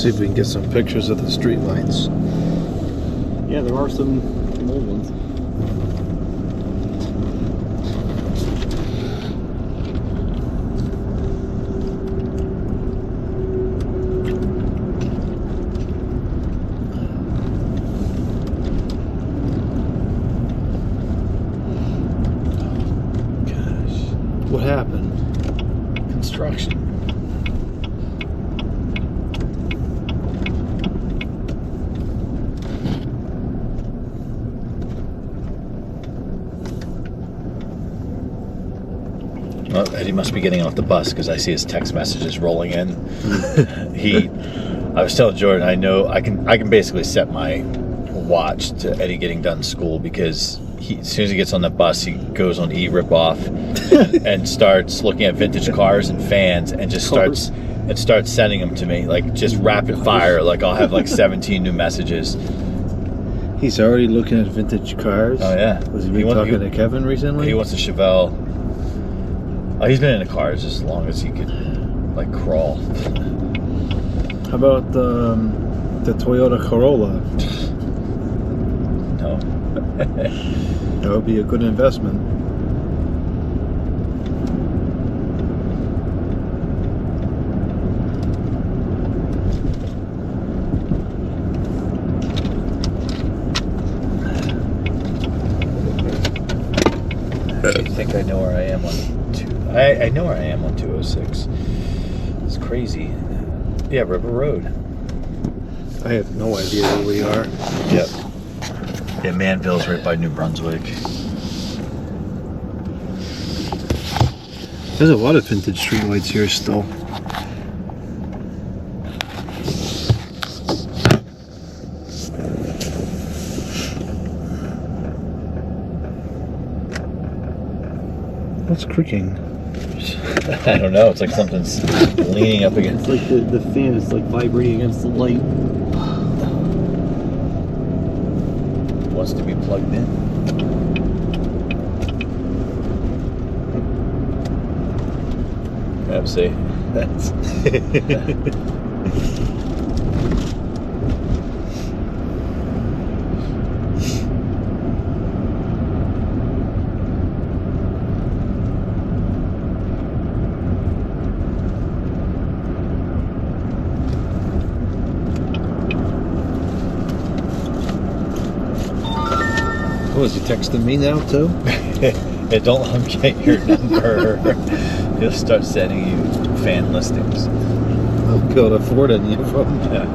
see if we can get some pictures of the street lights. Yeah, there are some old ones. What happened? Construction. Well, Eddie must be getting off the bus because I see his text messages rolling in. I was telling Jordan, I know I can basically set my watch to Eddie getting done school because as soon as he gets on the bus, he goes on e-rip-off and starts looking at vintage cars and fans and just starts sending them to me, like just rapid fire. Like I'll have like 17 new messages. He's already looking at vintage cars. Oh yeah. Was he talking to Kevin recently? He wants a Chevelle. Oh, he's been into cars as long as he could, like, crawl. How about the Toyota Corolla? No. That would be a good investment. I think I know where I am on I know where I am on 206. It's crazy. Yeah, River Road. I have no idea where we are. Yep. Yeah, Manville's right by New Brunswick. There's a lot of vintage streetlights here still. What's creaking? I don't know. It's like something's leaning up against. It's like the fan is like vibrating against the light. Wants to be plugged in. Yep, see, that's. Oh, is he texting me now too? Yeah, don't let him get your number. He'll start sending you fan listings. I'll go to Ford and you from. Yeah.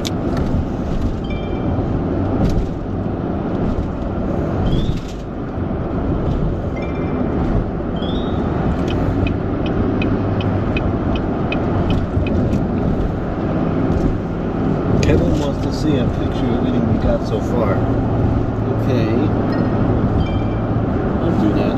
Kevin wants to see a picture of anything we got so far. Okay. I'll do that.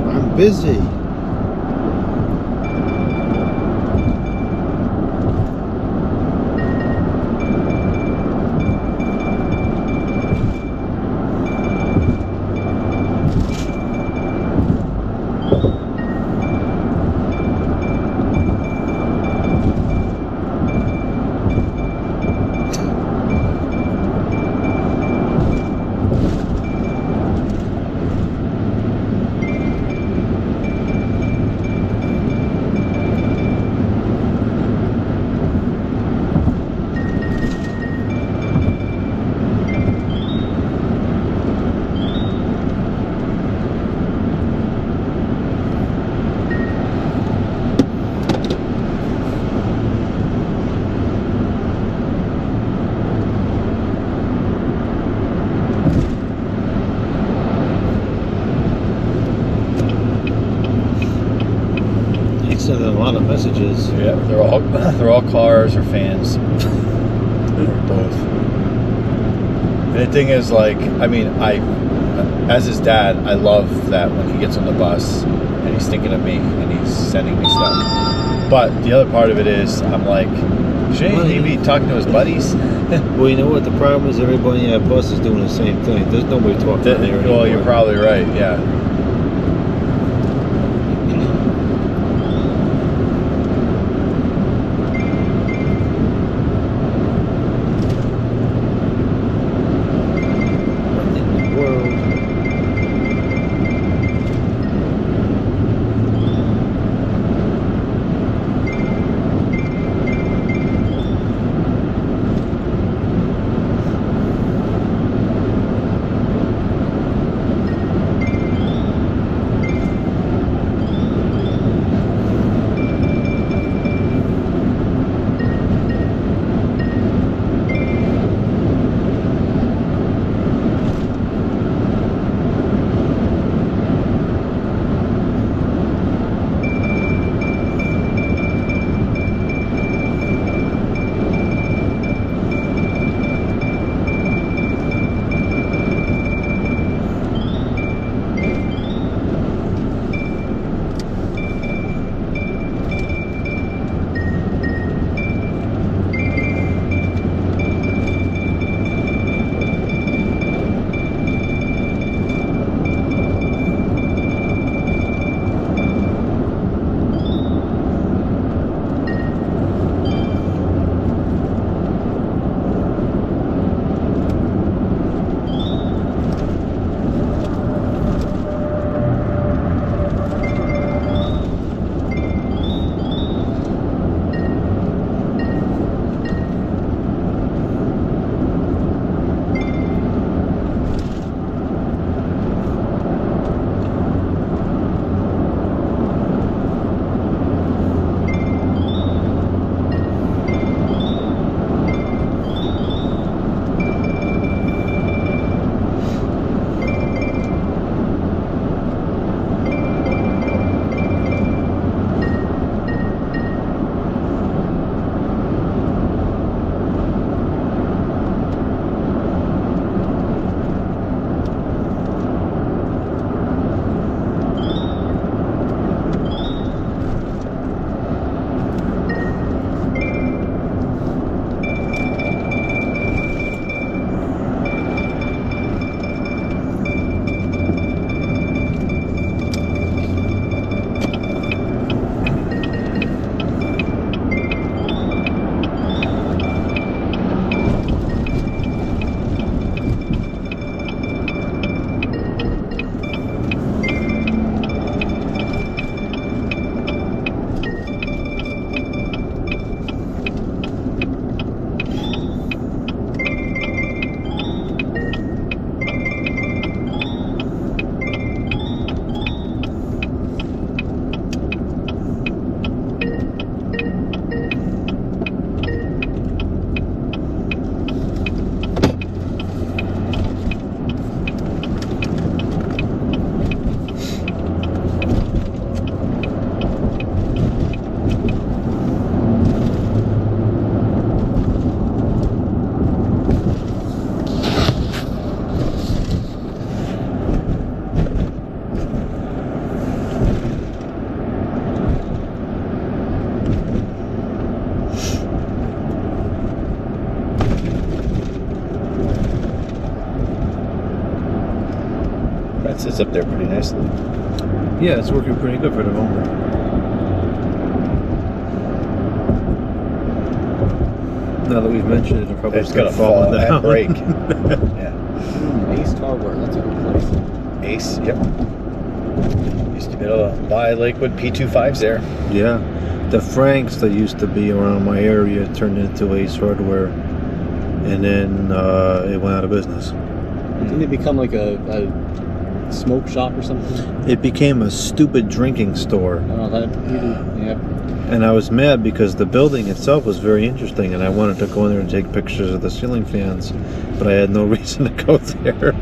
I'm busy. gauges. Yeah, they're all cars or fans. Or both. And the thing is, like, I mean, as his dad, I love that when he gets on the bus and he's thinking of me and he's sending me stuff. But the other part of it is, I'm like, shouldn't he be talking to his buddies? Well, you know what? The problem is everybody on that bus is doing the same thing. There's nobody talking there anymore. Well, you're probably right, yeah. What in the world? That sits up there pretty nicely. Yeah, it's working pretty good for the moment. Now that we've mentioned it, probably It's just gonna fall down. and break. Yeah. Ace Hardware, that's a good place. Ace, yep. Used to be able to buy Lakewood P25s there. Yeah, the Franks that used to be around my area turned into Ace Hardware, and then it went out of business. Didn't it become like a smoke shop or something? It became a stupid drinking store. Oh, that really, yeah. And I was mad because the building itself was very interesting, and I wanted to go in there and take pictures of the ceiling fans, but I had no reason to go there.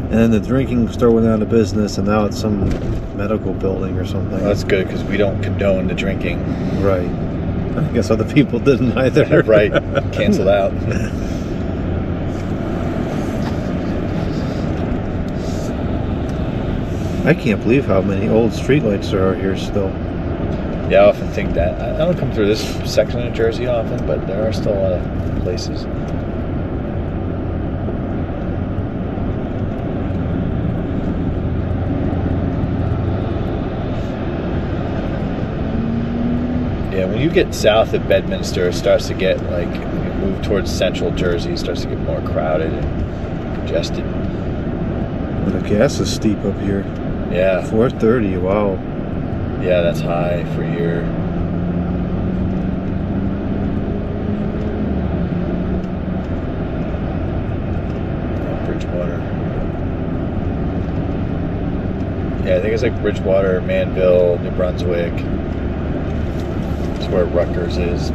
And then the drinking store went out of business, and now it's some medical building or something. Well, that's good because we don't condone the drinking. Right. I guess other people didn't either. Right. Canceled out. I can't believe how many old streetlights there are here still. Yeah, I often think that. I don't come through this section of Jersey often, but there are still a lot of places. Yeah, when you get south of Bedminster, it starts to get like, when you move towards central Jersey, it starts to get more crowded and congested. Well, the gas is steep up here. Yeah. 430, wow. Yeah, that's high for your. Bridgewater. Yeah, I think it's like Bridgewater, Manville, New Brunswick. It's where Rutgers is.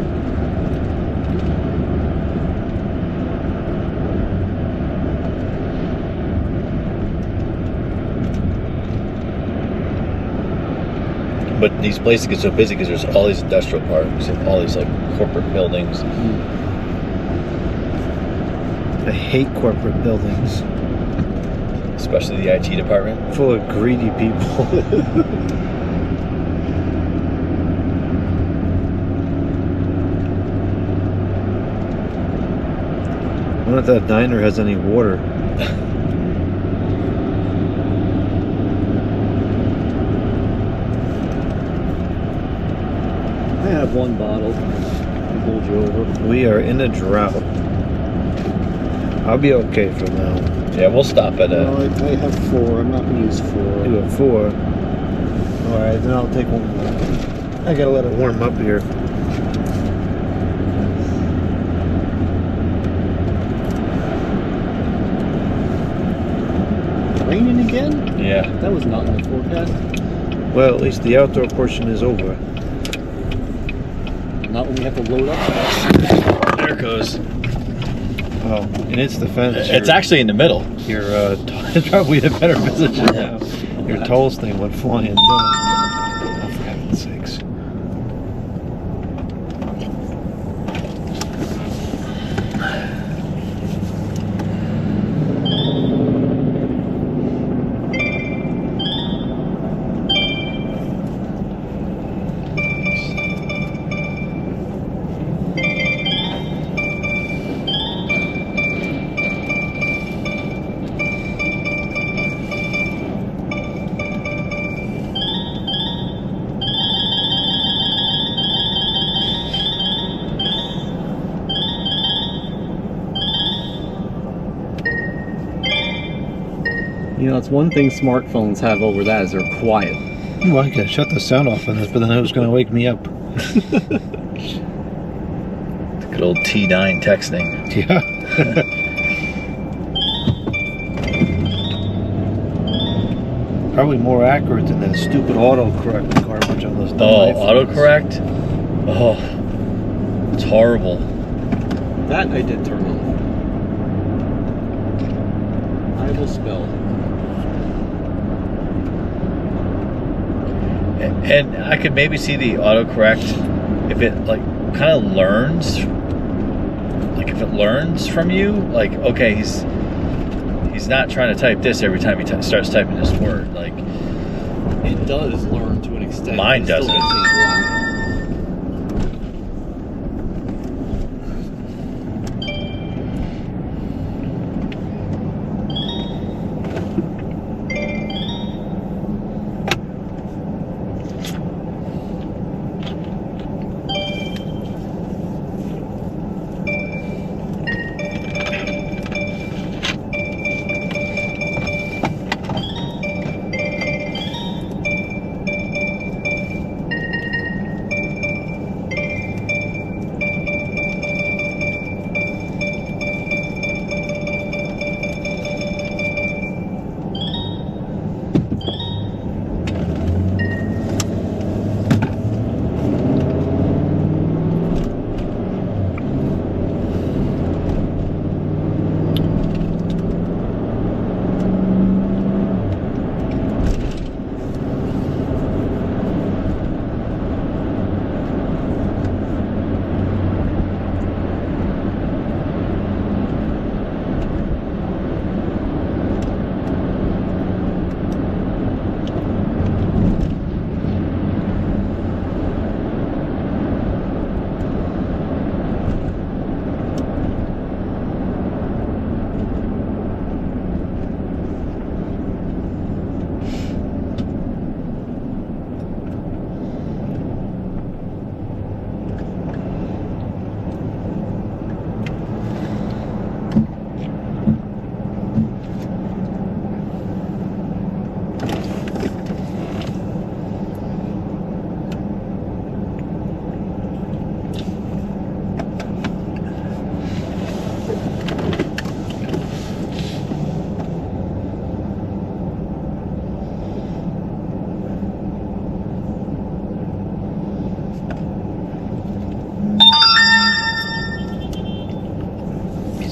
But these places get so busy because there's all these industrial parks and all these like corporate buildings. I hate corporate buildings. Especially the IT department. Full of greedy people. I wonder if that diner has any water. I have one bottle. I'll hold you over. We are in a drought. I'll be okay for now. Yeah, we'll stop at No, a. I have 4. I'm not going to use 4. You have 4. Alright, then I'll take one more. I gotta let it warm up here. Raining again? Yeah. That was not in the forecast. Well, at least the outdoor portion is over. Not when we have to load up. There it goes. Oh, in its defense, It's actually in the middle. your it's probably in a better position now. Your tolls thing went flying down. Oh, for heaven's sakes. You know, it's one thing smartphones have over that is they're quiet. Well, I could shut the sound off on this, but then it was going to wake me up. Good old T9 texting. Yeah. Probably more accurate than that stupid autocorrect garbage on those dumb Oh, iPhones. autocorrect? Oh, it's horrible. That I did turn on. I will spell. And I could maybe see the autocorrect if it like kind of learns, like if it learns from you, like okay, he's not trying to type this every time he starts typing this word. Like It does learn to an extent. Mine It still doesn't. gets things wrong.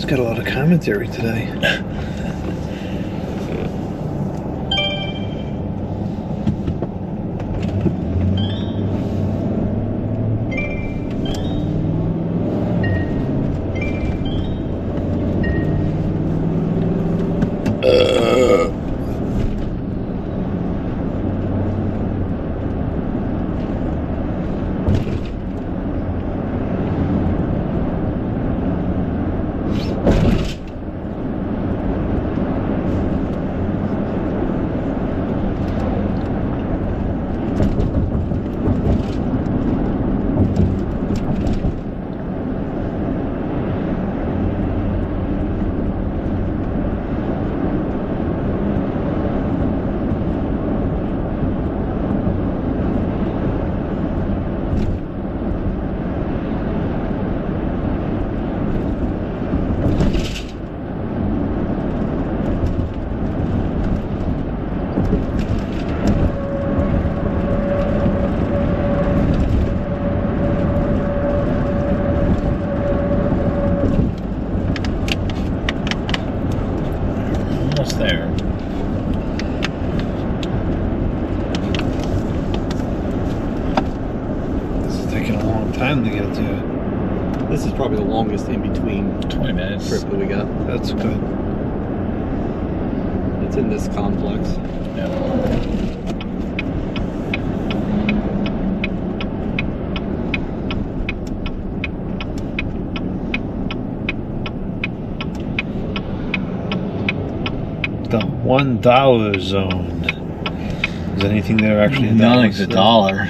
got a lot of commentary today. There. This is taking a long time to get to it. This is probably the longest in between 20 minutes. trip that we got. That's good. It's in this complex. Yeah. The $1 zone. Is anything there actually a dollar? Nothing's a dollar.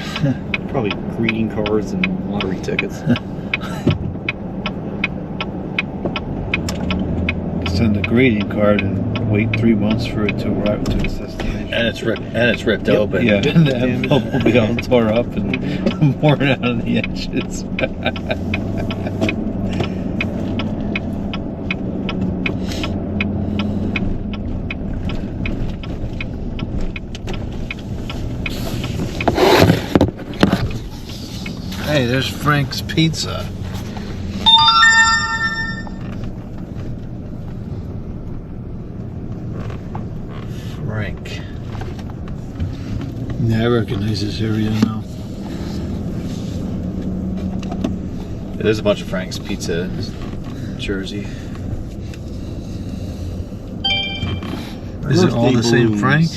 Probably greeting cards and lottery tickets. Send a greeting card and wait 3 months for it to arrive to its destination. And it's ripped open. Yeah, and the envelope will be all tore up and worn out on the edges. Hey, there's Frank's Pizza. Frank. Yeah, I recognize this area now. There's a bunch of Frank's Pizza in Jersey. Is it all the same Frank?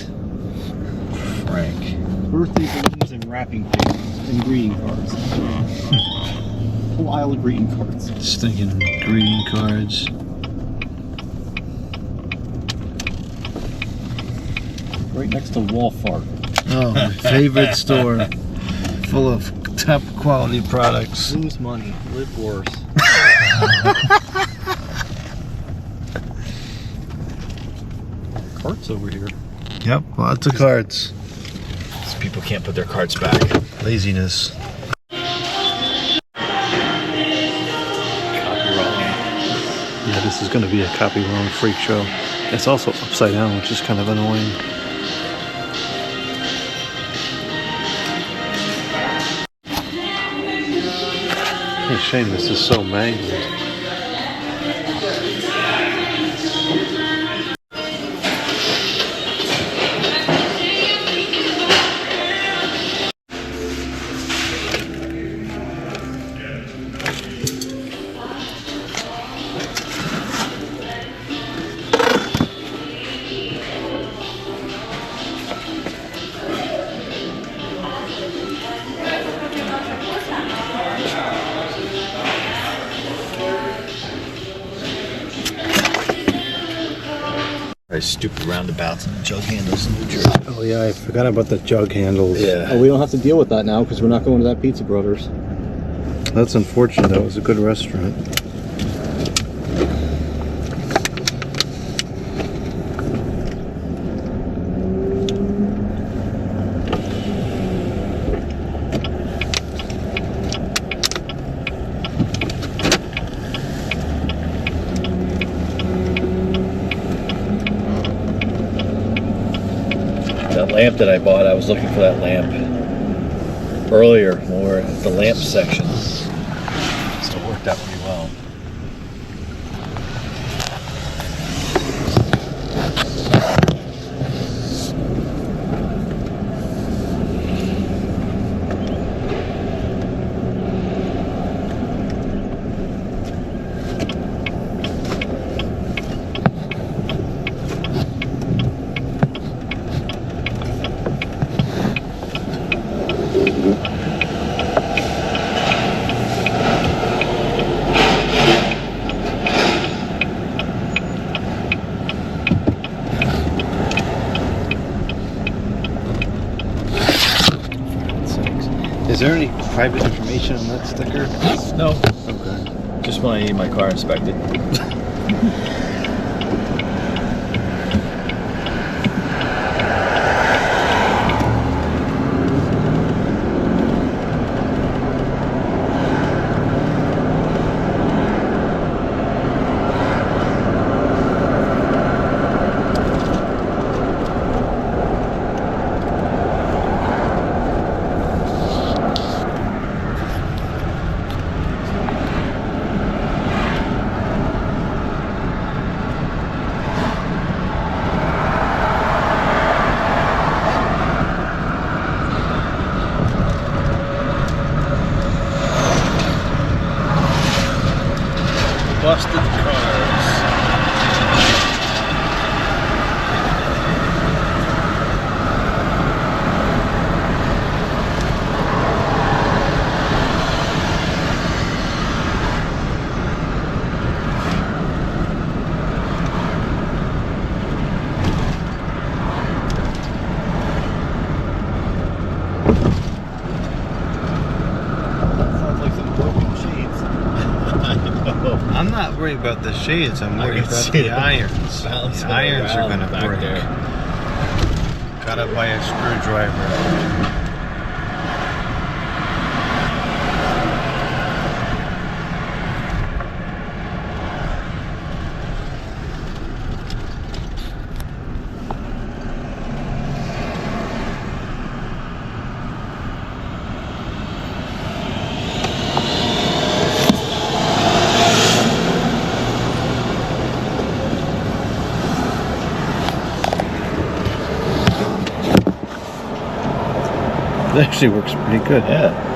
Frank. Birthday balloons and wrapping papers and greeting cards. Whole aisle of greeting cards. Stinking greeting cards. Right next to Walmart. Oh, my favorite store. Full of top quality products. Lose money, live worse. Carts over here. Yep, lots of cards. So people can't put their cards back. Laziness. Yeah, this is going to be a copy wrong freak show. It's also upside down, which is kind of annoying. Hey, shame this is so mangled. Stupid roundabouts and jug handles in New Jersey. Oh yeah, I forgot about the jug handles. Yeah. Oh, we don't have to deal with that now because we're not going to that Pizza Brothers. That's unfortunate. That was a good restaurant. That lamp that I bought, I was looking for that lamp earlier when we were at the lamp section. So it worked out pretty well. private information on that sticker? No, Okay. just when I need my car inspected. Busted cars. Sounds like some broken shades. I'm not worried about the shades, I'm worried about the irons. The irons are gonna break. Gotta buy a screwdriver. It actually works pretty good. Yeah.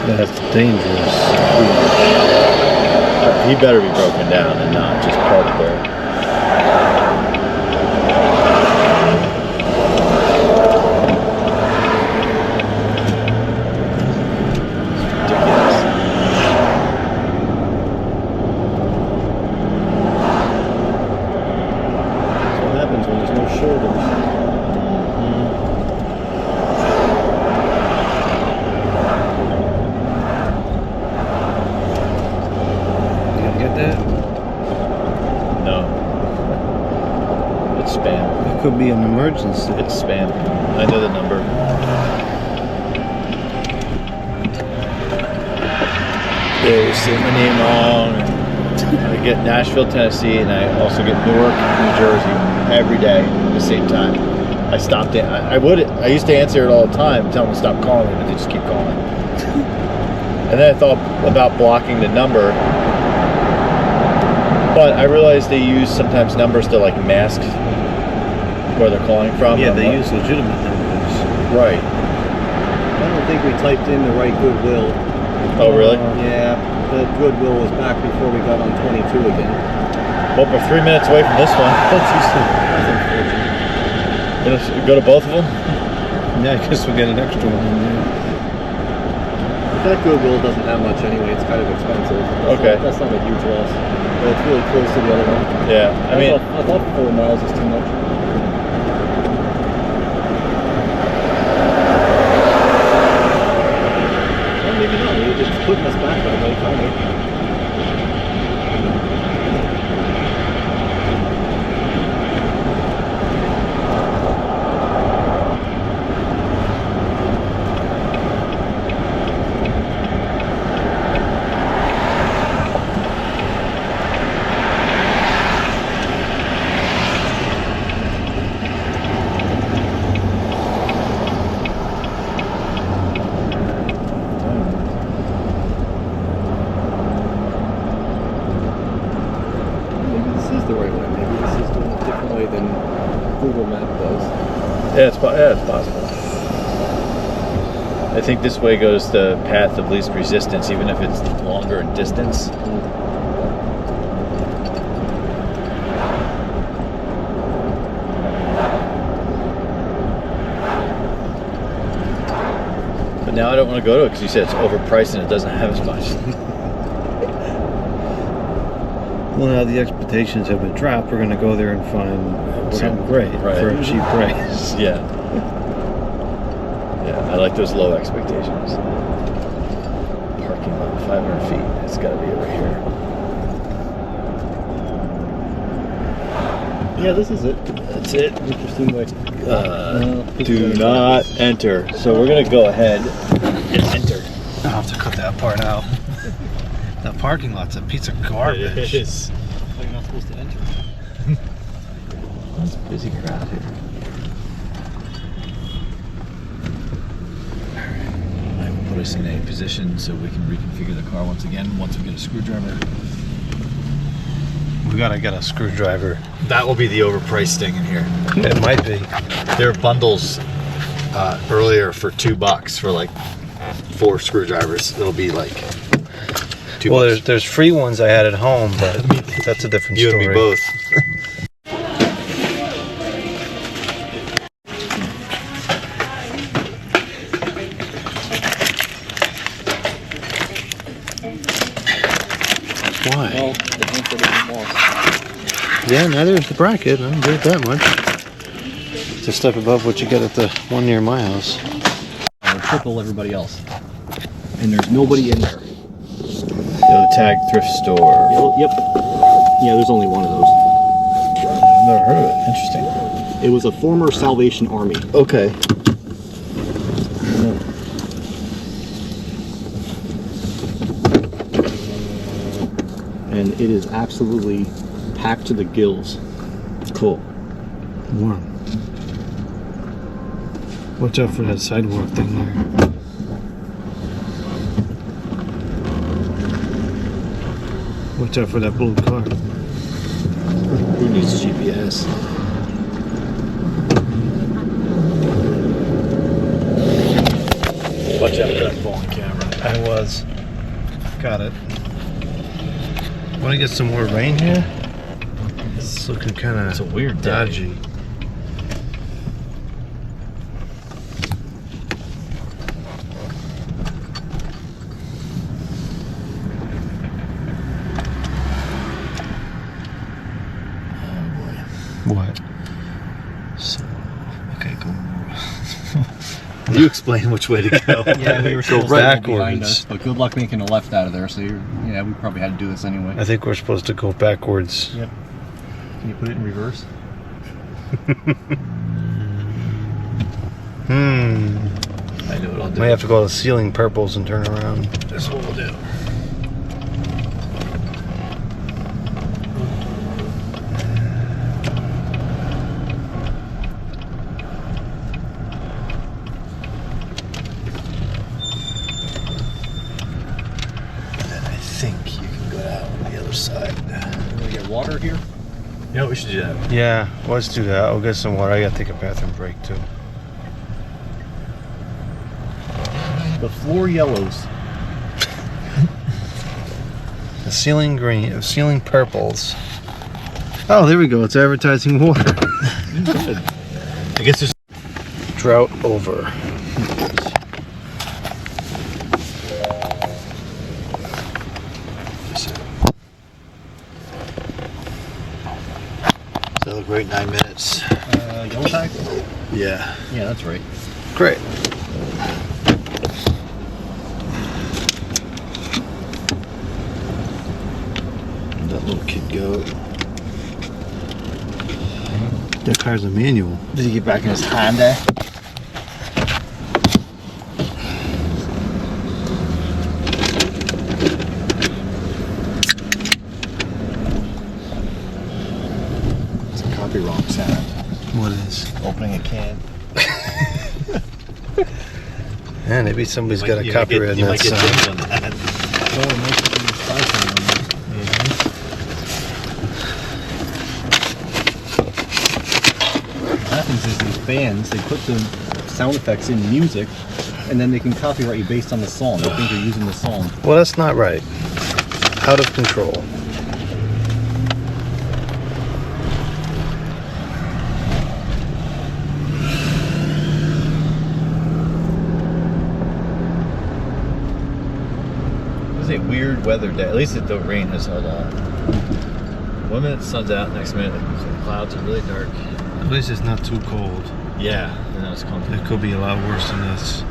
That's dangerous. He better be broken down and not just parked there. That's what happens when there's no shoulders. be an emergency. It's spam. I know the number. They say my name wrong. I get Nashville, Tennessee, and I also get Newark, New Jersey every day at the same time. I stopped it. I used to answer it all the time, tell them to stop calling me, but they just keep calling. And then I thought about blocking the number, but I realized they use sometimes numbers to like mask where they're calling from. Yeah, they use legitimate numbers. Right. I don't think we typed in the right Goodwill. Oh, really? Yeah, the Goodwill was back before we got on 22 again. Well, we're 3 minutes away from this one. That's unfortunate. Go to both of them? Yeah, I guess we'll get an extra one in there. That Goodwill doesn't have much anyway. It's kind of expensive. Okay. That's not a huge loss. But it's really close to the other one. Yeah, I thought 4 miles is too much. Well, maybe not. It's putting us back that way, kind of. Yeah, it's possible. I think this way goes the path of least resistance, even if it's longer in distance. But now I don't want to go to it because you said it's overpriced and it doesn't have as much. Well, now the expectations have been dropped. We're going to go there and find something great for a cheap price. Yeah. Yeah, I like those low expectations. Parking lot, 500 feet. It's got to be over here. Yeah, this is it. That's it. Interesting way. Do not enter. So we're going to go ahead and enter. I'll have to cut that part out. That parking lot's a piece of garbage. It is. You're not supposed to enter. It's a busy crowd here. I will put us in a position so we can reconfigure the car once again once we get a screwdriver. We gotta get a screwdriver. That will be the overpriced thing in here. It might be. There are bundles earlier for $2 for like 4 screwdrivers. It'll be like $2. Well, there's free ones I had at home, but that's a different you story. and me both. Why? Well, the answer isn't lost. Yeah, neither is the bracket. I don't do it that much. It's a step above what you get at the one near my house. Triple everybody else. And there's nobody in there. Go tag thrift store. Yep. Yeah, there's only one of those. I've never heard of it. Interesting. It was a former Salvation Army. Okay. And it is absolutely packed to the gills. Cool. Warm. Watch out for that sidewalk thing there. Watch out for that blue car. Who needs GPS? Watch out for that falling camera. I was. Got it. Want to get some more rain here? It's looking kind of It's a weird day. dodgy. What? So, okay, go. You explain which way to go. Yeah, we were Go supposed to go behind backwards. us, but good luck making a left out of there. So yeah, we probably had to do this anyway. I think we're supposed to go backwards. Yep. Can you put it in reverse? I know what I'll do. Might have to go to Ceiling Purples and turn around. That's what we'll do. And I think you can go out on the other side. We get water here. You know what, we should do that. Yeah, let's do that. I'll get some water. I gotta take a bathroom break too. The floor yellows. The ceiling green, ceiling purples. Oh, there we go. It's advertising water. I guess there's Drought over. Celebrate 9 minutes. Yellow tag? Yeah. Yeah, that's right. Great. That little kid goat. That car's a manual. Did he get back in his Honda? It's a copy wrong sound. What is? Opening a can. Yeah, maybe somebody's got a copyright in that sound. Oh, it might be the spy sound on there. What happens is these bands, they put the sound effects in music, and then they can copyright you based on the song. They think you're using the song. Well, that's not right. Out of control. It was a weird weather day. At least the rain has held on. 1 minute the sun's out, next minute the clouds are really dark. At least it's not too cold. Yeah, and now it's coming. It could be a lot worse than this.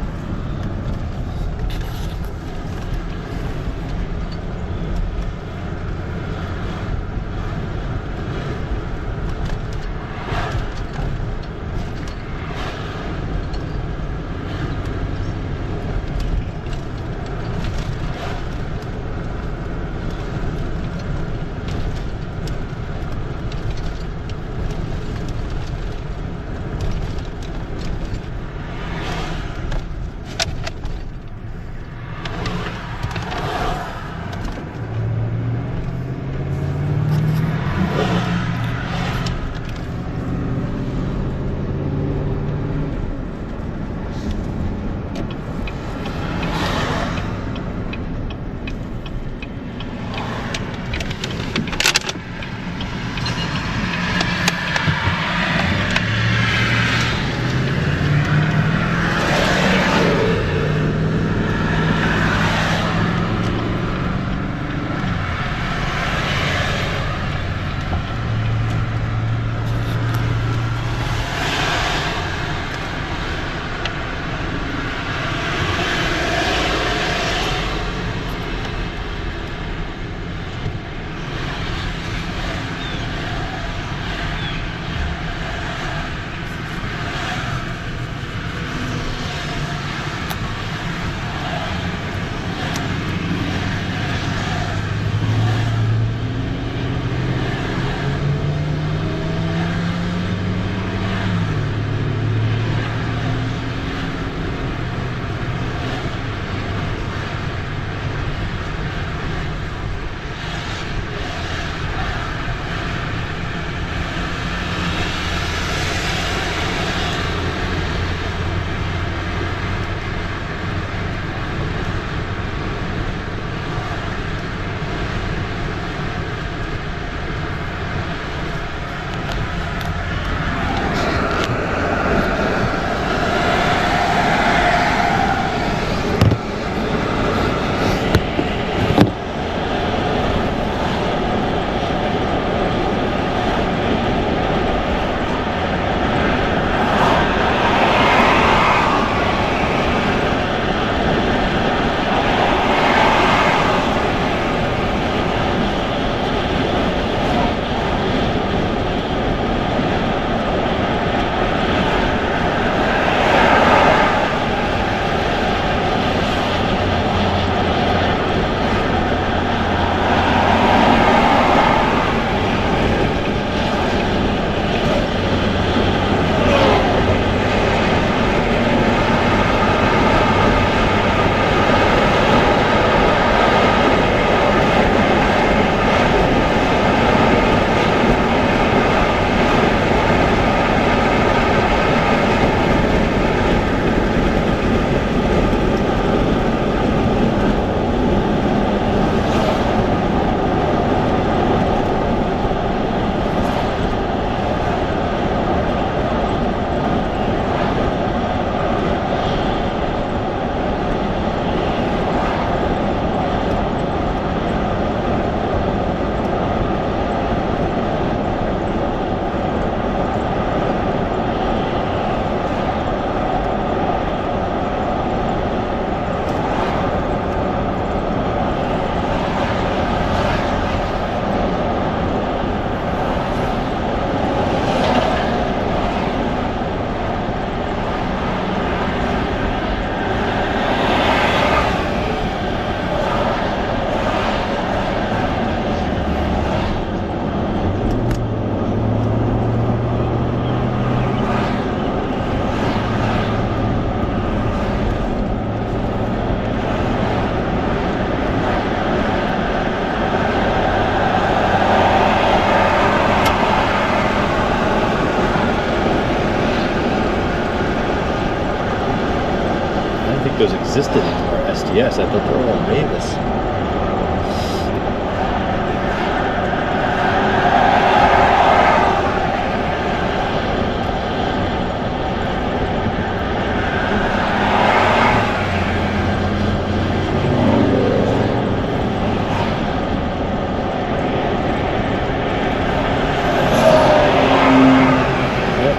didn't think those existed anymore. SDS. I thought they were all Mavis.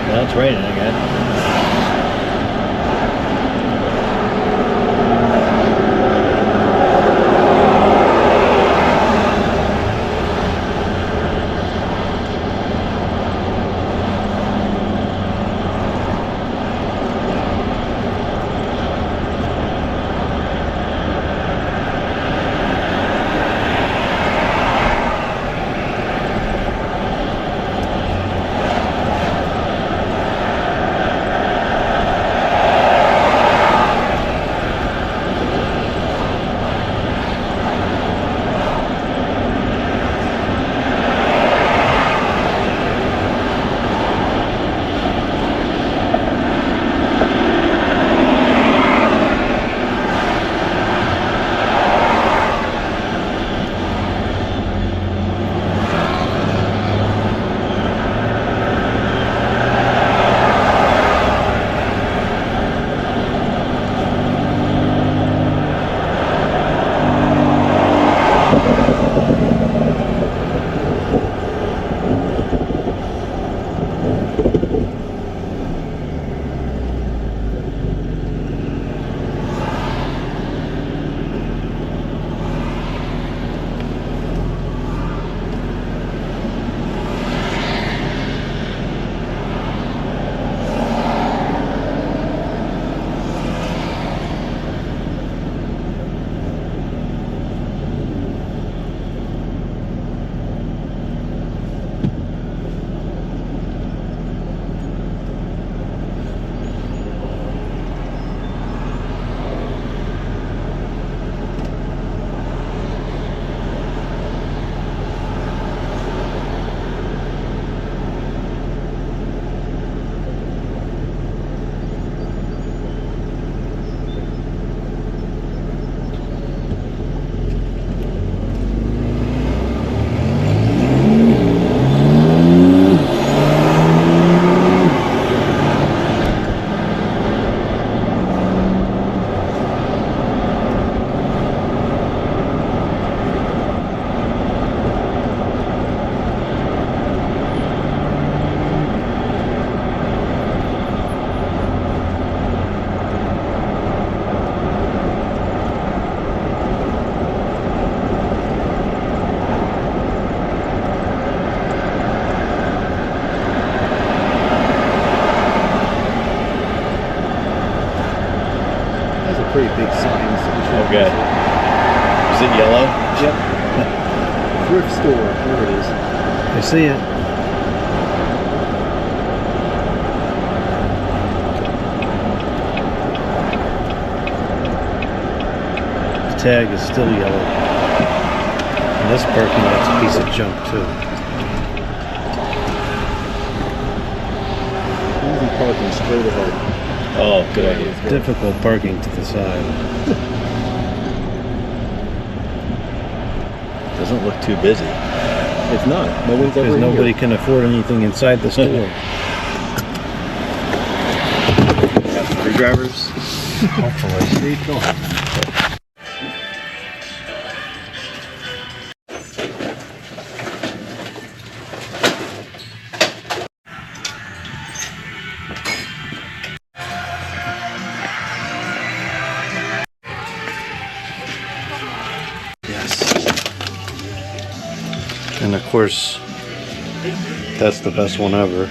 Now it's raining again. Pretty big signs. Okay. Is it yellow? Yep. Thrift store. There it is. I see it. The tag is still yellow. And this parking lot's a piece of junk too. Easy parking straight ahead. Oh, good idea. Difficult parking to the side. Doesn't look too busy. It's not. No one's ever Because nobody here. can afford anything inside the store. Got screwdrivers. Hopefully. Go ahead. And of course, that's the best one ever.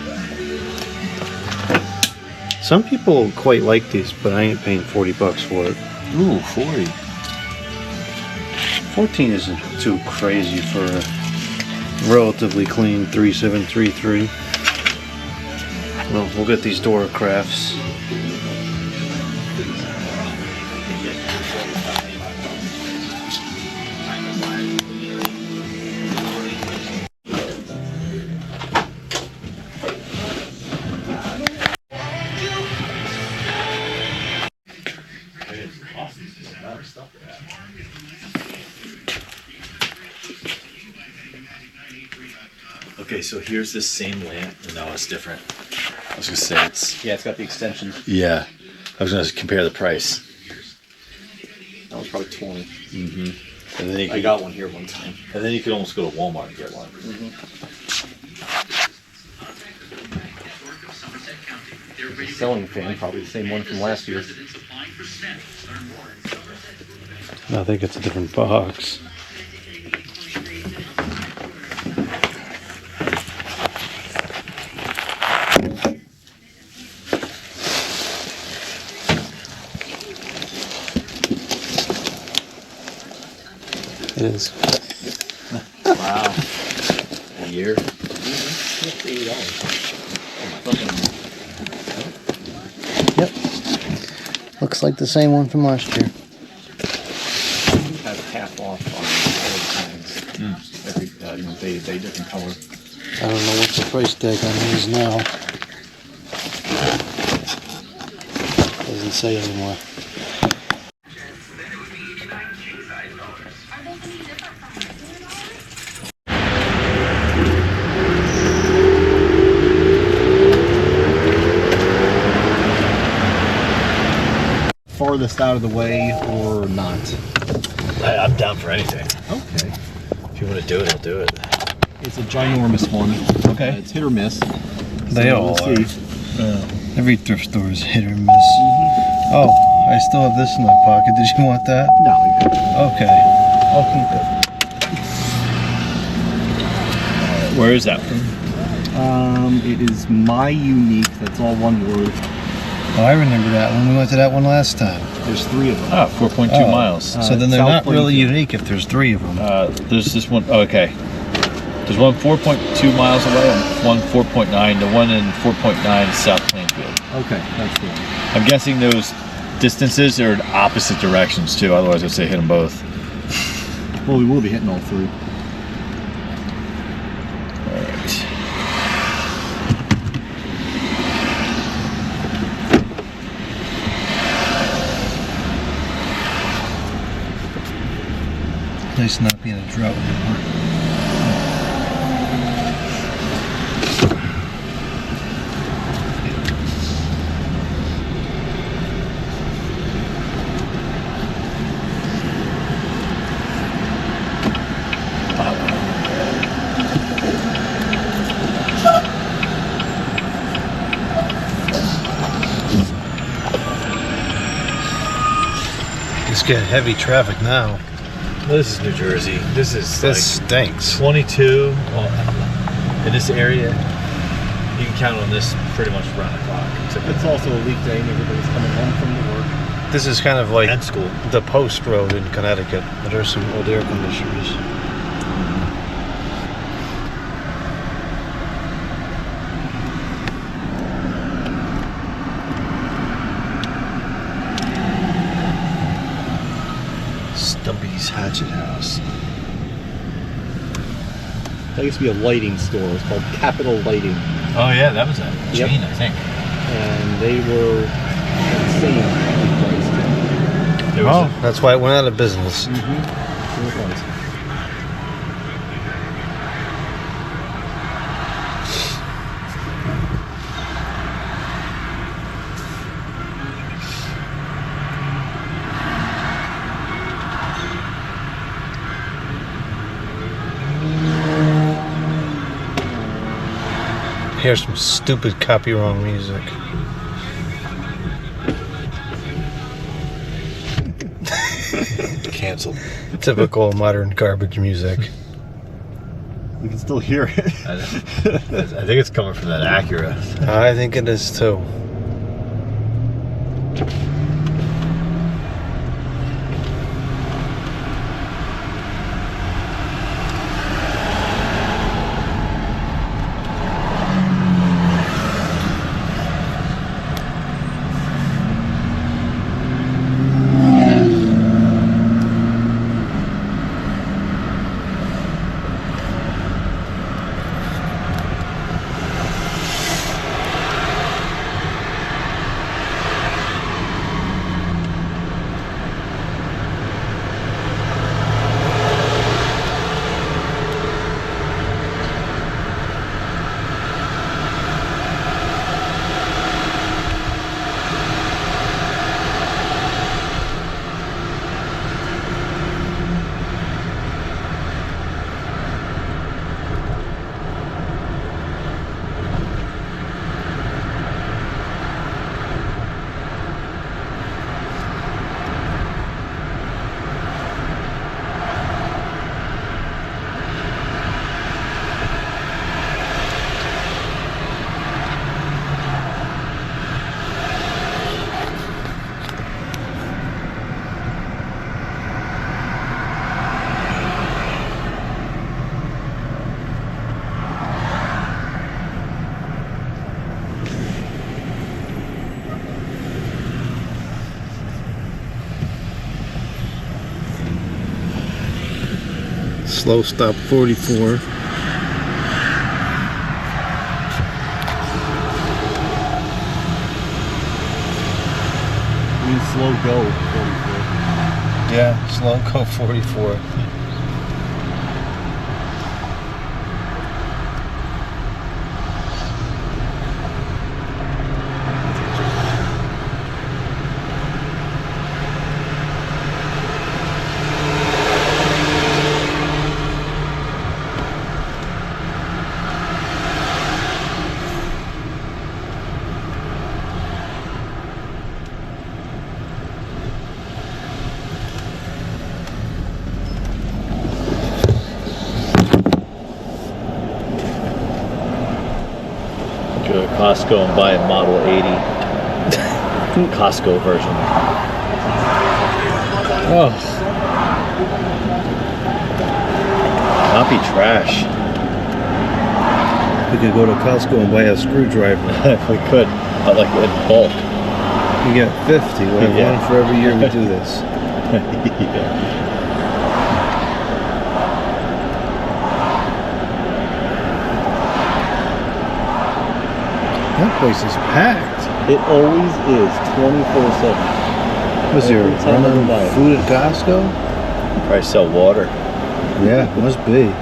Some people quite like these, but I ain't paying 40 bucks for it. Ooh, 40. 14 isn't too crazy for a relatively clean 3733. Well, we'll get these door crafts. Okay, so here's this same lamp. No, it's different. I was gonna say it's. Yeah, it's got the extension. Yeah, I was gonna compare the price. That was probably 20. Mm-hmm. And then you I got one here one time. And then you could almost go to Walmart and get one. Selling fan, probably the same one from last year. I think it's a different box. It is. Wow. A year. Yep. Looks like the same one from last year. Have half off on all the times. Every they different color. I don't know what the price tag on these now. Doesn't say anymore. Farthest out of the way or not? I'm down for anything. Okay. If you want to do it, I'll do it. It's a ginormous one. Okay. It's hit or miss. They all we'll are. see. Every thrift store is hit or miss. Oh, I still have this in my pocket. Did you want that? No. Okay. I'll keep it. Where is that from? It is my unique. That's all one word. Oh, I remember that one. We went to that one last time. There's 3 of them. Oh, 4.2 Oh. miles. So then they're South not really Plainfield. unique if there's 3 of them. There's this one. Oh, okay. There's one 4.2 miles away and one 4.9. The one in 4.9 is South Plainfield. Okay, that's the one. I'm guessing those distances are in opposite directions too. Otherwise, I'd say hit them both. Well, we will be hitting all 3. All right. Nice not being a drought anymore. It's getting heavy traffic now. This is New Jersey. This is This stinks. 22 in this area. You can count on this pretty much around the clock. It's also a weekday and everybody's coming home from the work. This is kind of like And school. the post road in Connecticut. There's some old air conditioners. Stumpy's Hatchet House. That used to be a lighting store. It's called Capital Lighting. Oh yeah, that was a Yep. chain, I think. And they were insanely priced. There was Oh, that's why it went out of business. Here's some stupid copy wrong music. canceled. Typical modern garbage music. You can still hear it. I think it's coming from that Acura. I think it is too. Slow stop 44. Slow go 44. Yeah, slow go 44. Go to Costco and buy a Model 80 Costco version. Oh, Not be trash. we could go to Costco and buy a screwdriver. If we could, like in bulk. You get 50. We'll have Yeah. one for every year we do this. Yeah. That place is packed. It always is 24/7. Was there Every time I go running by it. food at Costco? Probably sell water. Yeah, must be.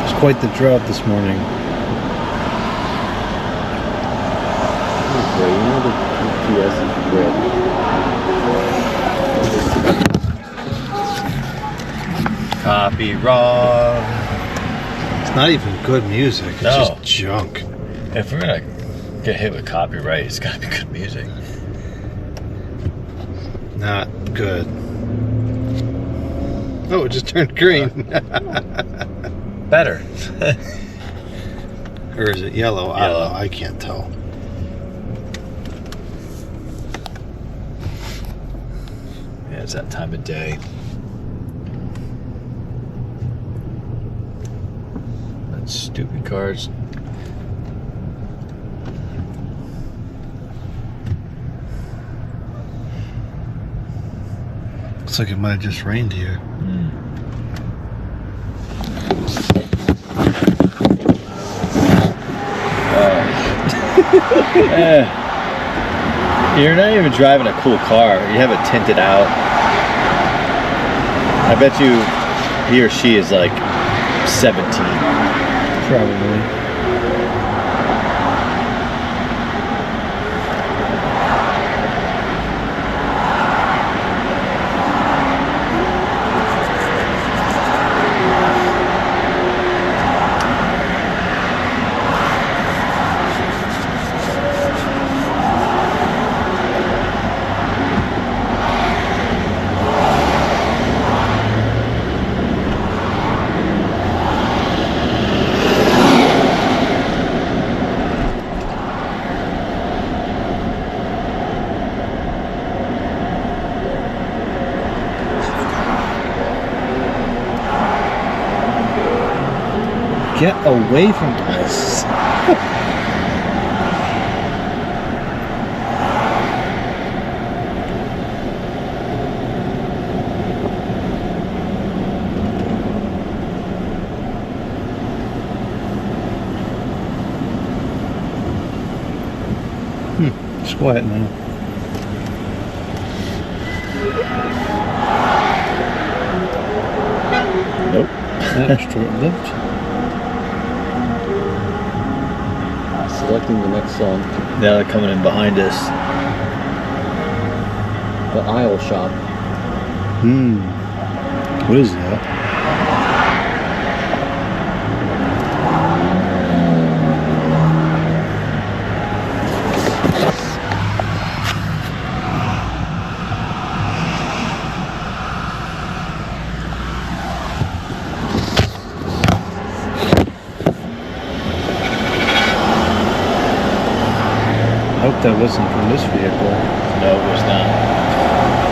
It's quite the drought this morning. Great. You know the GPS is great. Copy wrong. It's not even good music. It's No. just junk. If we're gonna get hit with copyright, it's gotta be good music. Not good. Oh, it just turned green. Better. Or is it yellow? I don't Yellow. know. I can't tell. Yeah, it's that time of day. That stupid cars. Looks like it might have just rained here. You're not even driving a cool car. You have it tinted out. I bet you he or she is like 17. Probably. Get away from us. It's quiet now. Nope. That's short-lived. Selecting the next song. Now they're coming in behind us. The Aisle Shop. What is that? I hope that wasn't from this vehicle. No, it was not.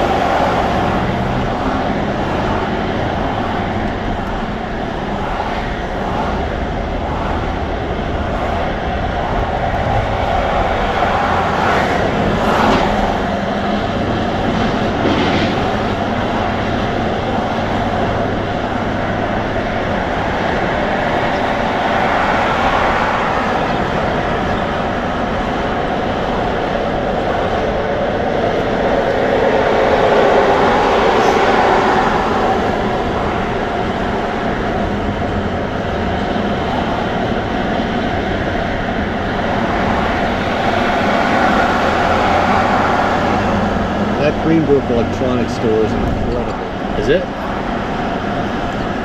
Greenbrook Electronics Store is incredible. Is it?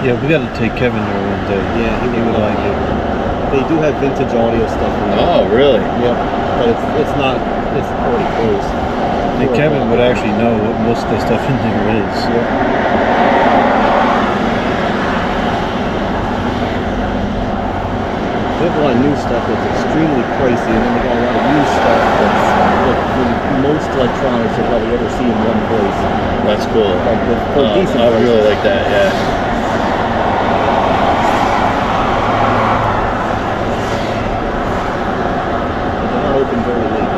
Yeah, we got to take Kevin there one day. Yeah, he would would like it. They do have vintage audio stuff in there. Oh, really? Yep, but it's already closed. And Kevin would actually know what most of the stuff in there is. They have a lot of new stuff that's extremely pricey, and then they got a lot of used stuff that's like most electronics you'll probably ever see in one place. That's cool. Like for decent I would really prices. like that, yeah. But they're not open very late.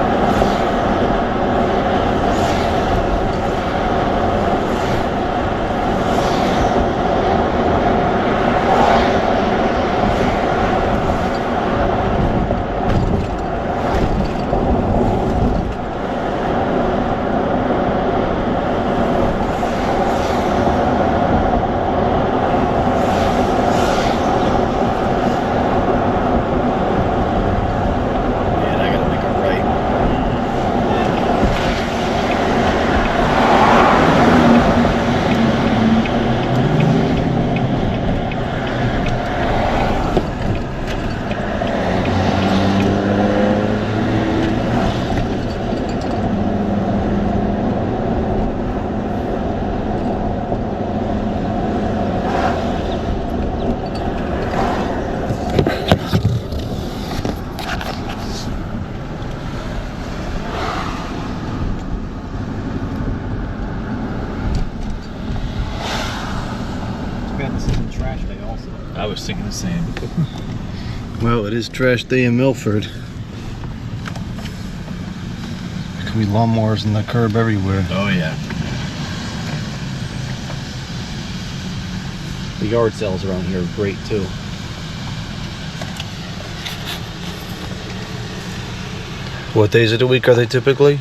Man, I gotta make a right. Man, this isn't trash day also. I was thinking the same. Well, it is trash day in Milford. There could be lawnmowers in the curb everywhere. Oh, yeah. The yard sales around here are great too. What days of the week are they typically?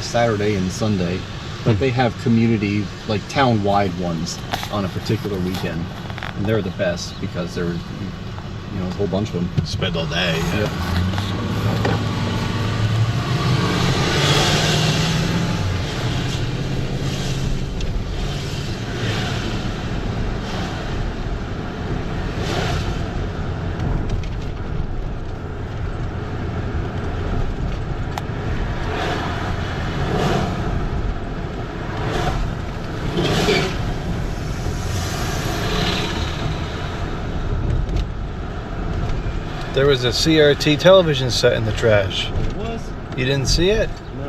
Saturday and Sunday. But they have community, like town-wide ones on a particular weekend. And they're the best because there's, a whole bunch of them. Spend all day, yeah. There was a CRT television set in the trash. It was? You didn't see it? No.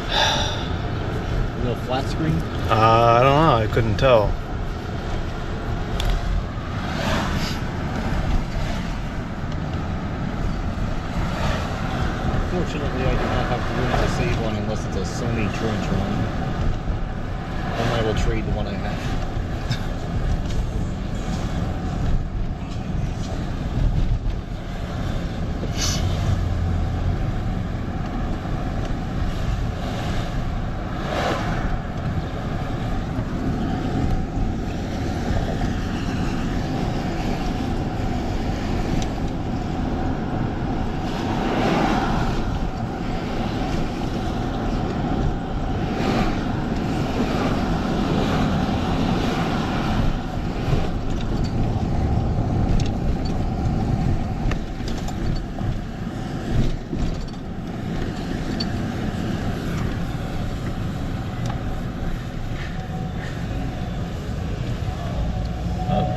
A little flat screen? I don't know. I couldn't tell. Fortunately, I do not have the room to save one unless it's a Sony Tron. Then I will trade the one I have.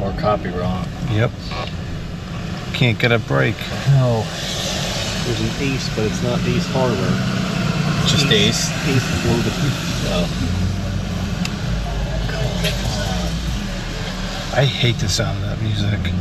More copy wrong. Yep. Can't get a break. No. There's an Ace, but it's not Ace hardware. Just Ace. Ace clothing. Oh. I hate the sound of that music.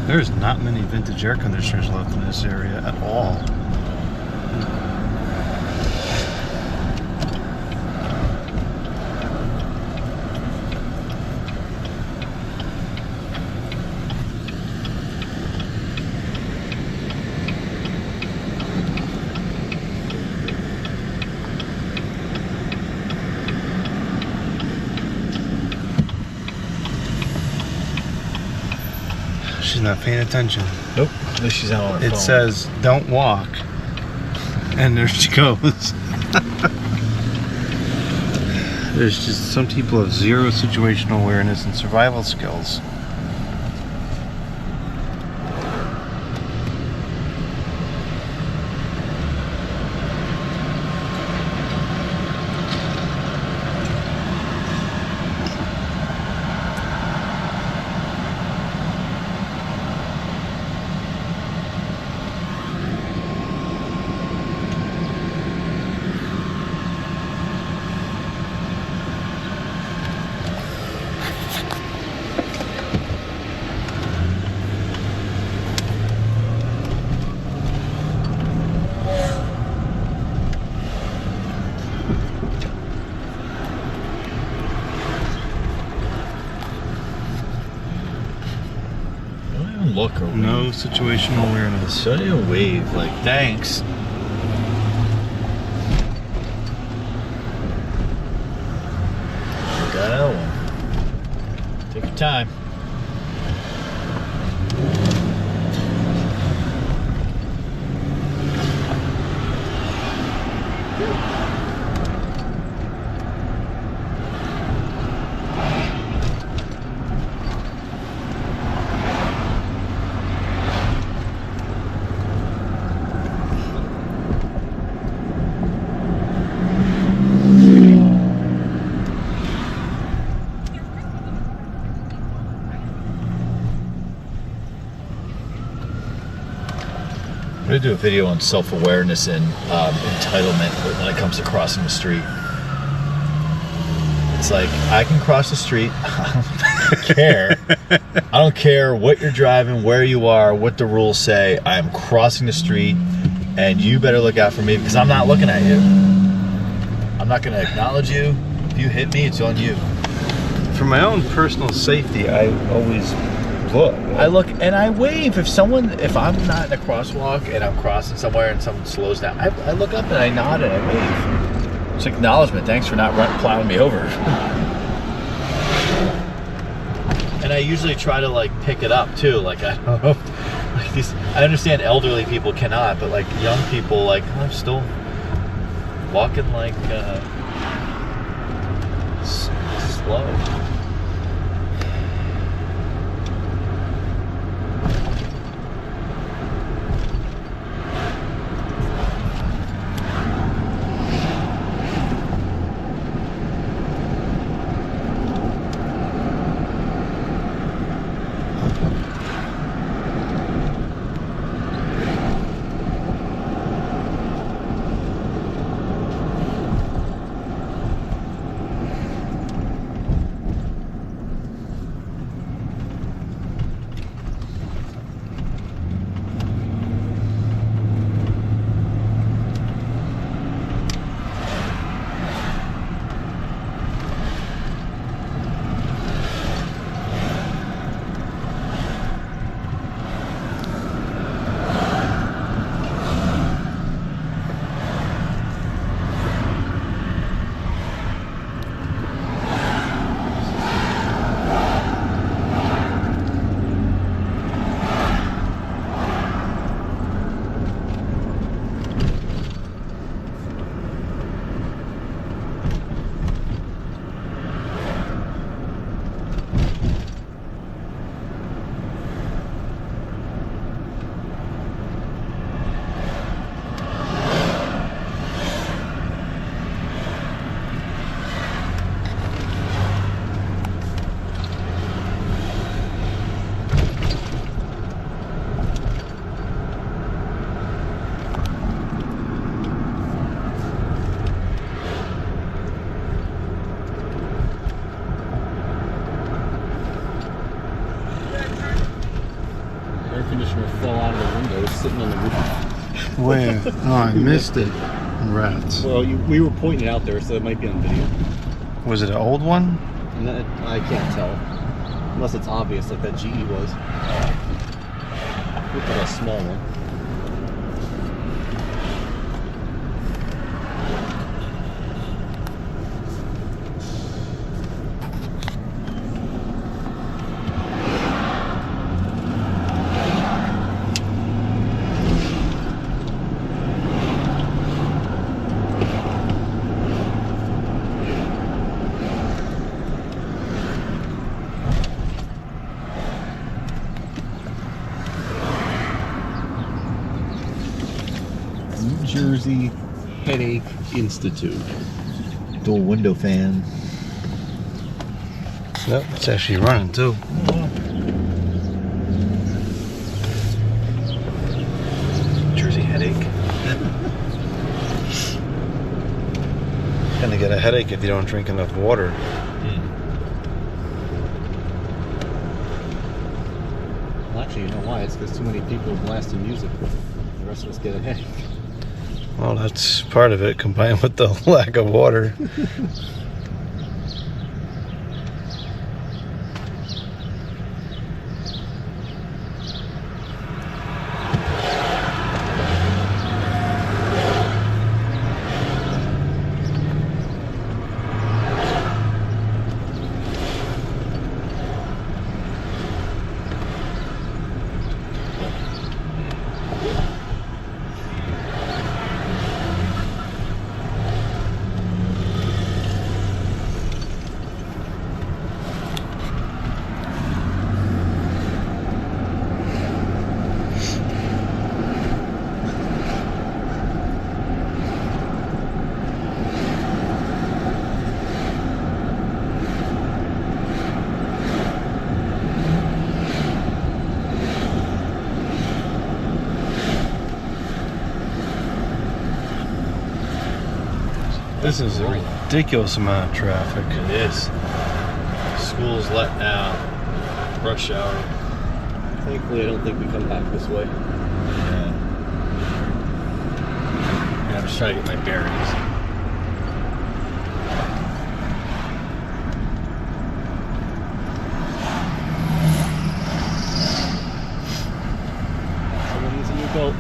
There's not many vintage air conditioners left in this area at all. She's not paying attention. Nope. At least she's out on her It phone. says, don't walk. And there she goes. There's just some people have zero situational awareness and survival skills. Look or No situational awareness. So do you wave like thanks. Got one. Take your time. I'm gonna do a video on self-awareness and entitlement when it comes to crossing the street. It's like, I can cross the street. I don't care. I don't care what you're driving, where you are, what the rules say. I am crossing the street, and you better look out for me because I'm not looking at you. I'm not gonna acknowledge you. If you hit me, it's on you. For my own personal safety, I always look. I look and I wave. If I'm not in a crosswalk and I'm crossing somewhere and someone slows down, I look up and I nod and I wave. It's acknowledgement. Thanks for not plowing me over. And I usually try to like pick it up too. Like I don't know, like these. I understand elderly people cannot, but like young people, like I'm still walking like slow. conditioner fell out of the window. It's sitting on the roof. Where? Oh, I missed it. Rats. Well, we were pointing it out there, so it might be on video. Was it an old one? And that, I can't tell. Unless it's obvious like that GE was. Looked like a small one. New Jersey Headache Institute. Dual window fan. Nope, it's actually running too. Jersey headache. Gonna get a headache if you don't drink enough water. Well, actually, you know why? It's because too many people blasting music. The rest of us get a headache. Well, that's part of it, combined with the lack of water. This is a ridiculous amount of traffic. It is. School's let now. Rush hour. Thankfully, I don't think we come back this way. Yeah. I'm just trying to get my bearings. Someone needs a new belt.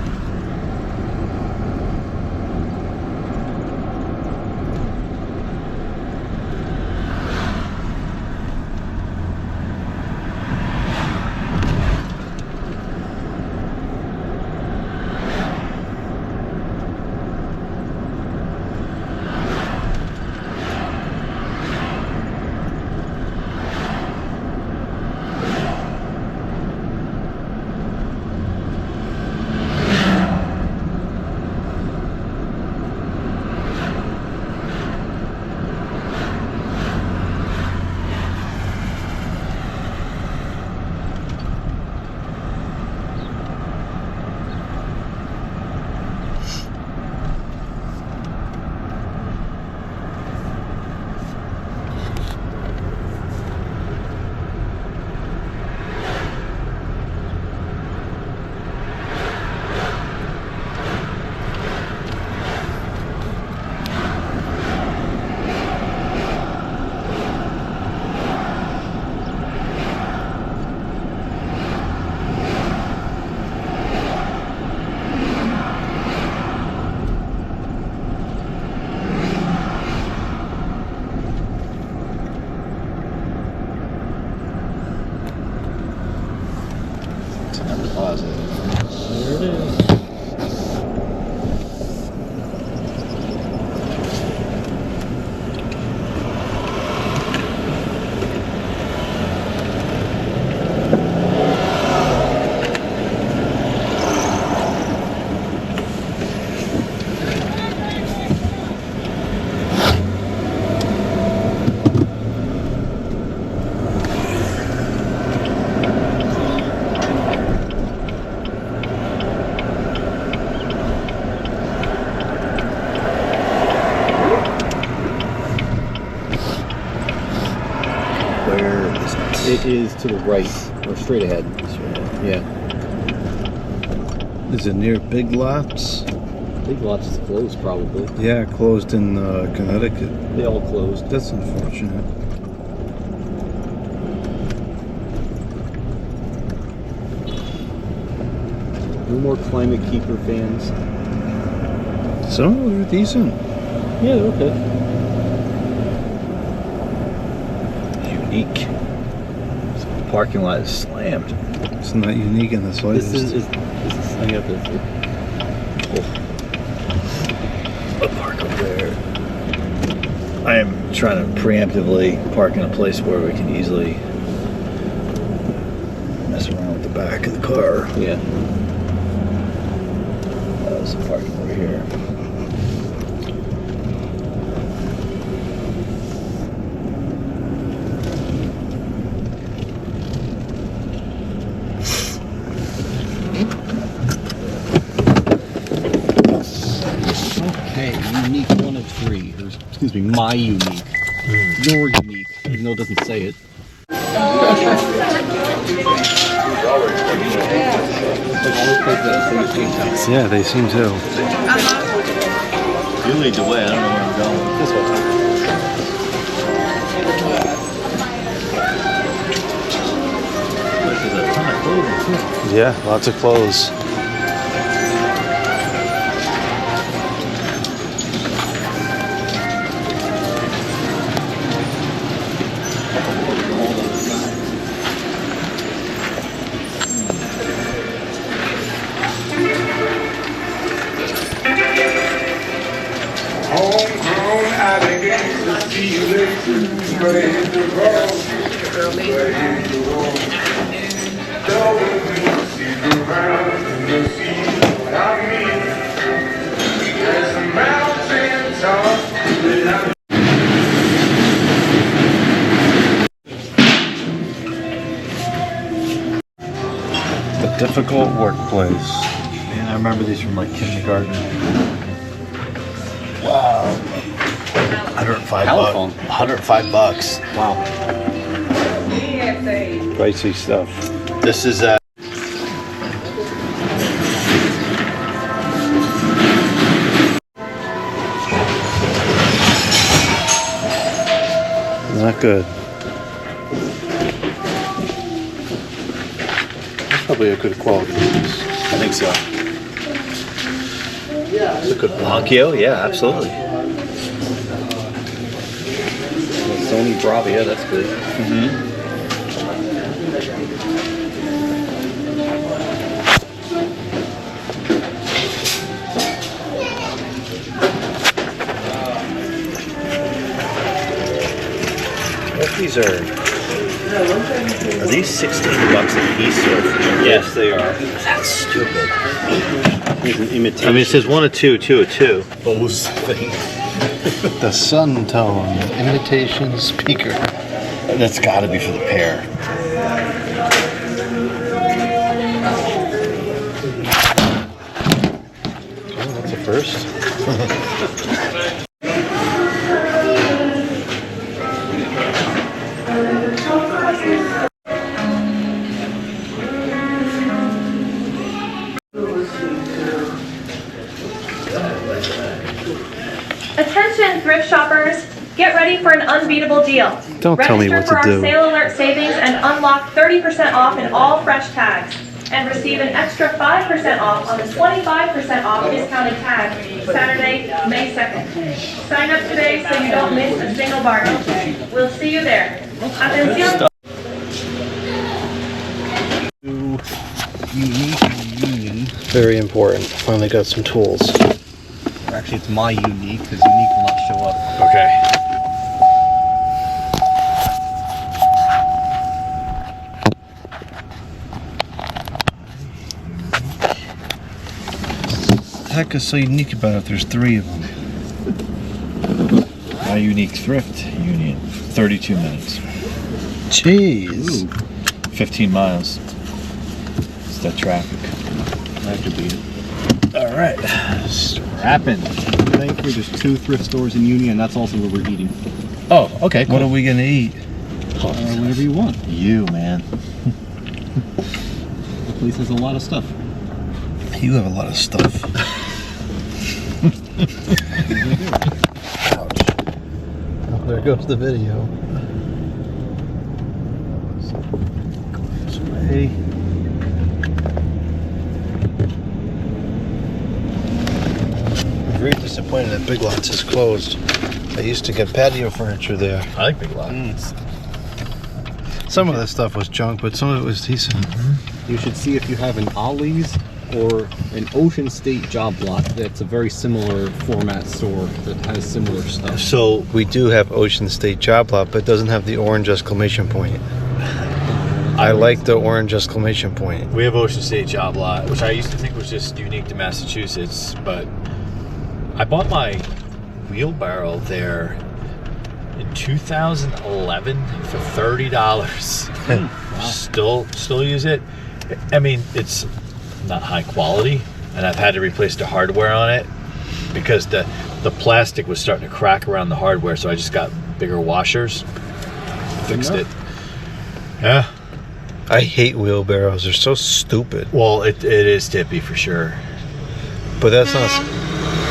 There it is. Where is it? It is to the right, or straight ahead. Yeah. Is it near Big Lots? Big Lots is closed, probably. Yeah, closed in Connecticut. They all closed. That's unfortunate. No more Climate Keeper fans. Some of them are decent. Yeah, they're okay. Unique. This parking lot is slammed. It's not unique in the slightest. This is I have this. A park up there. I am trying to preemptively park in a place where we can easily mess around with the back of the car. Yeah. There's a parking over here. Okay, unique 1 of 3. Or, excuse me, my unique. Your unique, even though it doesn't say it. Yeah, they seem to. You lead the way, I don't know where I'm going. This way. There's a ton of clothing too. Yeah, lots of clothes. Homegrown alligators, see you later. Where the world, where the world. Though we see the ground and the sea, what I mean. There's a mountain top that I The difficult workplace. Man, I remember these from like kindergarten. Wow. 105 Telephone. bucks. 105 bucks. Wow. Pricey stuff. This is Not good. That's probably a good quality piece. I think so. It's a good Onkyo, yeah, absolutely. Sony Bravia, that's good. What these are these 16 bucks a piece or? Yes, they are. That's stupid. Here's an imitation. I mean, it says 1 of 2, 2 of 2. Bose thing. The Sun Tone imitation speaker. That's got to be for the pair. Oh, that's a first. Attention thrift shoppers, get ready for an unbeatable deal. Don't tell me what to Register for our do. sale alert savings and unlock 30% off in all fresh tags. And receive an extra 5% off on the 25% off discounted tag Saturday, May 2nd. Sign up today so you don't miss a single bargain. We'll see you there. Atención. Unique Union. Very important. Finally got some tools. Or actually, it's my unique, because unique will not show up. Okay. What the heck is so unique about it? There's 3 of them. My unique thrift union. 32 minutes. Jeez. 15 miles. It's that traffic. I have to beat it. All right. Strapping. Thankfully, there's 2 thrift stores in Union, and that's also where we're eating. Oh, okay. What are we gonna eat? Whatever you want. You, man. The place has a lot of stuff. You have a lot of stuff. Ouch. Oh, there goes the video. Go this way. I'm very disappointed that Big Lots is closed. I used to get patio furniture there. I like Big Lots. Some of that stuff was junk, but some of it was decent. You should see if you have an Ollie's or an Ocean State job lot. That's a very similar format store that has similar stuff. So we do have Ocean State Job Lot, but it doesn't have the orange exclamation point. I like the orange exclamation point. We have Ocean State Job Lot, which I used to think was just unique to Massachusetts, but I bought my wheelbarrow there in 2011 for $30. Wow. Still use it. I mean, it's not high quality, and I've had to replace the hardware on it because the plastic was starting to crack around the hardware, so I just got bigger washers, fixed it. Yeah. I hate wheelbarrows. They're so stupid. Well, it is tippy for sure. But that's not...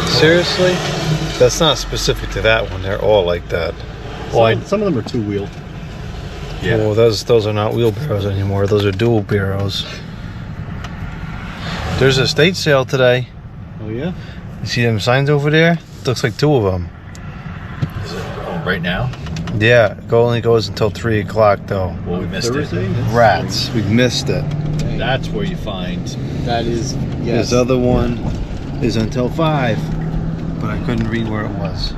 Seriously? That's not specific to that one. They're all like that. Well, some of them are two-wheel. Yeah. Well, those are not wheelbarrows anymore. Those are dual barrows. There's a estate sale today. Oh, yeah? You see them signs over there? Looks like 2 of them. Is it right now? Yeah, it only goes until 3 o'clock though. Well, we missed Thursday? it. That's Rats. We missed it. strange. That's where you find. That is, yes. This other one is until 5, but I couldn't read where it was.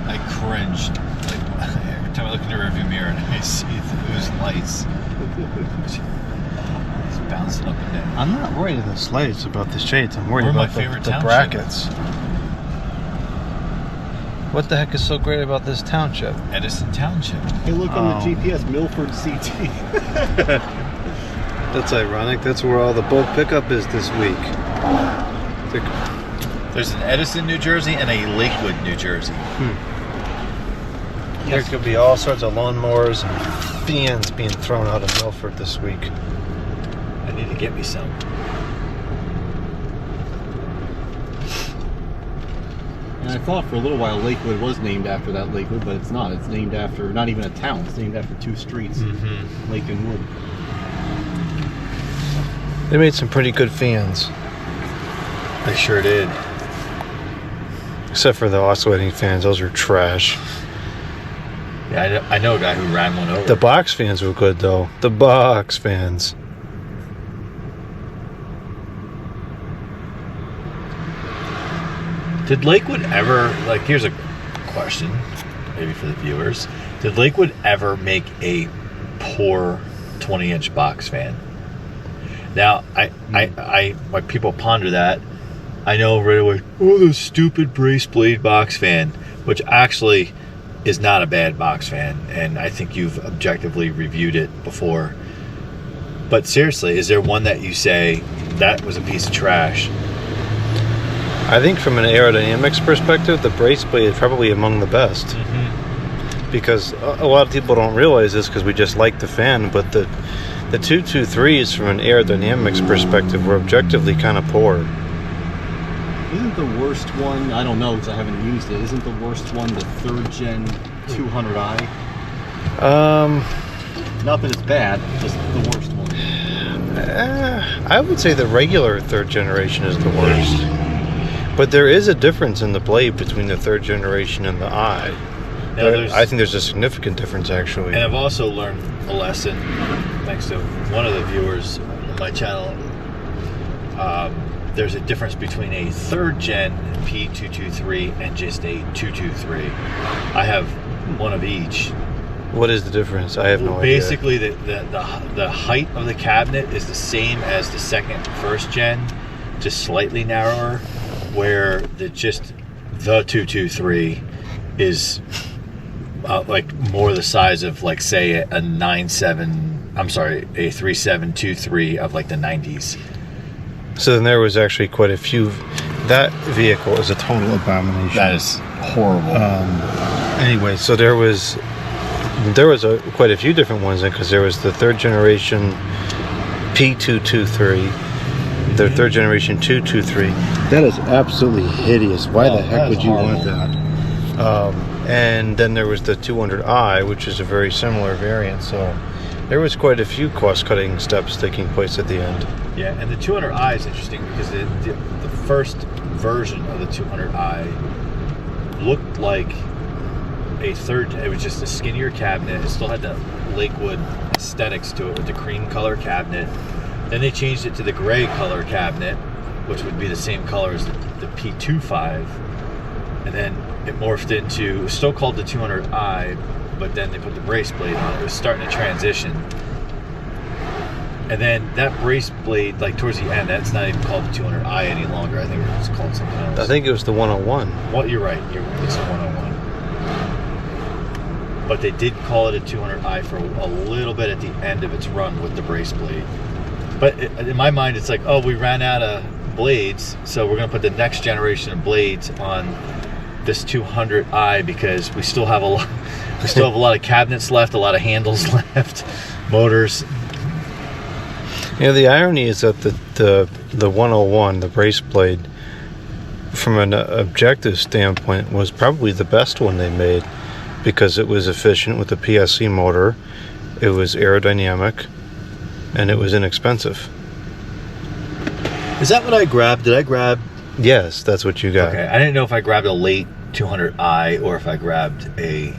I cringed every time I look in the rearview mirror and I see those lights. It's bouncing up and down. I'm not worried about the lights, about the shades. I'm worried We're my about favorite the township. brackets. What the heck is so great about this township? Edison Township. Hey, look on Oh. the GPS, Milford CT. That's ironic. That's where all the bulk pickup is this week. There's an Edison, New Jersey, and a Lakewood, New Jersey. There could be all sorts of lawnmowers and fans being thrown out of Milford this week. I need to get me some. And I thought for a little while Lakewood was named after that Lakewood, but it's not. It's named after, not even a town. It's named after 2 streets, Lake and Wood. They made some pretty good fans, They sure did. except for the oscillating fans. Those are trash. Yeah, I know a guy who ran one over. The box fans were good though. The box fans. Did Lakewood ever, like, here's a question, maybe for the viewers. Did Lakewood ever make a poor 20-inch box fan? Now, when people ponder that, I know right away, oh, the stupid brace blade box fan, which actually is not a bad box fan, and I think you've objectively reviewed it before. But seriously, is there one that you say, that was a piece of trash? I think from an aerodynamics perspective, the brace blade is probably among the best. Because a lot of people don't realize this because we just like the fan, but the 223s from an aerodynamics perspective were objectively kind of poor. Isn't the worst one, I don't know because I haven't used it, isn't the worst one the 3rd gen 200i? Not that it's bad, just the worst one. I would say the regular 3rd generation is the worst. But there is a difference in the blade between the 3rd generation and the I. Now, I think there's a significant difference actually. And I've also learned a lesson thanks to one of the viewers on my channel. There's a difference between a 3rd gen P223 and just a 223. I have one of each. What is the difference? I have no idea. Basically, the height of the cabinet is the same as the 1st gen, just slightly narrower. Where the 223 is like more the size of like say a 3723 of like the 90s. So then there was actually quite a few. That vehicle is a total abomination. That is horrible. Anyway, so there was quite a few different ones because there was the third generation P223, the third generation 223. That is absolutely hideous. Why the heck would you want that? And then there was the 200i, which is a very similar variant. So there was quite a few cost-cutting steps taking place at the end. Yeah, and the 200i is interesting because the first version of the 200i looked like it was just a skinnier cabinet. It still had the Lakewood aesthetics to it with the cream color cabinet. Then they changed it to the gray color cabinet, which would be the same color as the P25. And then it morphed into, it was still called the 200i, but then they put the brace blade on it. It was starting to transition. And then that brace blade, like towards the end, that's not even called the 200i any longer. I think it was called something else. I think it was the 101. Well, you're right. It's the 101. But they did call it a 200i for a little bit at the end of its run with the brace blade. But in my mind, it's like, oh, we ran out of blades, so we're going to put the next generation of blades on this 200i because we still have a lot. We still have a lot of cabinets left, a lot of handles left, motors. You know, the irony is that the 101, the brace blade, from an objective standpoint, was probably the best one they made because it was efficient with the PSC motor, it was aerodynamic, and it was inexpensive. Is that what I grabbed? Did I grab? Yes, that's what you got. Okay, I didn't know if I grabbed a late 200i or if I grabbed a...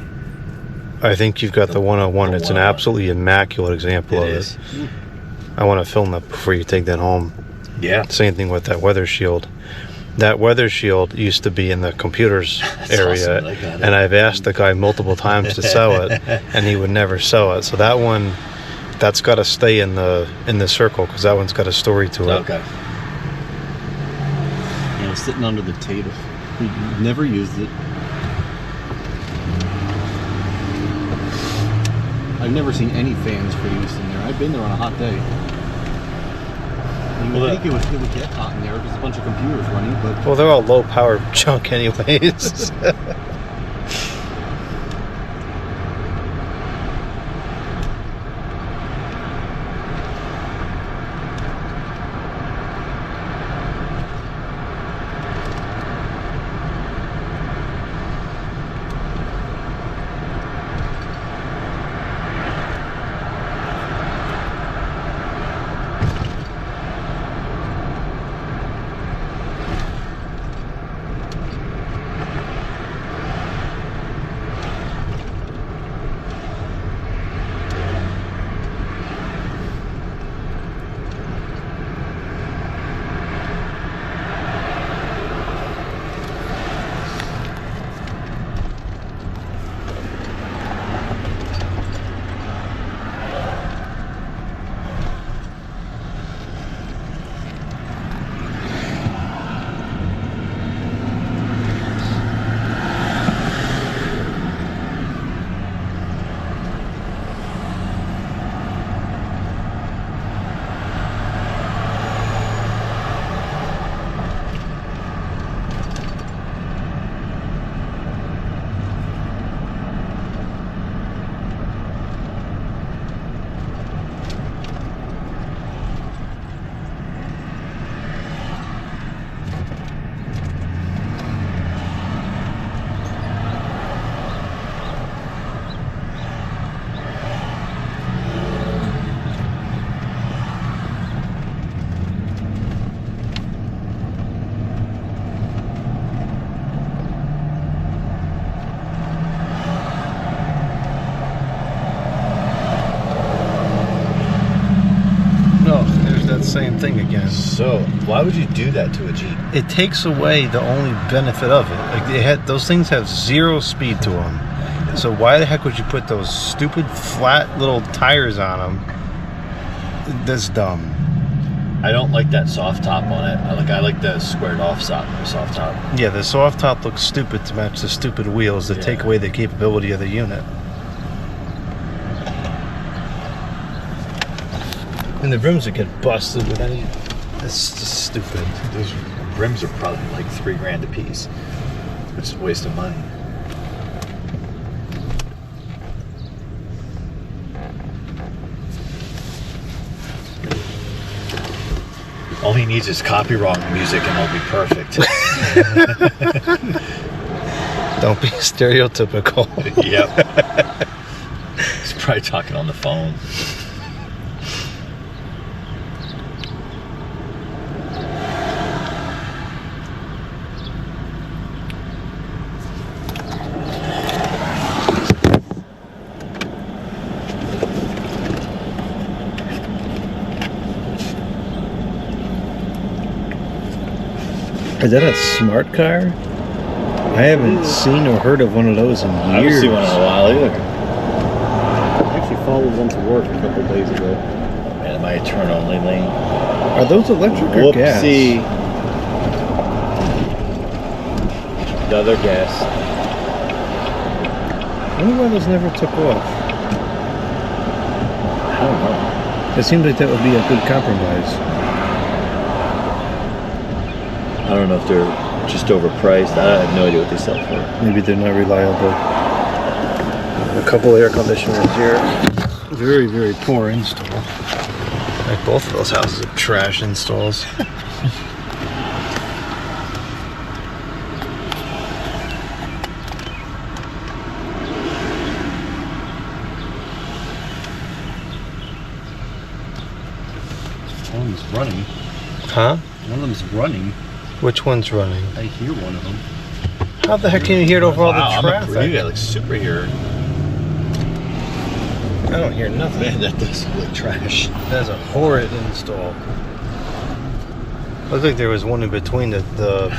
I think you've got the 101. It's an absolutely immaculate example of it. I want to film that before you take that home. Yeah. Same thing with that weather shield. That weather shield used to be in the computers area, awesome. and I've asked the guy multiple times to sell it, and he would never sell it. So that one, that's got to stay in the circle because that one's got a story to it. Okay. You know, sitting under the table. We never used it. I've never seen any fans produced in there. I've been there on a hot day. You would think it would get hot in there. There's a bunch of computers running, but... Well, they're all low-power junk anyways. Same thing again. So, why would you do that to a Jeep? It takes away the only benefit of it. Like those things have zero speed to them. So why the heck would you put those stupid flat little tires on them? That's dumb. I don't like that soft top on it. I like the squared off soft top. Yeah, the soft top looks stupid to match the stupid wheels that take away the capability of the unit. And the rims would get busted with any. It's just stupid. Those rims are probably like $3,000 a piece, which is a waste of money. All he needs is copyright music and it'll be perfect. Don't be stereotypical. Yep. He's probably talking on the phone. Is that a smart car? I haven't seen or heard of one of those in years. I haven't seen one in a while either. I actually followed one to work a couple days ago. Man, am I a turn only lane? Are those electric or gas? Whoopsie. Another gas. I wonder why those never took off. I don't know. It seems like that would be a good compromise. I don't know if they're just overpriced. I have no idea what they sell for. Maybe they're not reliable. A couple air conditioners here. Very, very poor install. Like both of those houses are trash installs. One of them's running. Huh? One of them's running. Which one's running? I hear one of them. How the heck can you hear it over all the I'm traffic? a like superhero. I don't hear nothing. Man, that does look like trash. That's a horrid install. Looks like there was one in between in the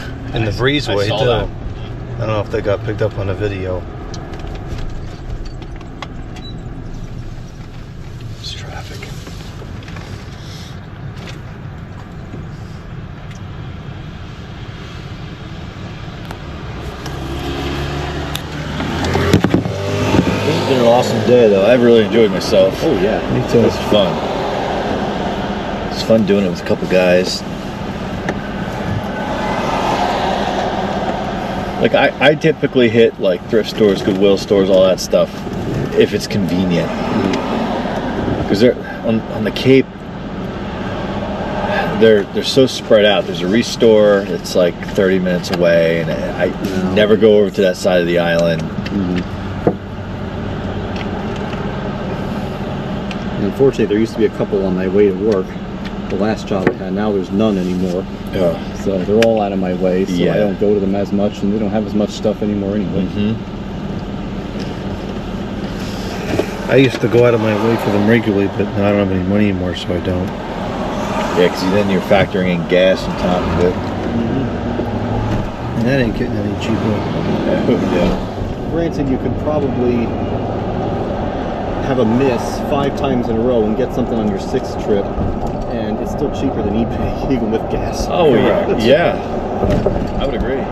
breezeway saw too. that. I don't know if they got picked up on a video. It's traffic. This has been an awesome day, though. I've really enjoyed myself. Oh yeah. Me It too. was fun. It's fun doing it with a couple guys. Like I typically hit like thrift stores, Goodwill stores, all that stuff, if it's convenient. Because they're on the Cape, they're so spread out. There's a Restore that's like 30 minutes away, and I never go over to that side of the island. And unfortunately, there used to be a couple on my way to work. The last job I had. Now there's none anymore. Yeah. So they're all out of my way. So Yeah. I don't go to them as much, and we don't have as much stuff anymore anyway. I used to go out of my way for them regularly, but now I don't have any money anymore, so I don't. Yeah, because then you're factoring in gas on top of it. And that ain't getting any cheaper. Yeah. Granted, you could probably have a miss 5 times in a row and get something on your 6th trip, and it's still cheaper than eBay, even with gas. Oh yeah, yeah. I would agree.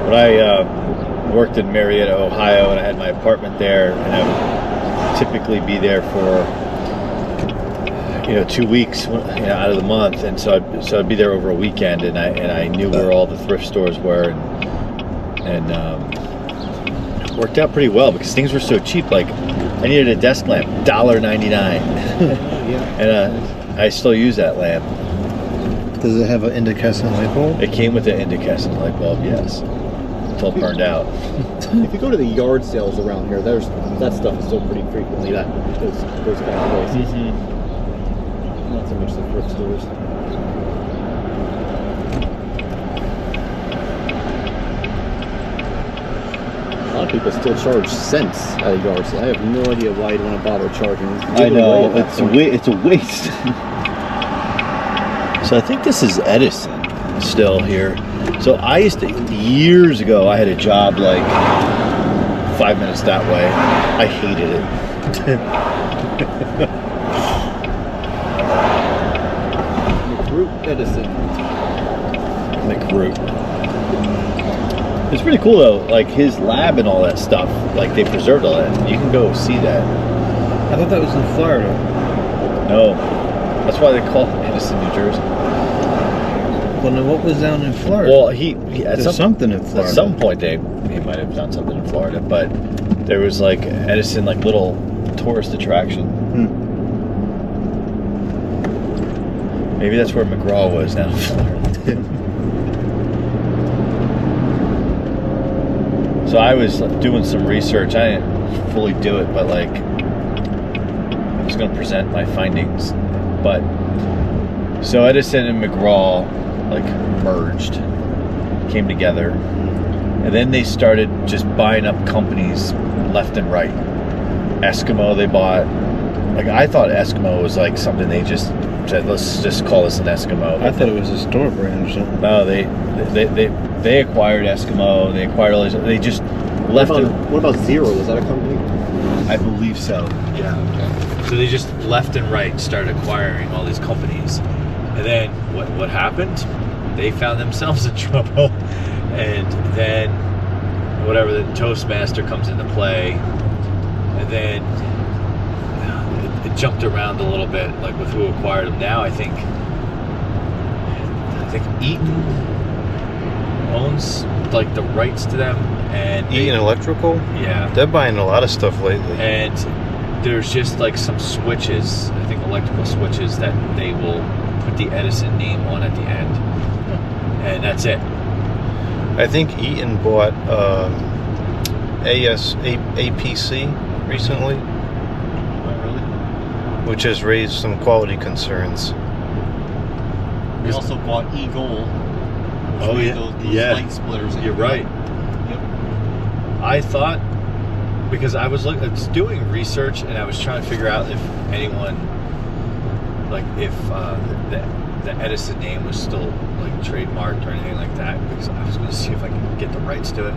When I worked in Marietta, Ohio, and I had my apartment there, and I would typically be there for 2 weeks out of the month, and so I'd be there over a weekend, and I knew where all the thrift stores were, and it worked out pretty well because things were so cheap. Like I needed a desk lamp, $1.99, and I still use that lamp. Does it have an incandescent light bulb? It came with an incandescent light bulb, yes. It's all burned out. If you go to the yard sales around here, that stuff is still pretty frequently those kind of places. Not so much the thrift stores. A lot of people still charge cents at a yard sale. I have no idea why you'd want to bother charging. I know, it's a waste. So I think this is Edison. still here. So I used to, years ago, I had a job like 5 minutes that way. I hated it. McRoot Edison. McRoot. It's pretty cool though, like his lab and all that stuff. Like they preserved all that. You can go see that. I thought that was in Florida. No, that's why they call it Edison, New Jersey. Well, then what was down in Florida? Well, he at There's something in Florida. At some point, he might have done something in Florida, but there was like Edison, like little tourist attraction. Maybe that's where McGraw was down in Florida. So I was doing some research. I didn't fully do it, but like I was going to present my findings. But so Edison and McGraw like merged, came together, and then they started just buying up companies left and right. Eskimo they bought. Like I thought Eskimo was like something they just said, let's just call this an Eskimo. I thought it was a store brand or something. No, they acquired Eskimo. They acquired all these. They just left it. What about Zero? Was that a company? I believe so. Yeah. Okay. So they just left and right started acquiring all these companies, and then what happened? They found themselves in trouble, and then whatever, the Toastmaster comes into play, and then it jumped around a little bit, like with who acquired them. Now I think Eaton owns like the rights to them, and Eaton Electrical? yeah, They're buying a lot of stuff lately. and there's just like some switches, I think electrical switches, that they will put the Edison name on at the end, and that's it. I think Eaton bought APC recently, which has raised some quality concerns. We also bought Eagle. Oh, yeah. Those Yeah. light splitters. You're right. Yep. I thought, because I was doing research and I was trying to figure out if anyone, like if the Edison name was still like trademarked or anything like that, because I was going to see if I could get the rights to it.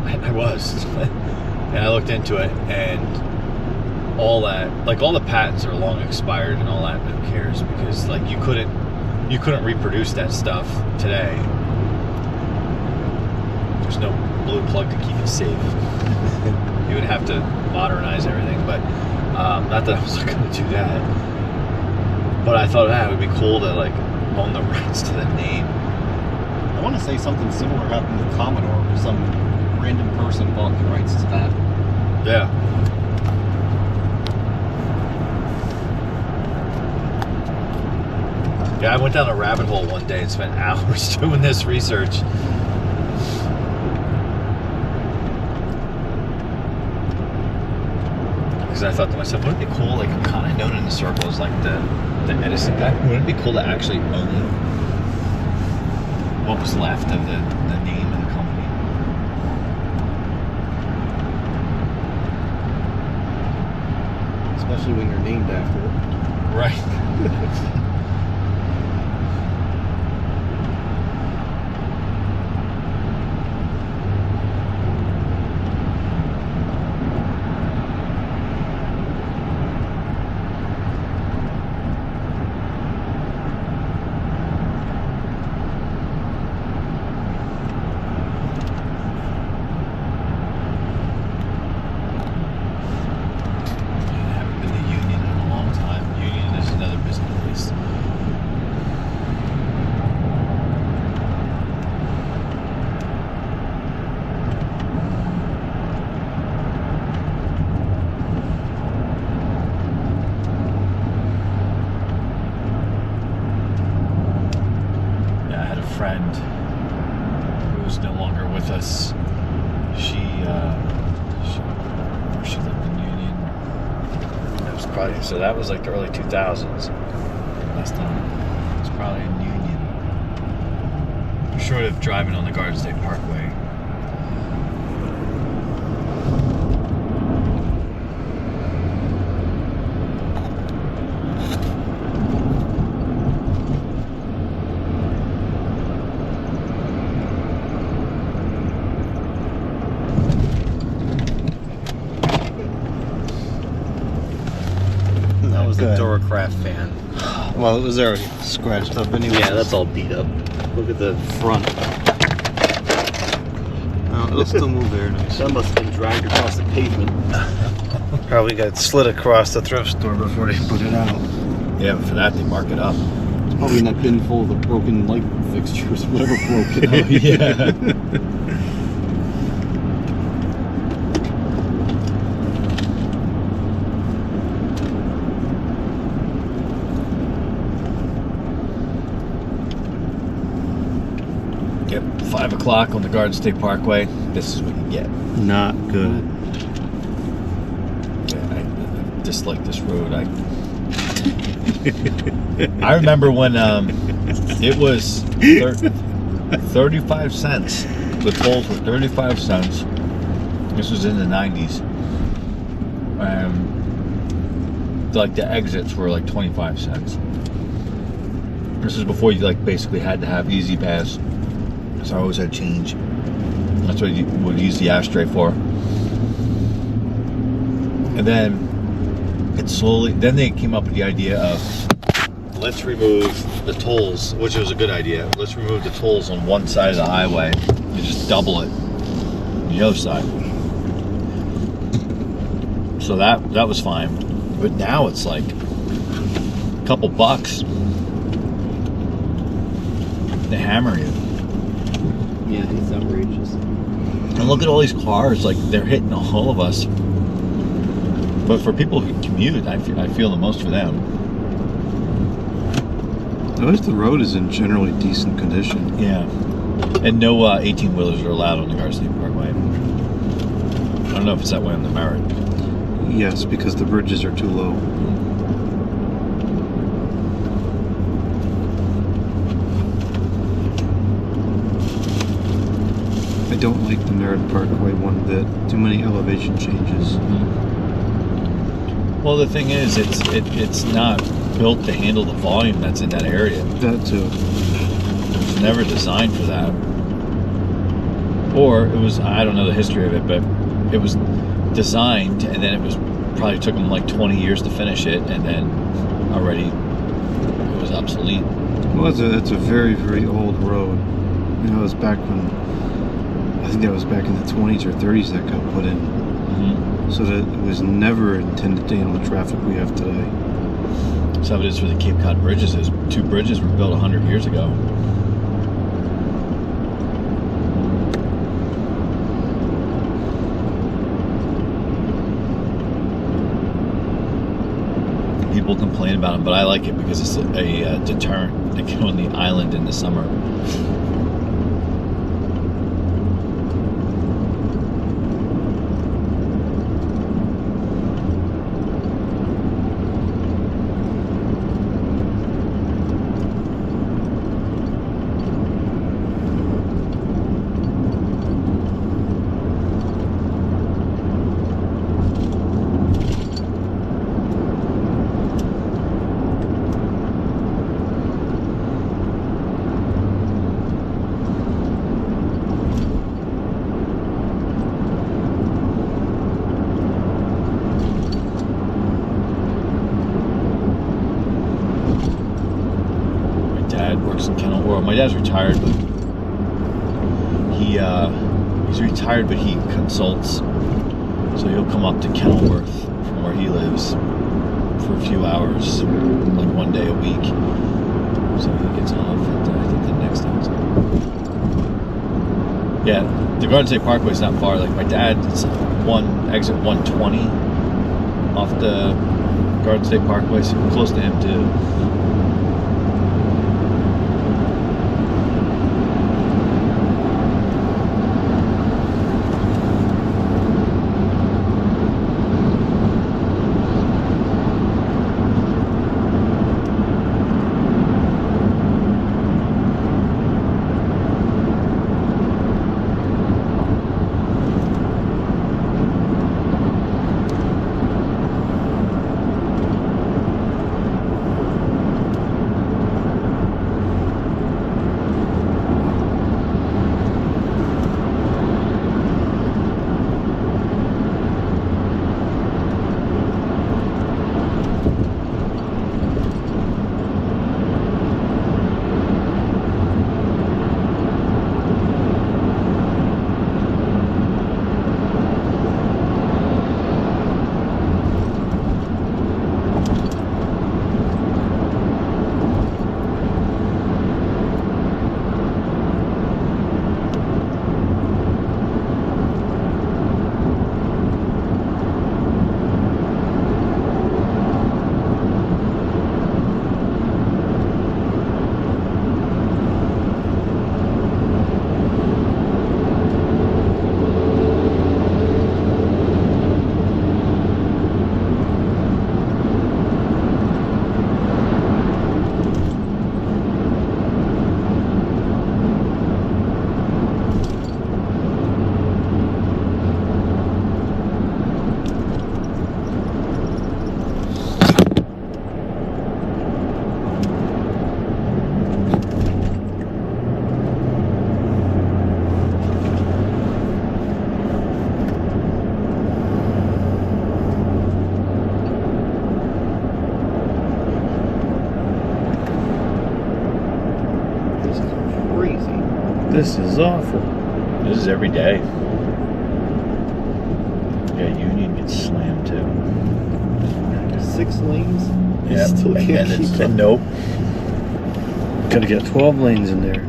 I was, and I looked into it, and all that, like all the patents are long expired and all that. Who cares? Because like you couldn't reproduce that stuff today. There's no blue plug to keep it safe. You would have to modernize everything, but not that I was looking to do that. But I thought it would be cool to like own the rights to the name. I want to say something similar happened to Commodore, where some random person bought the rights to that. Yeah. Yeah, I went down a rabbit hole one day and spent hours doing this research. Because I thought to myself, wouldn't it be cool, like kind of known in the circles, like the Edison guy, wouldn't it be cool to actually own what was left of the name of the company? Especially when you're named after it. Right. Friend who's no longer with us. She lived in Union. That was probably, so that was like the early 2000s. Last time it was probably in Union, short of driving on the Garden State Parkway. That was a Good. Duracraft fan. Well, it was already scratched up anyway. Yeah, that's all beat up. Look at the front. Oh, it'll still move very nice. That must have been dragged across the pavement. Probably got slid across the thrift store before they put it out. Yeah, but for that they mark it up. It's probably in that bin full of the broken light fixtures, whatever broke it out. Yeah. Yep, 5 o'clock on the Garden State Parkway. This is what you get. Not good. Yeah, I dislike this road. I remember when it was 35 cents. The tolls were 35 cents. This was in the 90s. Like the exits were like 25 cents. This is before you like basically had to have Easy Pass. So I always had change. That's what you would use the ashtray for. And then then they came up with the idea of let's remove the tolls, which was a good idea. Let's remove the tolls on one side of the highway and just double it on the other side. So that was fine. But now it's like a couple bucks. They hammer you. Yeah, it's outrageous. And look at all these cars, like they're hitting all of us. But for people who commute, I feel the most for them. At least the road is in generally decent condition. Yeah. And no 18-wheelers are allowed on the Garden State Parkway. I don't know if it's that way on the Merritt. Yes, because the bridges are too low. I don't like the Merritt Parkway one bit. Too many elevation changes. Well, the thing is, it's not built to handle the volume that's in that area. That too. It was never designed for that. Or it was, I don't know the history of it, but it was designed and then it probably took them like 20 years to finish it, and then already it was obsolete. Well, that's a very, very old road. You know, it was back when, I think that was back in the 20s or 30s that got put in. So that it was never intended to handle the traffic we have today. So it is for the Cape Cod bridges. Is 2 bridges were built 100 years ago. People complain about them, but I like it because it's a deterrent to go on the island in the summer. My dad's retired, but he's retired, but he consults. So he'll come up to Kenilworth from where he lives for a few hours, like one day a week. So he gets off at I think the next house. Yeah, the Garden State Parkway is not far. Like my dad, it's exit 120 off the Garden State Parkway, so close to him too. This is awful. This is every day. Yeah, Union gets slammed too. 6 lanes. Yeah, Still and can't then keep up. nope. Gotta get 12 lanes in there.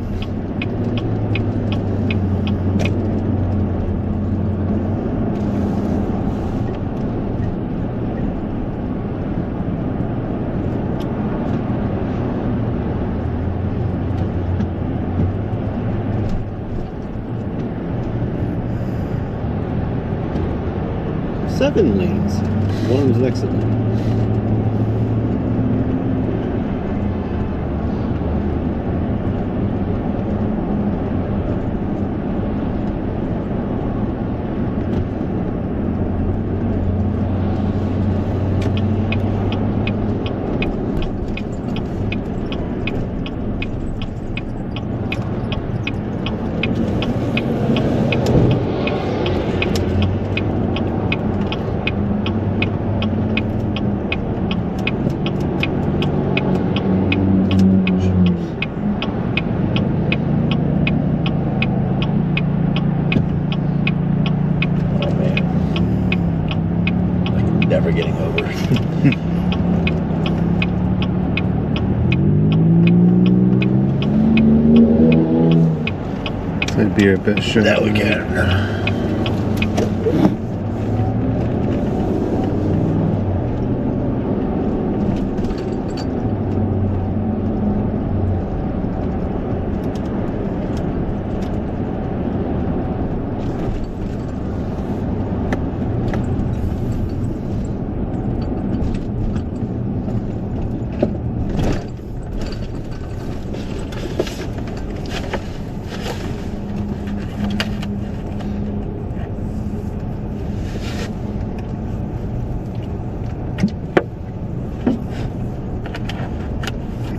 Seven lanes. One of them's an exit lane. Oh man. Like never getting over. That'd be a bit short. That we can.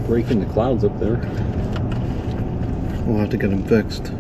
Breaking the clouds up there. We'll have to get them fixed.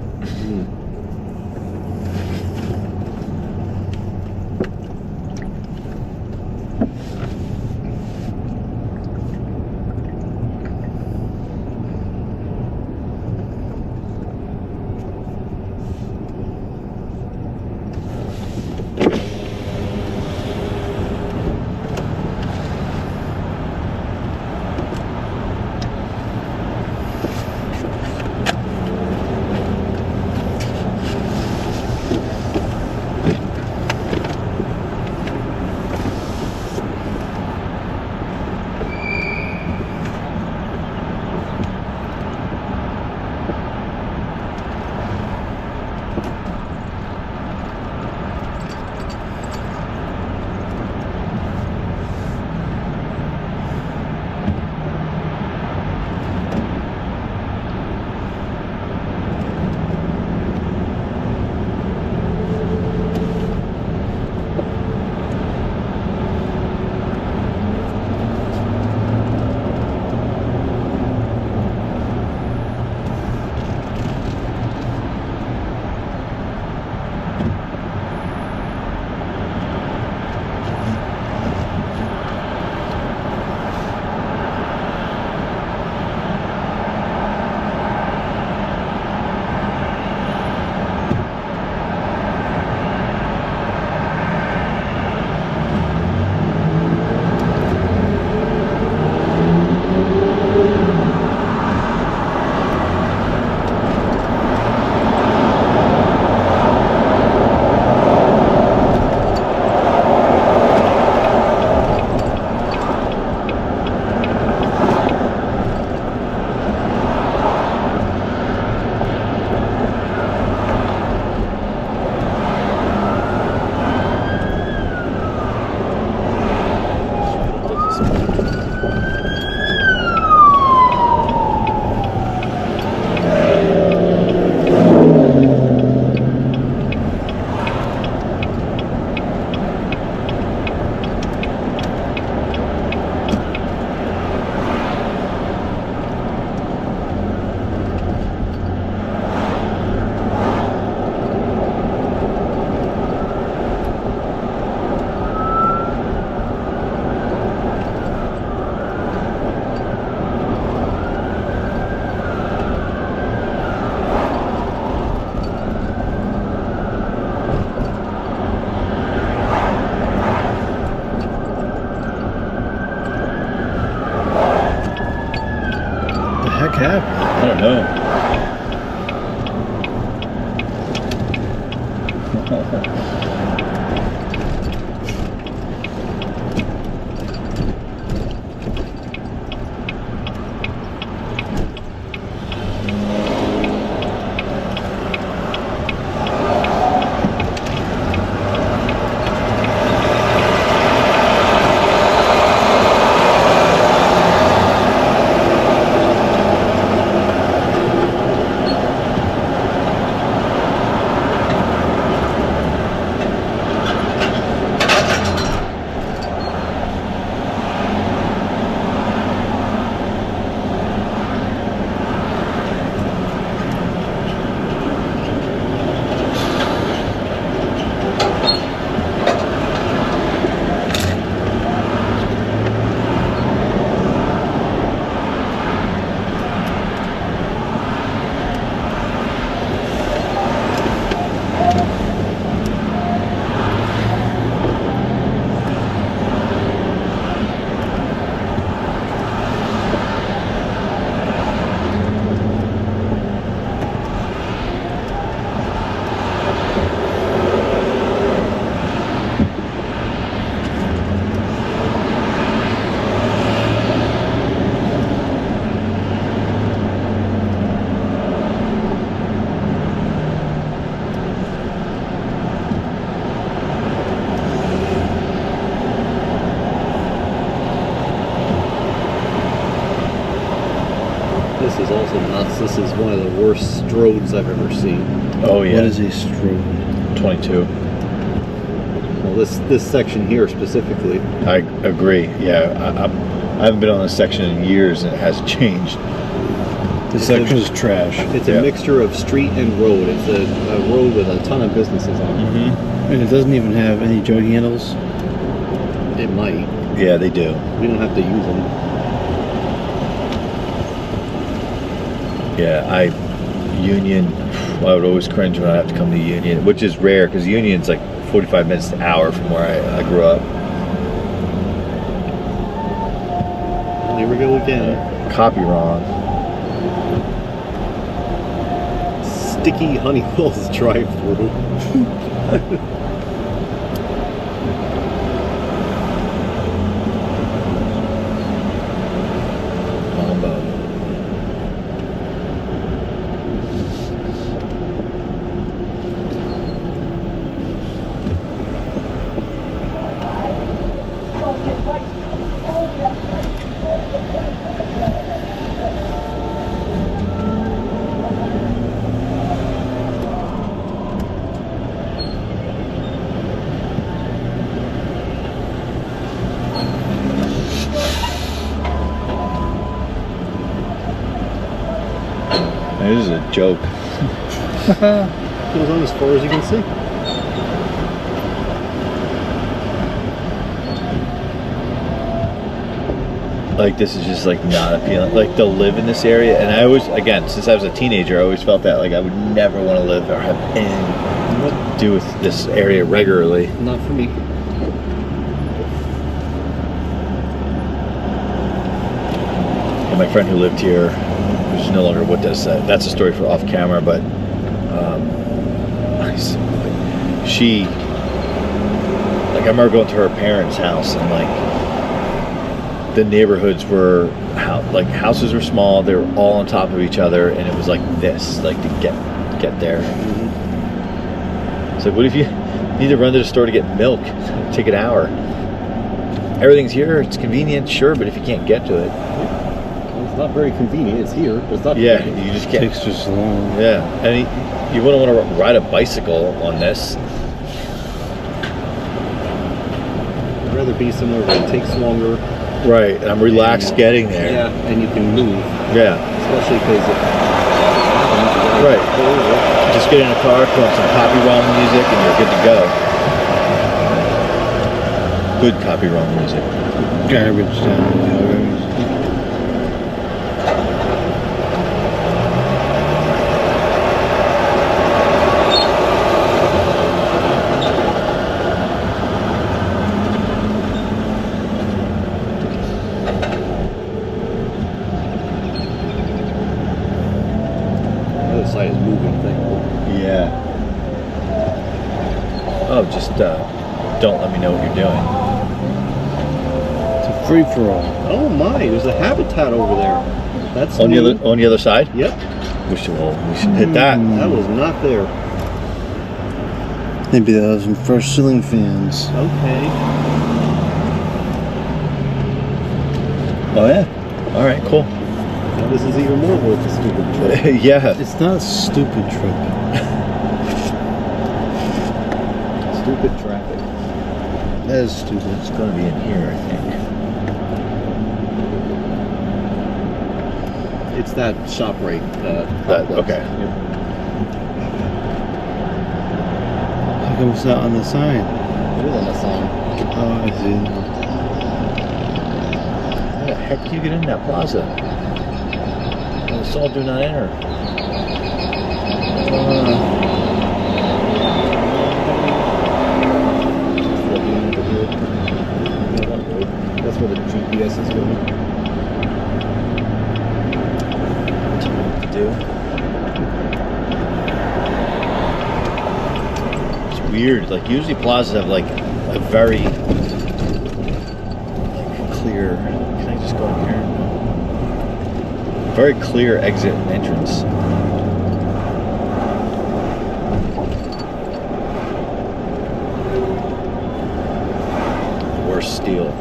cab? I don't know. This is also nuts. This is one of the worst roads I've ever seen. Oh yeah. What is a stroke? 22. Well, this section here specifically. I agree. Yeah, I haven't been on this section in years, and it hasn't changed. This section is trash. It's a mixture of street and road. It's a road with a ton of businesses on it. Mm-hmm. And it doesn't even have any jug handles. It might. Yeah, they do. We don't have to use them. Yeah, Union. I would always cringe when I have to come to Union, which is rare because Union's like 45 minutes an hour from where I grew up. And here we go again. Copy wrong. Sticky Honeywell's drive-through. Combo. This is a joke. Goes on as far as you can see. Like, this is just like not appealing. Like, to live in this area, and I always, again, since I was a teenager, I always felt that like I would never want to live or have anything to do with this area regularly. Not for me. And my friend who lived here, who's no longer with us, that's a story for off camera, but she, like, I remember going to her parents' house, and like the neighborhoods were like houses were small, they were all on top of each other, and it was like this, like, to get there. It's like, what if you need to run to the store to get milk? Take an hour. Everything's here, it's convenient, sure, but if you can't get to it, It's not very convenient. It's here, but it's not. yeah, convenient. you just It can't. takes just long. Yeah, and you wouldn't want to ride a bicycle on this. I'd rather be somewhere where it takes longer. Right, and I'm relaxed getting there. Yeah, and you can move, Yeah, especially because. right. Just get in a car, put on some copy wrong music, and you're good to go. Good copy wrong music. Garbage down. don't let me know what you're doing. It's a free for all. Oh my! There's a habitat over there. That's On the other side. Yep. We should hit that. That was not there. Maybe that was some fresh ceiling fans. Okay. Oh yeah. All right. Cool. Now this is even more worth the stupid trip. Yeah. It's not a stupid trip. Stupid traffic. That is stupid. It's gonna be in here, I think. It's that ShopRite. Okay. Yep. How come it's not on the sign? It is on the sign. Oh, I see. How the heck do you get in that plaza? Oh, it's all do not enter. That's where the GPS is going. Do. It's weird. Like usually plazas have like a very like clear. Can I just go in here? Very clear exit and entrance. Worst steel.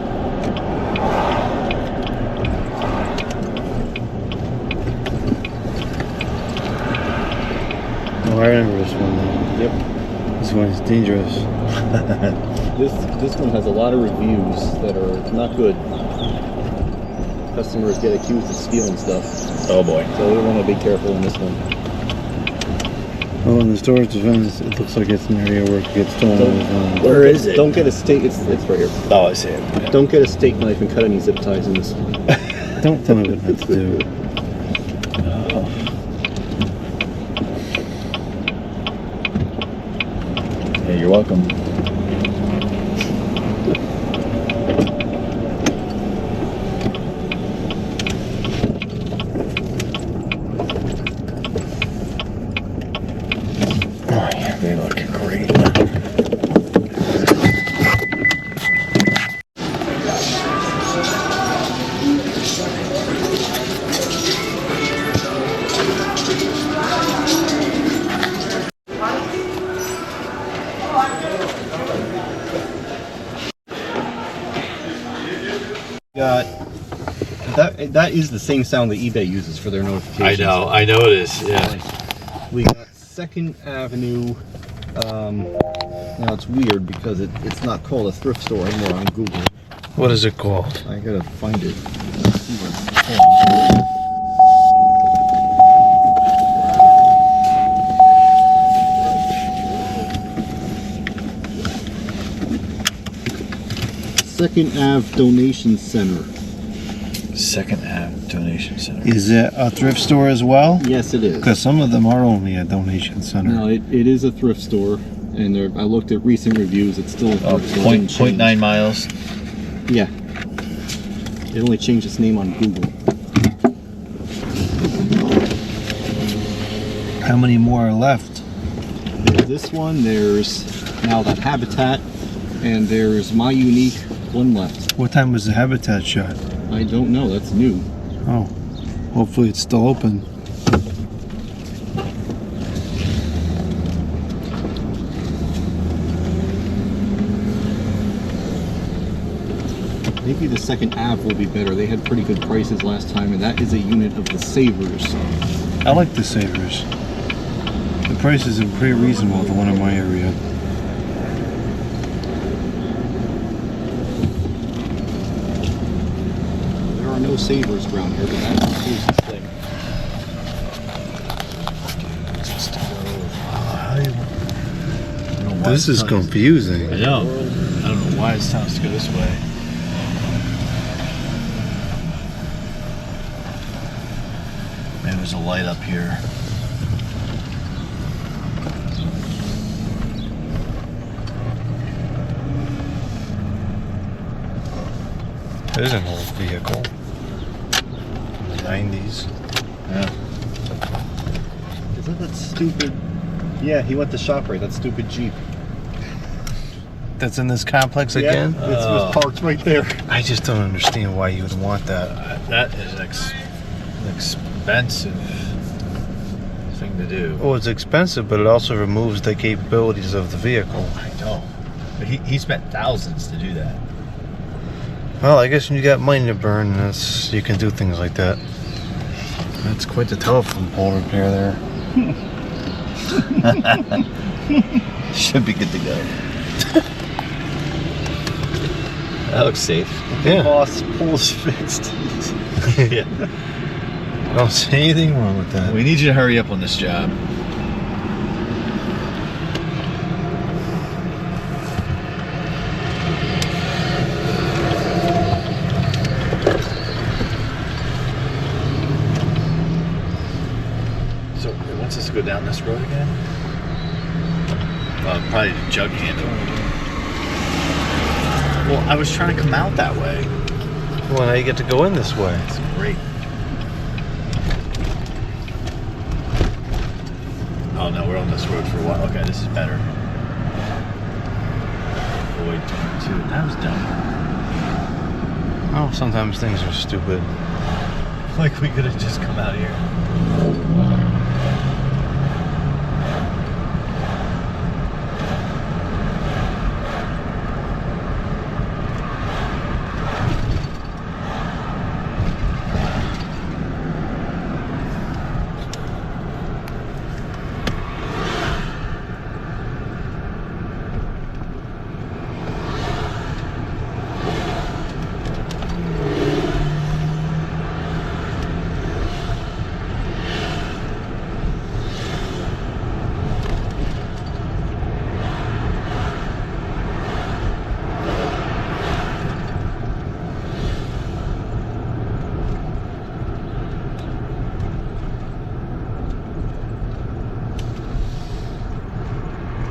Oh, I remember this one now. Yep. This one is dangerous. This one has a lot of reviews that are not good. Customers get accused of stealing stuff, Oh boy. so we want to be careful in this one. Oh, in the storage defense, it looks like it's an area where it gets stolen. all the time. Where is it? Don't get a steak. It's right here. Oh, I see it. Don't get a steak knife and cut any zip ties in this. Don't tell me what not to do. Yeah, you're welcome. Oh, yeah, they look great. Got that is the same sound that eBay uses for their notifications. I know it is. Yeah. We got 2nd Avenue. Now it's weird because it's not called a thrift store anymore on Google. What is it called? I gotta find it. Second Ave Donation Center. 2nd Ave Donation Center. Is it a thrift store as well? Yes, it is. Because some of them are only a donation center. No, it is a thrift store, and I looked at recent reviews. It's still a thrift store. It didn't change. 0.9 miles. Yeah. It only changed its name on Google. How many more are left? There's this one. There's now that Habitat, and there's My Unique. One left. What time was the Habitat shot? I don't know. That's new. Oh, hopefully it's still open. Maybe the 2nd Ave will be better. They had pretty good prices last time, and that is a unit of the Savers. I like the Savers. The prices are pretty reasonable, the one in my area. There are no Savers around here, but that's the closest thing. This is confusing. I know. I don't know why it's telling us to go this way. Maybe there's a light up here. There's an old vehicle. In the 90s. Yeah. Isn't that stupid? Yeah, he went to ShopRite. That stupid Jeep. that's in this complex again? It's parked right there. I just don't understand why you would want that. That is an expensive thing to do. Well, it's expensive, but it also removes the capabilities of the vehicle. I know. But he spent thousands to do that. Well, I guess when you got money to burn, you can do things like that. That's quite the telephone pole repair there. Should be good to go. That looks safe. Yeah. Boss, pole's fixed. Yeah. I don't see anything wrong with that. We need you to hurry up on this job. So it wants us to go down this road again? Probably the jug handle. Well, I was trying to come out that way. Well, now you get to go in this way. It's great. Oh no, we're on this road for a while. Okay, this is better. Avoid turn 2. That was dumb. Oh, sometimes things are stupid. Like we could have just come out here.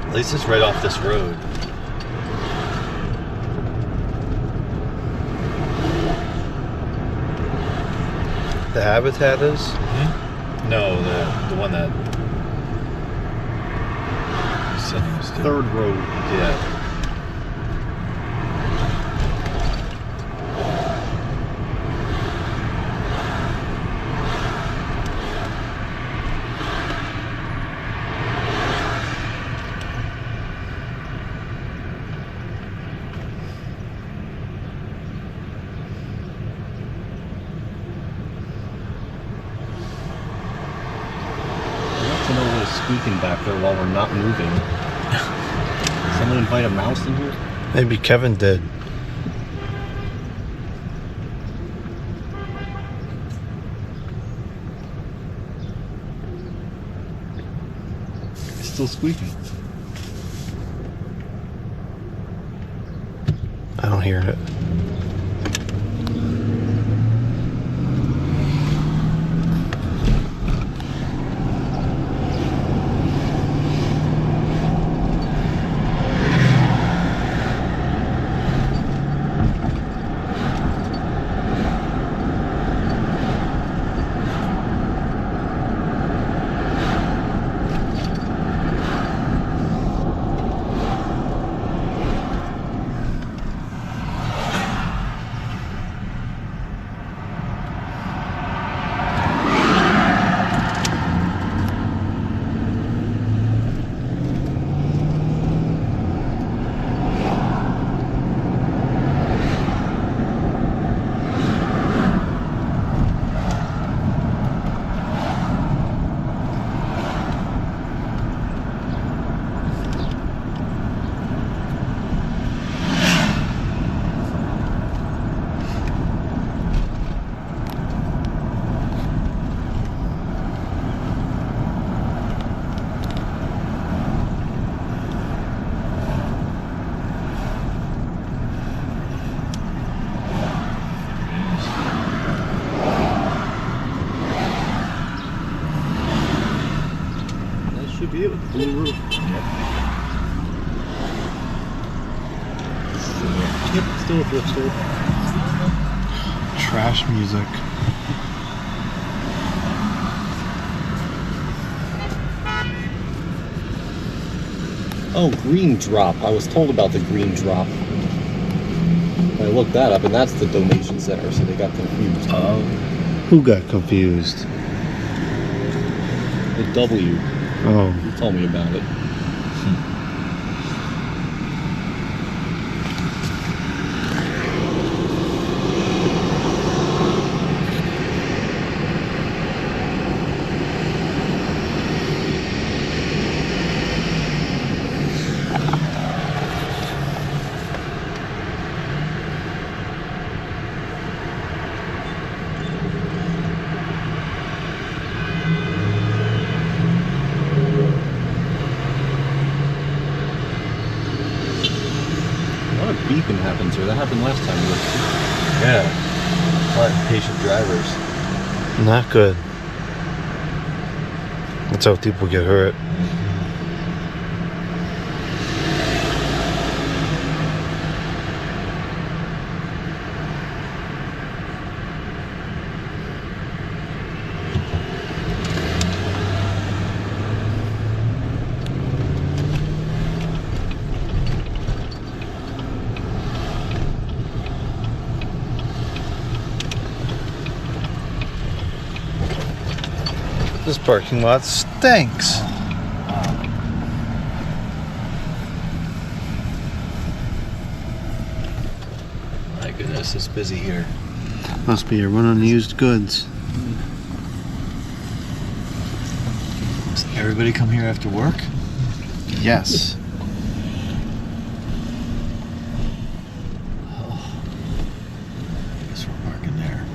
At least it's right off this road. The Habitat is? No, the one that he's sending us to. Third road. Yeah. To know what is squeaking back there while we're not moving. Someone invite a mouse in here? Maybe Kevin did. It's still squeaking. I don't hear it. Should be it with the blue roof. Yep, still a thrift store. Trash music. Oh, green drop. I was told about the green drop. I looked that up, and that's the donation center, so they got confused. Oh. Who got confused? The W. Oh. You told me about it. A lot of beeping happens here. That happened last time. Yeah. A lot of impatient drivers. Not good. That's how people get hurt. This parking lot stinks. My goodness, it's busy here. Must be a run on used goods. Does everybody come here after work? Yes. I guess we're parking there.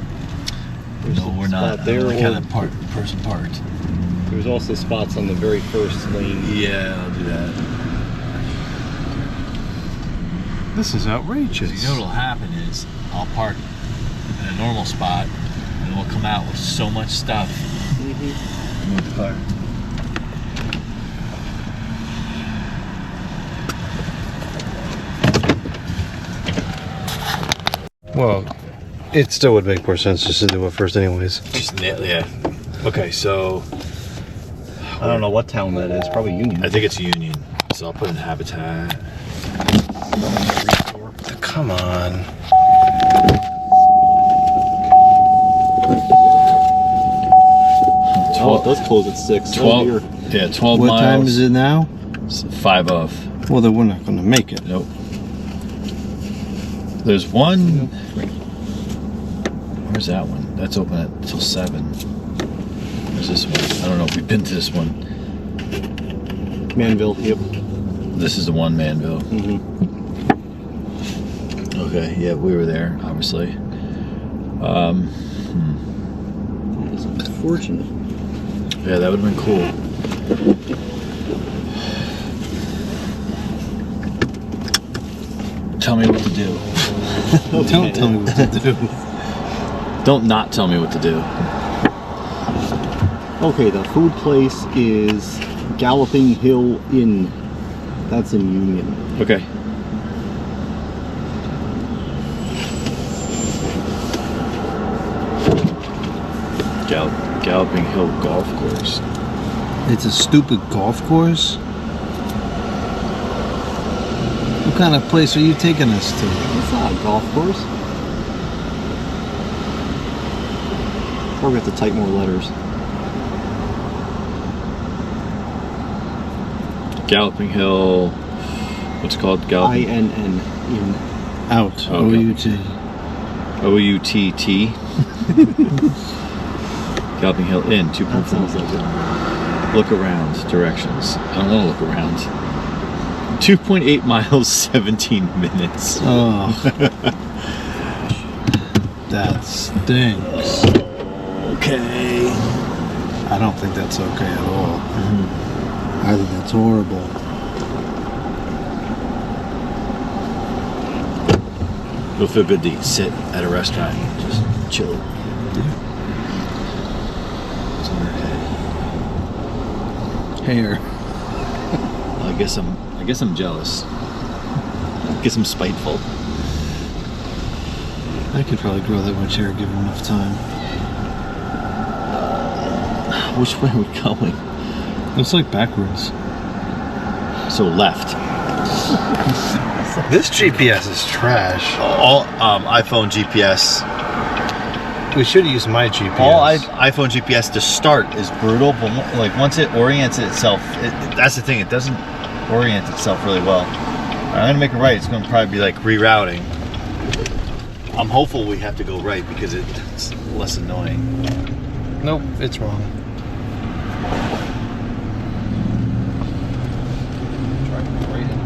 There's No, a we're not. spot there, I or- kind of person parked. There's also spots on the very first lane. Yeah, I'll do that. This is So outrageous. you know what'll happen is I'll park in a normal spot and we'll come out with so much stuff. Move the car. Well, it still would make more sense just to do it first anyways. Yeah. Okay, so I don't know what town that is. Probably Union. I think it's Union. So I'll put in Habitat. Come on. Oh, it does close at 6. 12. Yeah, 12 What miles. time is it now? 5 of. Well, then we're not going to make it. Nope. There's one. Where's that one? That's open until 7. Where's this one? I don't know if we've been to this one. Manville, yep. This is the one, Manville. Okay, yeah, we were there, obviously. It's unfortunate. Yeah, that would have been cool. Tell me what to do. Don't tell me what to do. Don't not tell me what to do. Okay, the food place is Galloping Hill Inn. That's in Union. Okay. Galloping Hill Golf Course. It's a stupid golf course? What kind of place are you taking us to? It's not a golf course. Probably have to type more letters. Galloping Hill. What's it called? Galloping. INN. In. Out. Oh, O-U-T. OUTT. Galloping Hill Inn. That sounds 2.4. like it. Look around. Directions. I don't want to look around. 2.8 miles, 17 minutes. Oh. That stinks. Okay. I don't think that's okay at all. I think that's horrible. It'll feel good to sit at a restaurant and just chill. It's on her head. Hair. I guess I'm jealous. I guess I'm spiteful. I could probably grow that much hair given enough time. Which way are we going? It's like backwards. So left. This GPS is trash. All iPhone GPS. We should use my GPS. All iPhone GPS to start is brutal, but like once it orients itself, that's the thing. It doesn't orient itself really well. I'm gonna make it right. It's gonna probably be like rerouting. I'm hopeful we have to go right because it's less annoying. Nope, it's wrong. Try to go right in.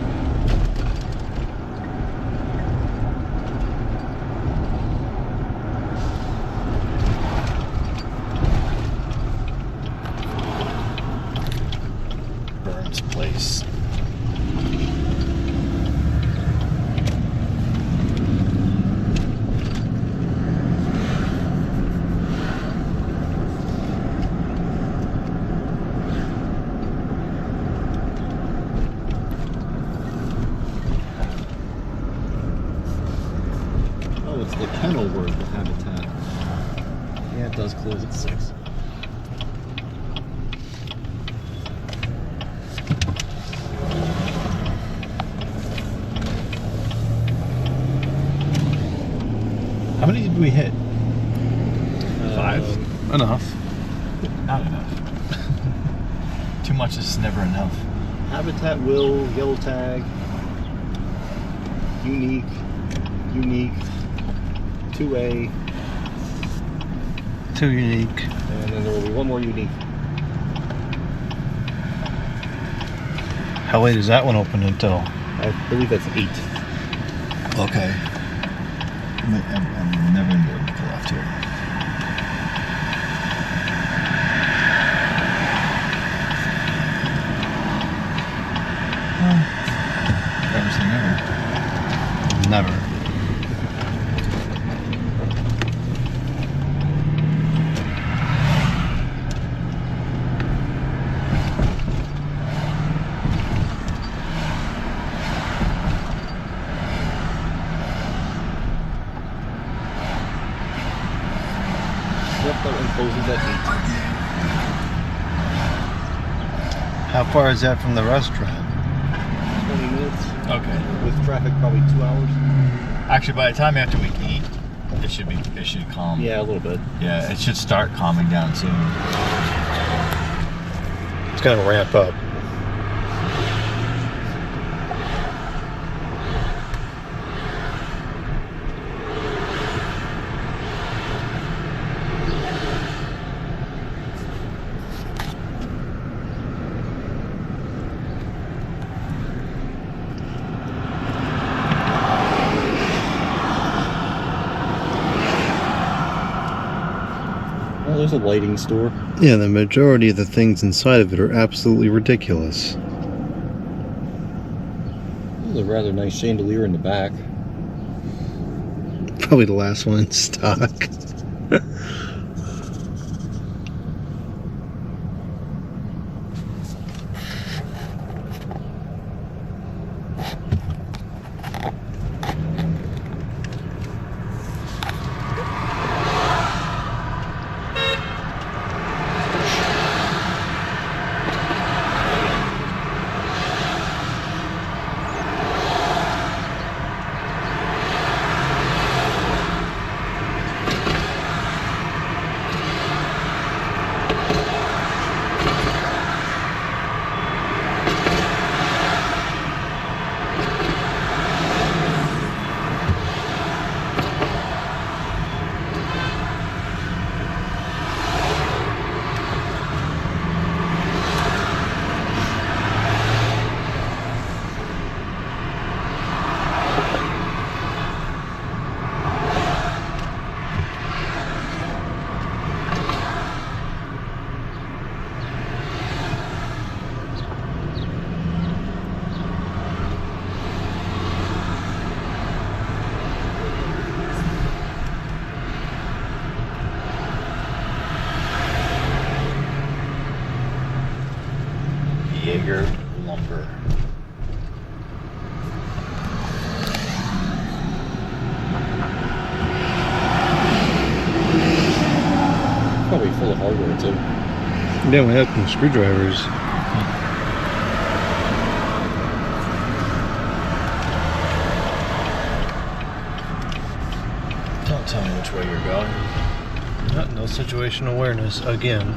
Burns Place. Oh, it's the kennel word, the habitat. Yeah, it does close at 6. How many did we hit? 5. Enough. Not enough. Too much is never enough. Habitat will, yellow tag, unique, 2A, Too unique. and then there will be one more unique. How late is that one open until? I believe that's 8. Okay. I'm never in the make a left here. Never say never. Never. Yep, that one closes at How far is that from the restaurant? 8. 20 minutes. Okay. With traffic, probably 2 hours. Actually, by the time after we eat, it should calm. Yeah, a little bit. Yeah, it should start calming down soon. It's gonna ramp up. Well, there's a lighting store. Yeah, the majority of the things inside of it are absolutely ridiculous. There's a rather nice chandelier in the back. Probably the last one in stock. Jaeger lumber. Probably full of hardware too. Yeah, we have some screwdrivers. No situation awareness again.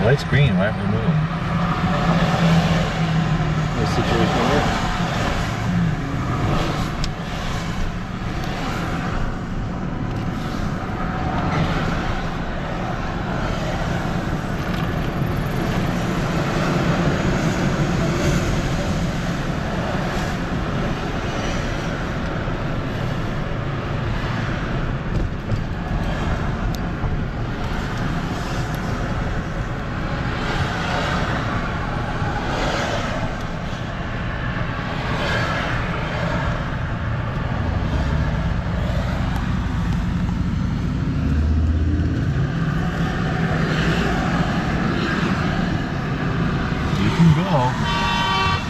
Light's green, why aren't we moving? No situation awareness.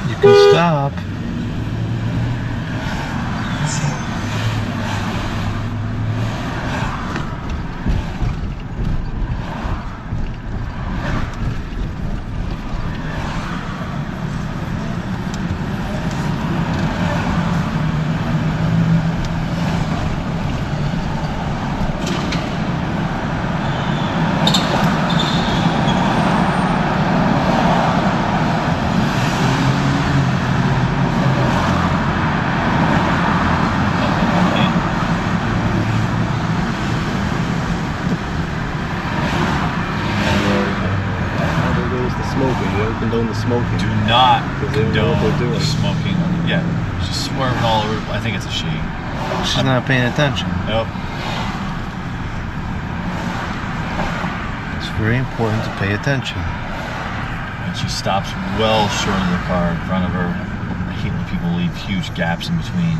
You can stop. Condone the smoking. Do not Because they don't know what they're condone doing. smoking. Yeah, she's swerving all over. I think it's a she. She's not paying attention. Nope. It's very important to pay attention. And she stops well short of the car in front of her. I hate when people leave huge gaps in between.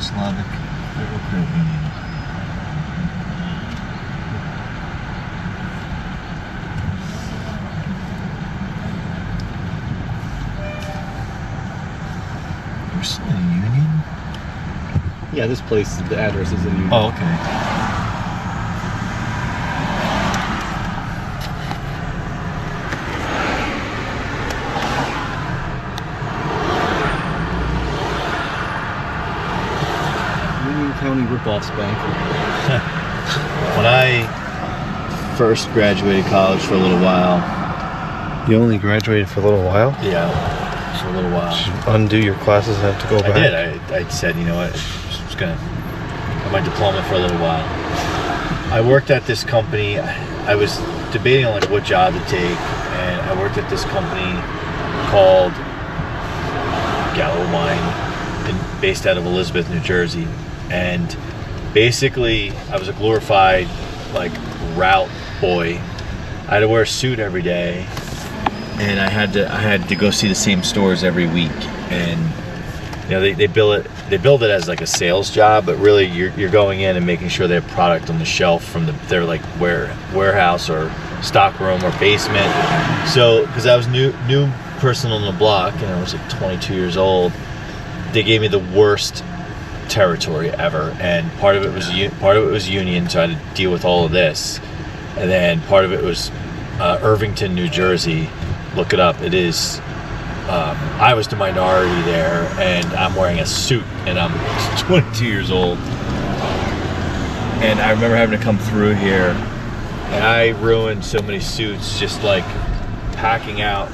Slavic Federal Credit Union. You're still in Union? Yeah, this place, the address is in Union. Oh, okay. Union County Ripoffs Bank. When I first graduated college for a little while, You only graduated for a little while? yeah, for a little while, Should undo your classes and have to go I back? did. I said, you know what, I'm just gonna have my diploma for a little while. I worked at this company. I was debating on like what job to take, and I worked at this company called Gallo Wine, based out of Elizabeth, New Jersey. And basically, I was a glorified like route boy. I had to wear a suit every day, and I had to go see the same stores every week. And you know, they build it as like a sales job, but really you're going in and making sure they have product on the shelf from their like warehouse or stock room or basement. So because I was new person on the block and I was like 22 years old, they gave me the worst territory ever, and part of it was union, so I had to deal with all of this, and then part of it was Irvington, New Jersey. Look it up. It is. I was the minority there, and I'm wearing a suit, and I'm 22 years old. And I remember having to come through here, and I ruined so many suits just like packing out.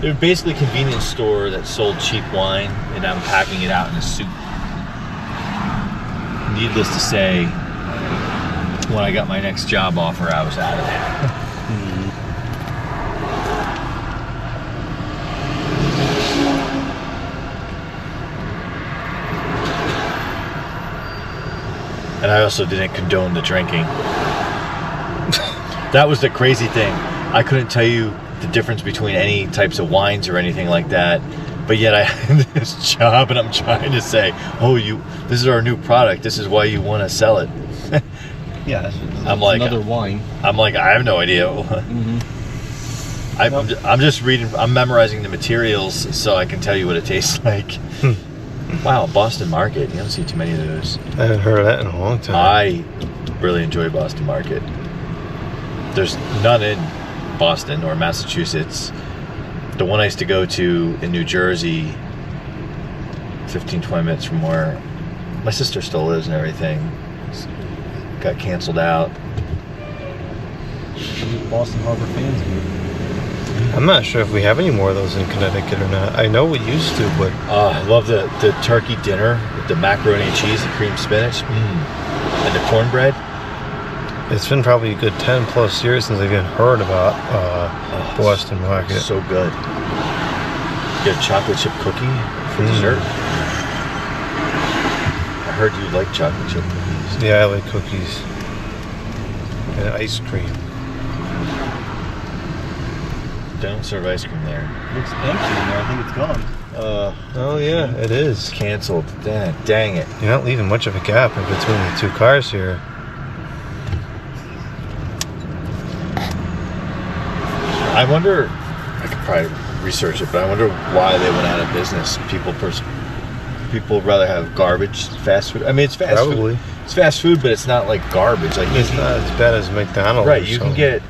It was basically a convenience store that sold cheap wine, and I'm packing it out in a suit. Needless to say, when I got my next job offer, I was out of there. And I also didn't condone the drinking. That was the crazy thing. I couldn't tell you the difference between any types of wines or anything like that. But yet I had this job, and I'm trying to say, "Oh, this is our new product. This is why you want to sell it." Yeah, it's I'm like another wine. I'm like, I have no idea. I'm just reading. I'm memorizing the materials so I can tell you what it tastes like. Wow, Boston Market. You don't see too many of those. I haven't heard of that in a long time. I really enjoy Boston Market. There's none in Boston or Massachusetts. The one I used to go to in New Jersey, 15, 20 minutes from where my sister still lives and everything, got canceled out. Boston Harbor fans group. I'm not sure if we have any more of those in Connecticut or not. I know we used to, but I love the turkey dinner with the macaroni and cheese, the cream spinach, and the cornbread. it's been probably a good 10 plus years since I've even heard about Boston Market. So good. Get a chocolate chip cookie for dessert. I heard you like chocolate chip cookies. Yeah, I like cookies. And ice cream. They don't serve ice cream there. Looks empty in there. I think it's gone. Oh yeah, it is. It's canceled. Dang it. You're not leaving much of a gap in between the two cars here. I wonder, I could probably research it, but I wonder why they went out of business. People rather have garbage fast food. I mean, it's fast Probably. food. It's fast food, but it's not like garbage. Like It's not as bad as McDonald's. right. or You can something. get,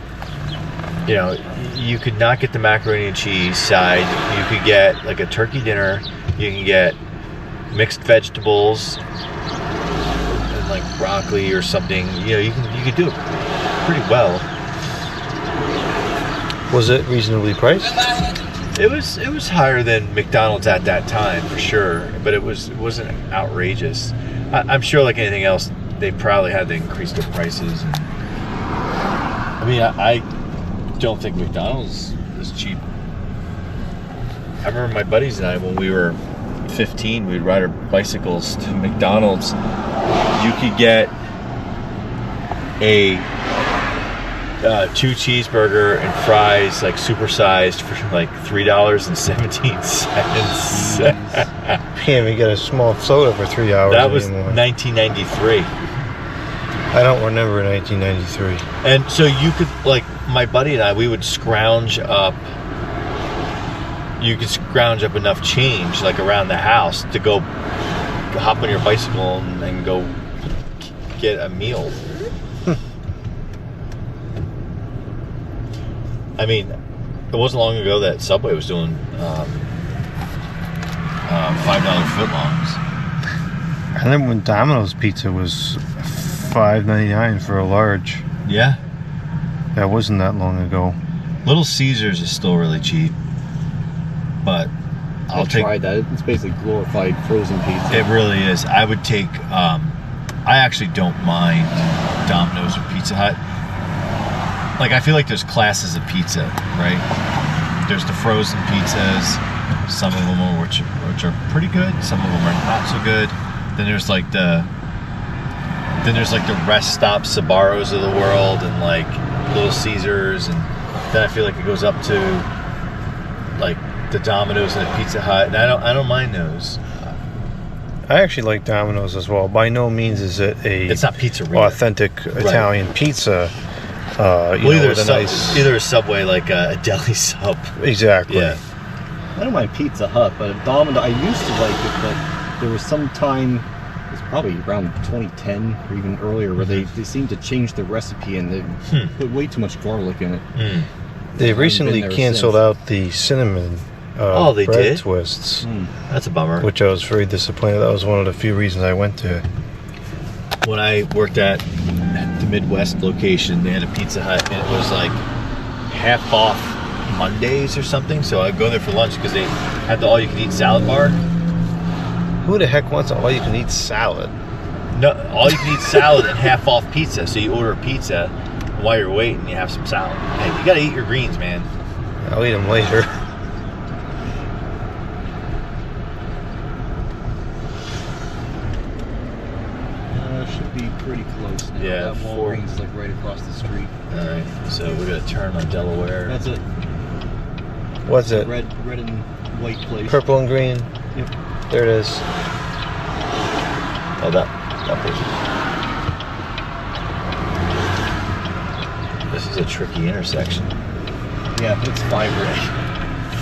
you could not get the macaroni and cheese side. You could get like a turkey dinner. You can get mixed vegetables and like broccoli or something. You could do it pretty well. Was it reasonably priced? It was higher than McDonald's at that time for sure, but it wasn't outrageous. I'm sure, like anything else, they probably had to increase their prices. I mean, I don't think McDonald's is cheap. I remember my buddies and I, when we were 15, we'd ride our bicycles to McDonald's. You could get a 2 cheeseburger and fries, like supersized, for like $3.17. Can't even get a small soda for 3 hours That was anymore. 1993. I don't remember 1993. And so you could, like, my buddy and I, we would scrounge up. You could scrounge up enough change, like around the house, to go hop on your bicycle and go get a meal. I mean, it wasn't long ago that Subway was doing $5 footlongs. I remember when Domino's pizza was $5.99 for a large. Yeah. That wasn't that long ago. Little Caesars is still really cheap, but I've tried that. It's basically glorified frozen pizza. It really is. I would take. I actually don't mind Domino's or Pizza Hut. Like, I feel like there's classes of pizza, right? There's the frozen pizzas. Some of them are which are pretty good. Some of them are not so good. Then there's like the rest stop Sbarros of the world, and like Little Caesars, and then I feel like it goes up to like the Domino's and the Pizza Hut, and I don't mind those. I actually like Domino's as well. By no means is it It's not pizzeria. authentic Italian pizza. Either a Subway, like a deli sub. Exactly. Yeah. I don't mind Pizza Hut, but Domino, I used to like it, but there was some time, it was probably around 2010 or even earlier, where they seemed to change the recipe and they put way too much garlic in it. They recently been there canceled since. out the cinnamon they bread did? twists, That's a bummer. which I was very disappointed. That was one of the few reasons I went to. When I worked at the Midwest location, they had a Pizza Hut, and it was like half off Mondays or something. So I'd go there for lunch because they had the all-you-can-eat salad bar. Who the heck wants an all-you-can-eat salad? No, all-you-can-eat salad and half off pizza. So you order a pizza, and while you're waiting, you have some salad. Hey, you gotta eat your greens, man. I'll eat them later. Should be pretty close now. Yeah, That Walgreens is like right across the street. All right, so we're gonna turn on Delaware. That's it. What's it? Red and white place. Purple and green. Yep. There it is. Oh, that person. This is a tricky intersection. Yeah, it's 5-way.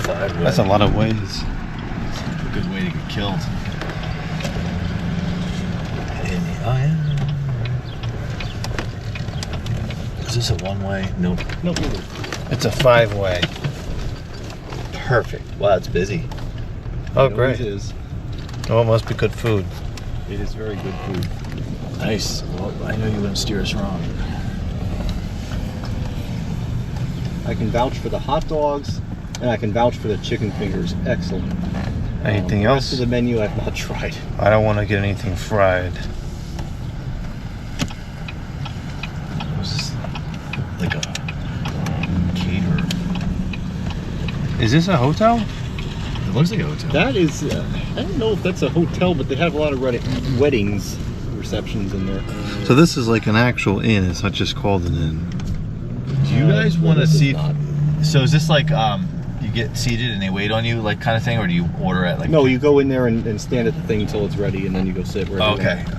5-way. That's a lot of ways. A good way to get killed. Oh yeah. Is this a one-way? Nope. Nope. It's a 5-way. Perfect. Wow, it's busy. Oh, It great. always is. Oh, it must be good food. It is very good food. Nice. Well, I know you wouldn't steer us wrong. I can vouch for the hot dogs, and I can vouch for the chicken fingers. Excellent. Anything The rest else? of the menu I've not tried. I don't want to get anything fried. Was this like a caterer? Is this a hotel? It looks like a hotel. That is, I don't know if that's a hotel, but they have a lot of weddings receptions in there. So this is like an actual inn. It's not just called an inn. Do you guys want to This is see? not. So is this like you get seated and they wait on you, like kind of thing, or do you order at like? No, you go in there and stand at the thing until it's ready, and then you go sit wherever Oh, you okay. want.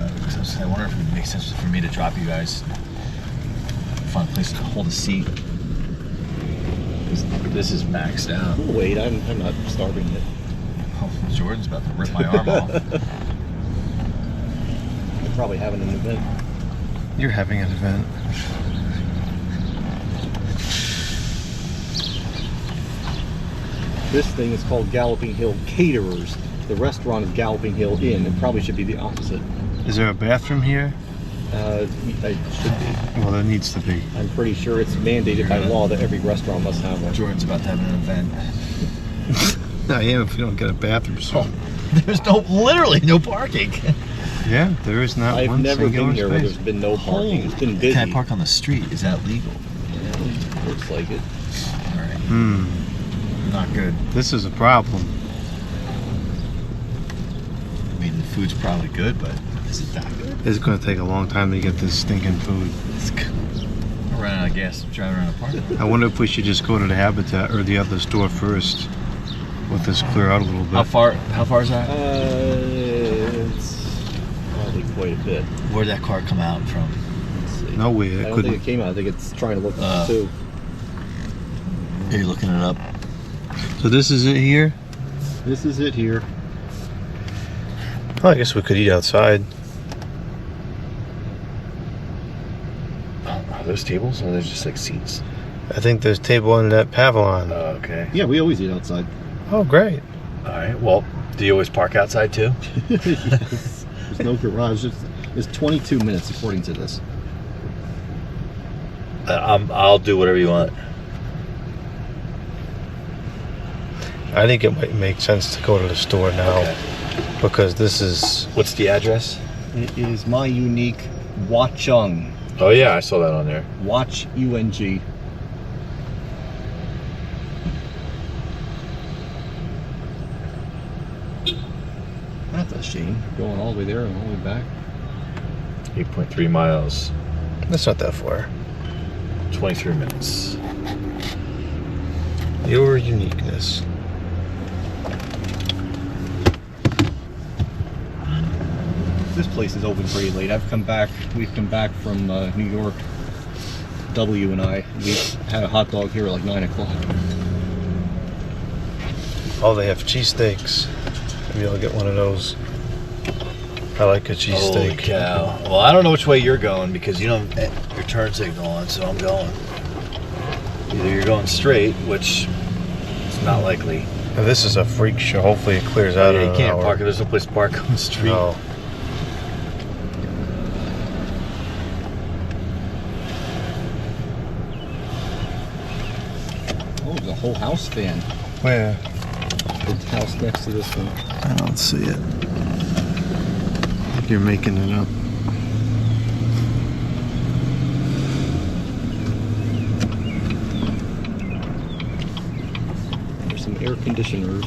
I wonder if it makes sense for me to drop you guys. Fun place to hold a seat. This is maxed out. Oh, wait, I'm not starving yet. Oh, Jordan's about to rip my arm off. I'm probably having an event. You're having an event. This thing is called Galloping Hill Caterers. The restaurant is Galloping Hill Inn. It probably should be the opposite. Is there a bathroom here? It should be. Well, there needs to be. I'm pretty sure it's mandated by law that every restaurant must have one. Jordan's about to have an event. I am if you don't get a bathroom soon. There's literally no parking. Yeah, there is not I've one never singular been here where space. there's been no parking. It's been busy. Can I park on the street? Is that legal? Yeah, looks like it. All right. Not good. This is a problem. I mean, the food's probably good, but is it that good? It's going to take a long time to get this stinking food. It's good. running out of gas driving around the parking lot. I wonder if we should just go to the Habitat or the other store first. Let this clear out a little bit. How far is that? It's probably quite a bit. Where'd that car come out from? Let's see. No way, I it don't couldn't. think it came out. I think it's trying to look up too. Are you looking it up? So this is it here? This is it here. Well, I guess we could eat outside. Are those tables or are they just like seats? I think there's a table under that pavilion. Oh, okay. Yeah, we always eat outside. Oh, great. All right. Well, do you always park outside too? Yes. There's no garage. It's 22 minutes according to this. I'll do whatever you want. I think it might make sense to go to the store now Okay. because this is. What's the address? It is My Unique Watchung. Oh yeah, I saw that on there. Watch UNG. That's a shame. Going all the way there and all the way back. 8.3 miles, That's not that far. 23 minutes. Your uniqueness. This place is open pretty late. We've come back from New York, W and I. We had a hot dog here at like 9 o'clock. Oh, they have cheesesteaks. Maybe I'll get one of those. I like a Holy cheesesteak. cow. Well, I don't know which way you're going because you don't have your turn signal on, so I'm going. Either you're going straight, which is not likely. Now, this is a freak show. Hopefully it clears out in You an can't hour. park. There's no place to park on the street. No. Oh, there's a whole house stand. Where? The house next to this one. I don't see it. I think you're making it up. There's some air conditioners.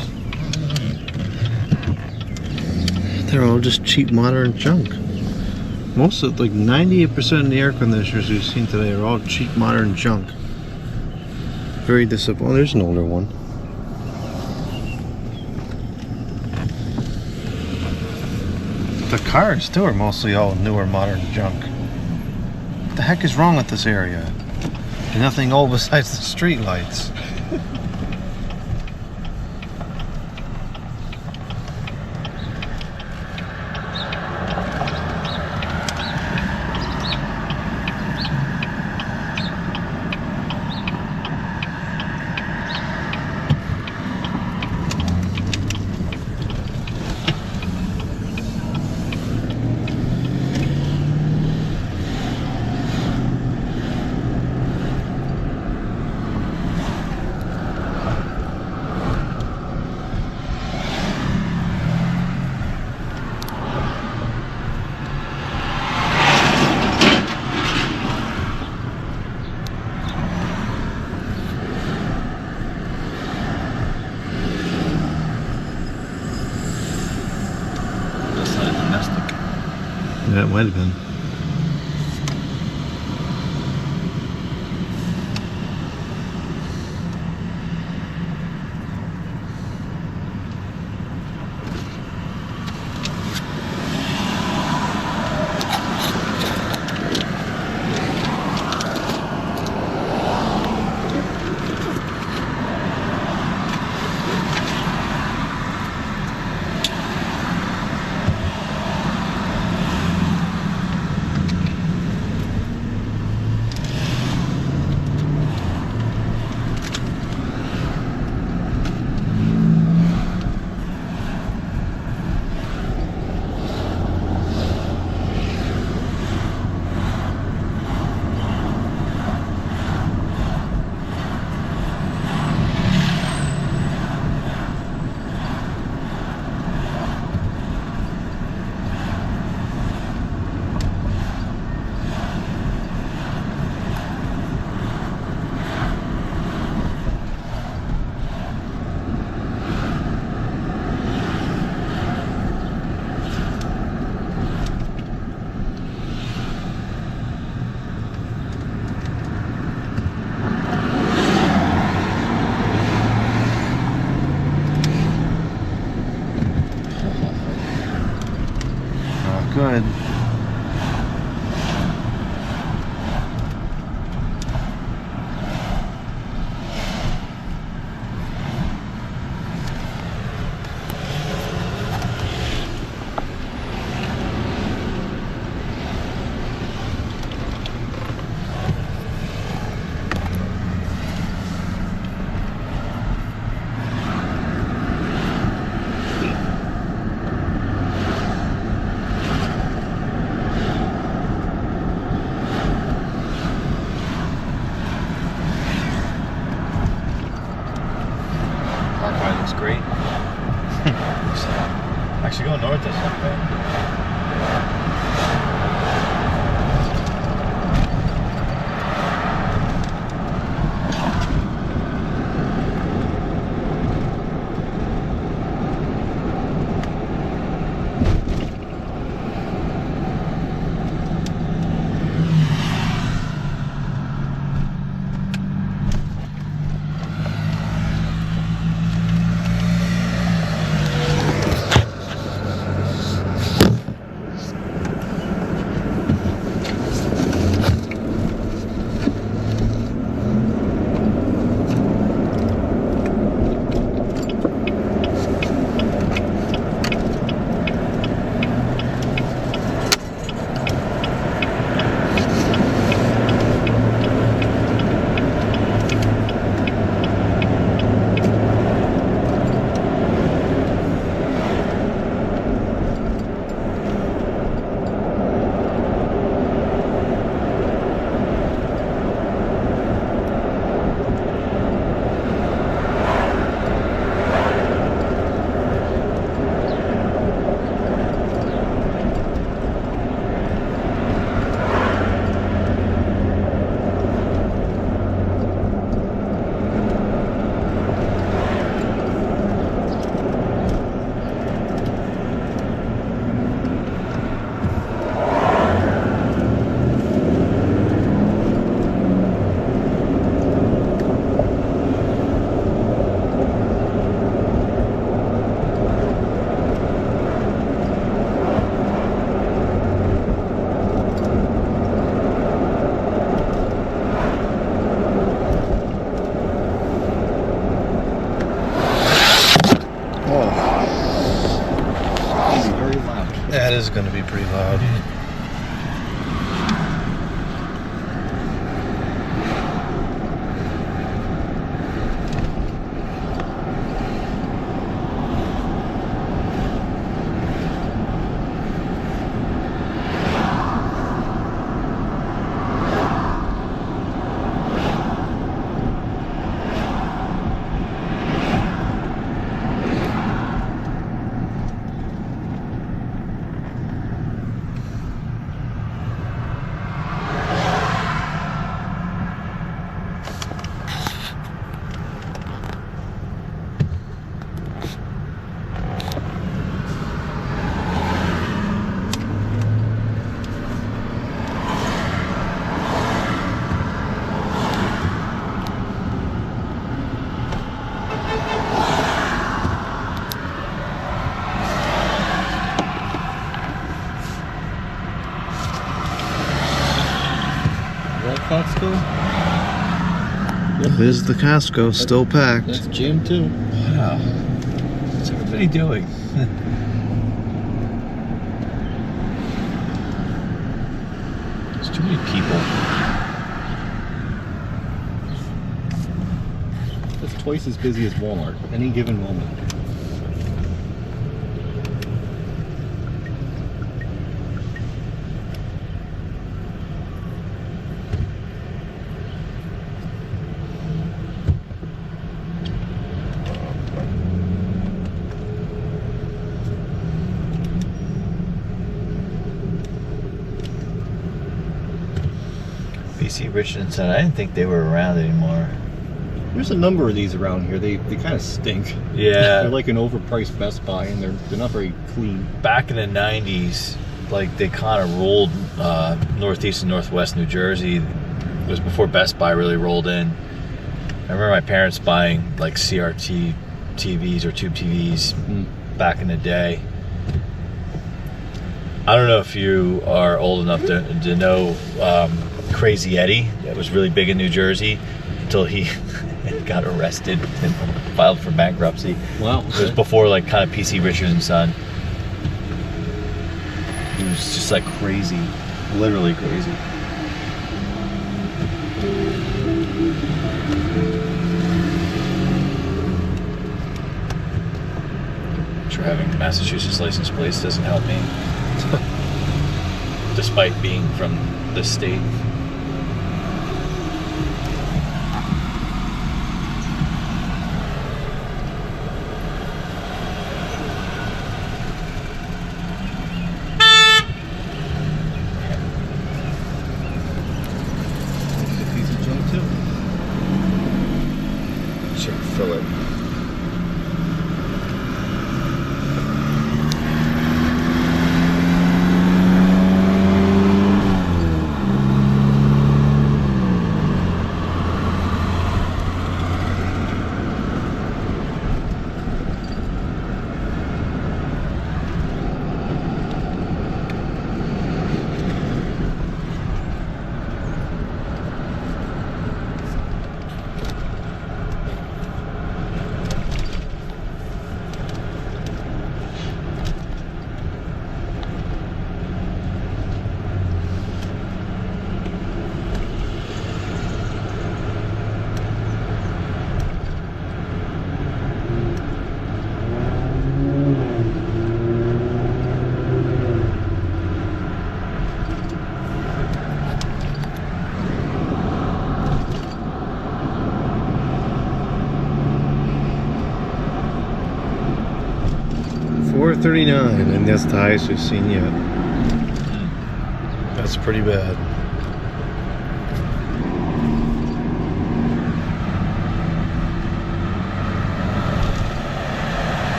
They're all just cheap modern junk. Most of, like 98% of the air conditioners we've seen today are all cheap modern junk. Very disappointing. Oh, there's an older one. The cars too are mostly all newer modern junk. What the heck is wrong with this area? There's nothing old besides the street lights. That's not a domestic. That might have been. inside. Park ride looks great. Actually, going north doesn't look bad. Very loud. That is going to be pretty loud. Costco? There's the Costco, still packed. That's jammed too. Wow. What's everybody doing? There's too many people. That's twice as busy as Walmart, any given moment. PC Richardson said, I didn't think they were around anymore. There's a number of these around here. They kind of stink. Yeah. They're like an overpriced Best Buy, and they're not very clean. Back in the 90s, like they kind of ruled Northeast and Northwest New Jersey. It was before Best Buy really rolled in. I remember my parents buying like CRT TVs or tube TVs back in the day. I don't know if you are old enough to know Crazy Eddie. That was really big in New Jersey until he got arrested and filed for bankruptcy. Wow. It was before like kind of PC Richards and Son. He was just like crazy, literally crazy. Sure, having Massachusetts license plates doesn't help me, despite being from the state. Piece of junk too. Should fill it. $439, and that's the highest we've seen yet. That's pretty bad.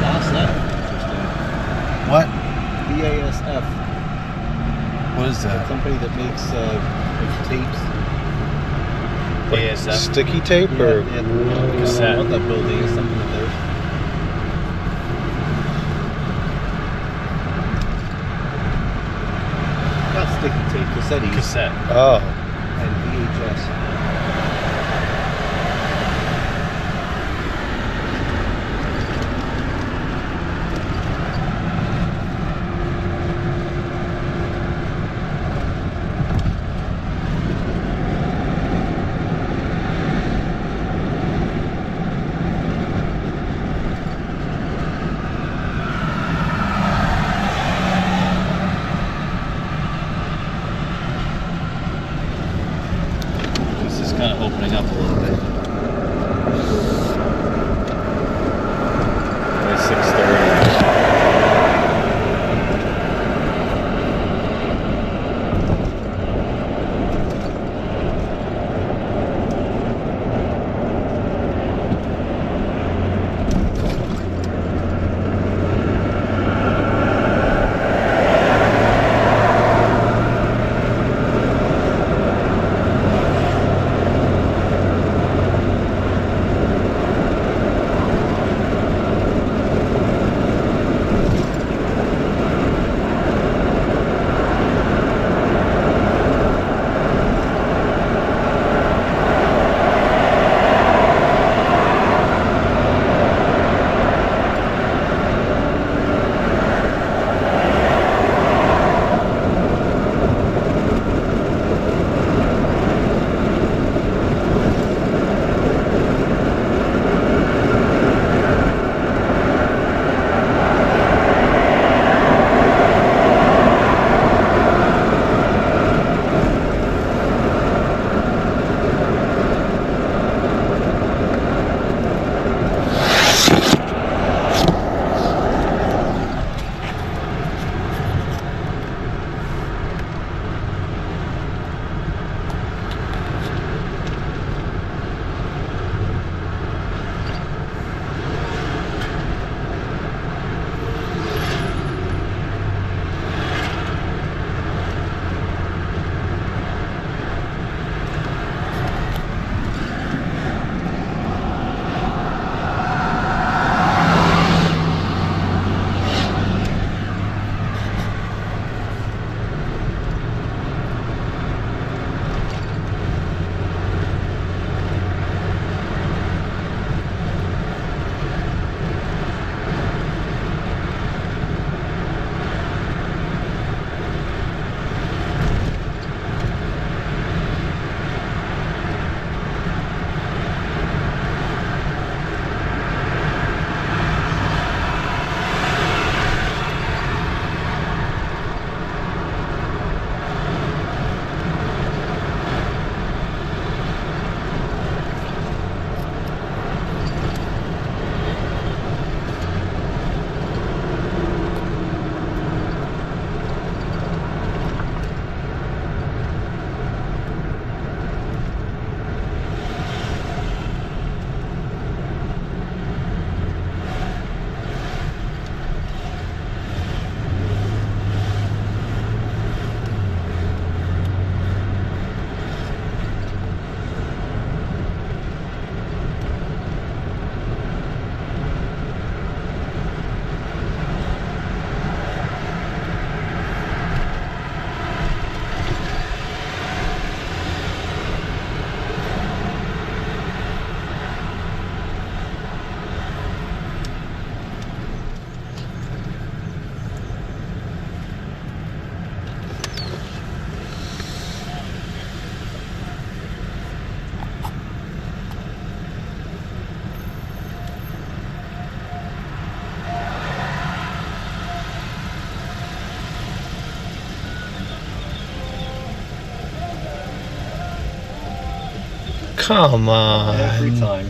Last night. What? BASF, What is the that? company that makes tapes. ASF. Sticky tape or Cassette. What that building is, something of theirs. Not sticky tape, cassettes. Cassette. oh, And VHS. Come on. Every time.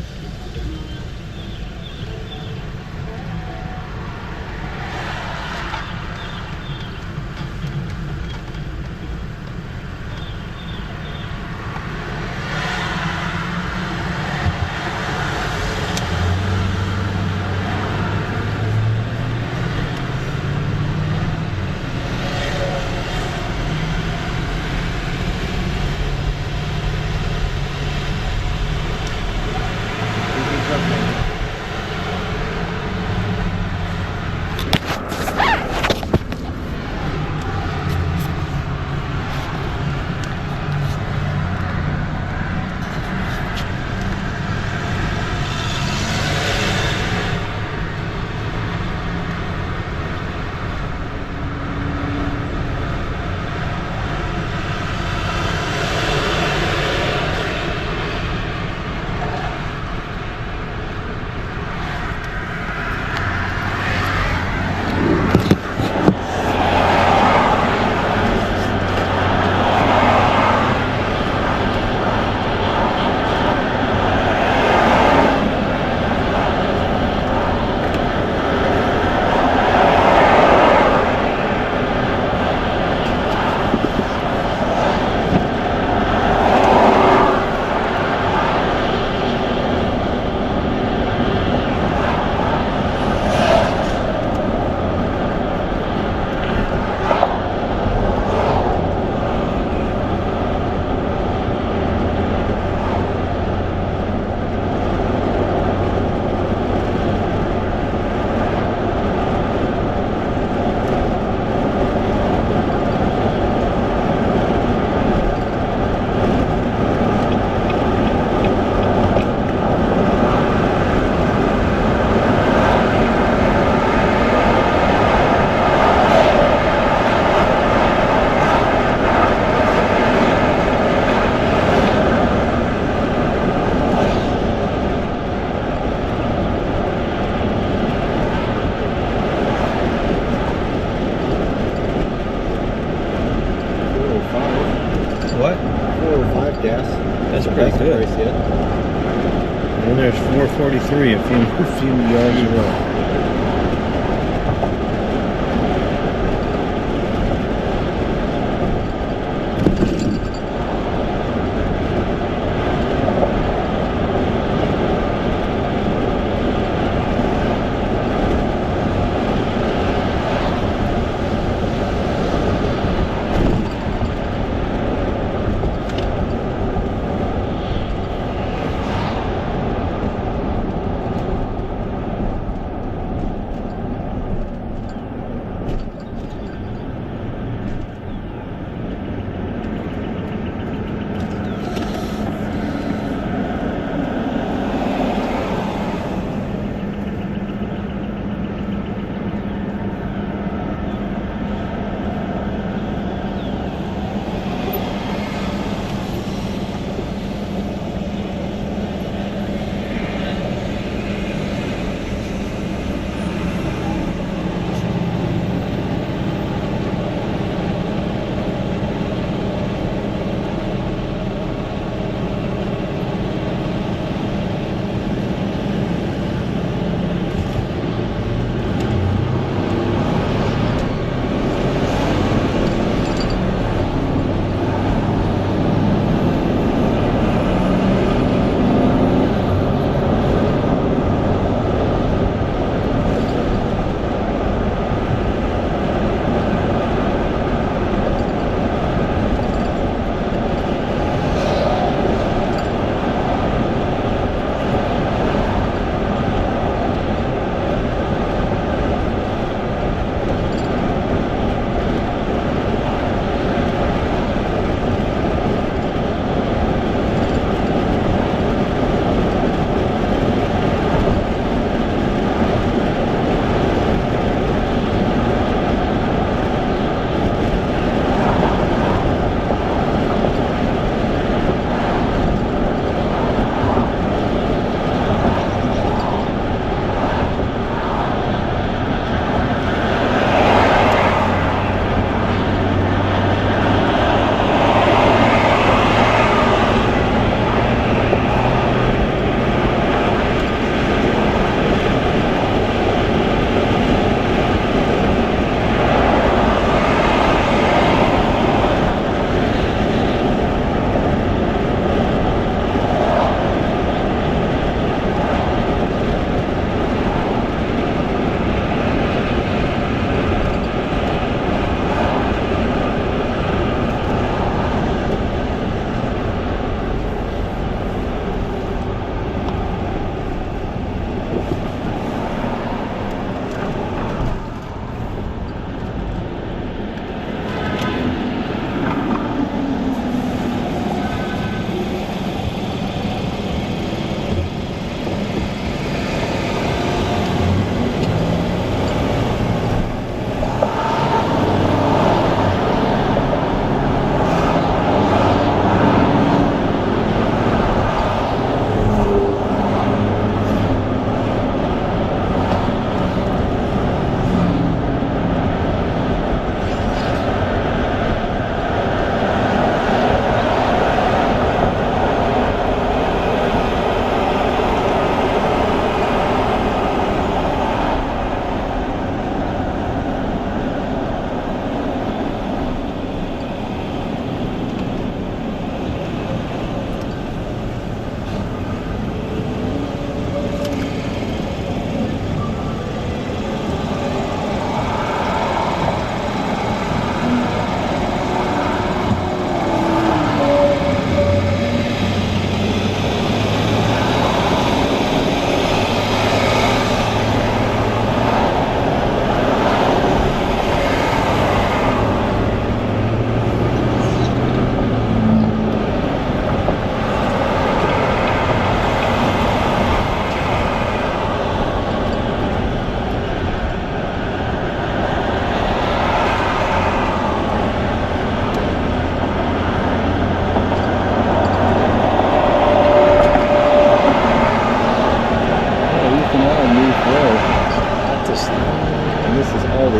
What? 405 gas. That's pretty good. Price yet. And there's 443 a few yards away.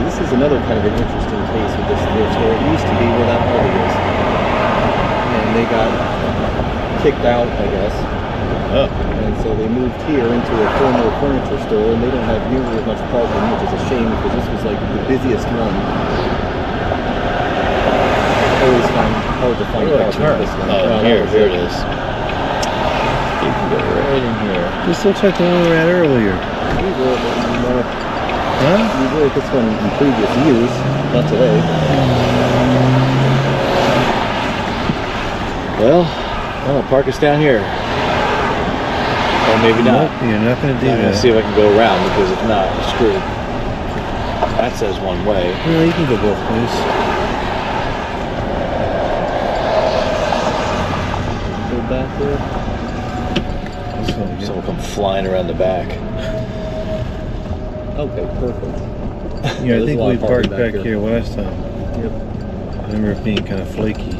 this is another kind of an interesting case with this thrift store. It used to be where that Aldi is. And they got kicked out, I guess. Oh. And so they moved here into a former furniture store, and they don't have nearly as much parking, which is a shame because this was like the busiest one. Always hard to find parking at this one. Oh, here it is. You can go right in here. This looks like the one we were at earlier. Huh? You were at this one in previous years, not today. Well, I'll park us down here. Or maybe not. Nope, you're not going to do I'm that. gonna see if I can go around because if not, I'm screwed. That says one way. Well, you can go both ways. Go back there. Someone come flying around the back. Okay, perfect. Yeah, I There's think a lot we of parking parked back here last time. Yep. I remember it being kind of flaky.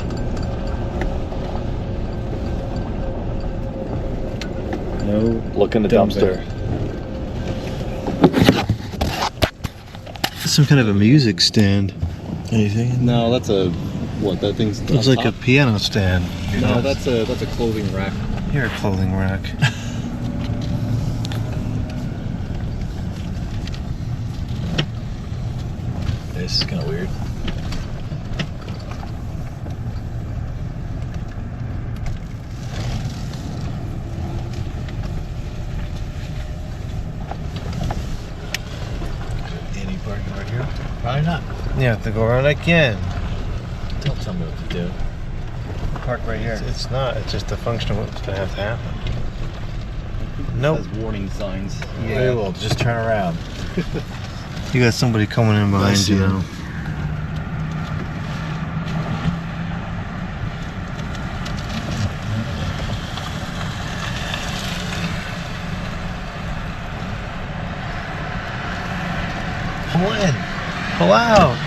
No. Look in the dumpster. dumpster. Some kind of a music stand. Anything? No, that's a what? That thing's Looks on like a top? piano stand. No, that's a clothing rack. Here, a clothing rack. This is kind of weird. Any parking right here? Probably not. You have to go around again. Don't tell me what to do. Park right here. It's not. It's just a function of what's going to have to happen. Nope. It says warning signs. Yeah. Well, just turn around. You got somebody coming in behind Bless you you. now. Pull in. Pull out.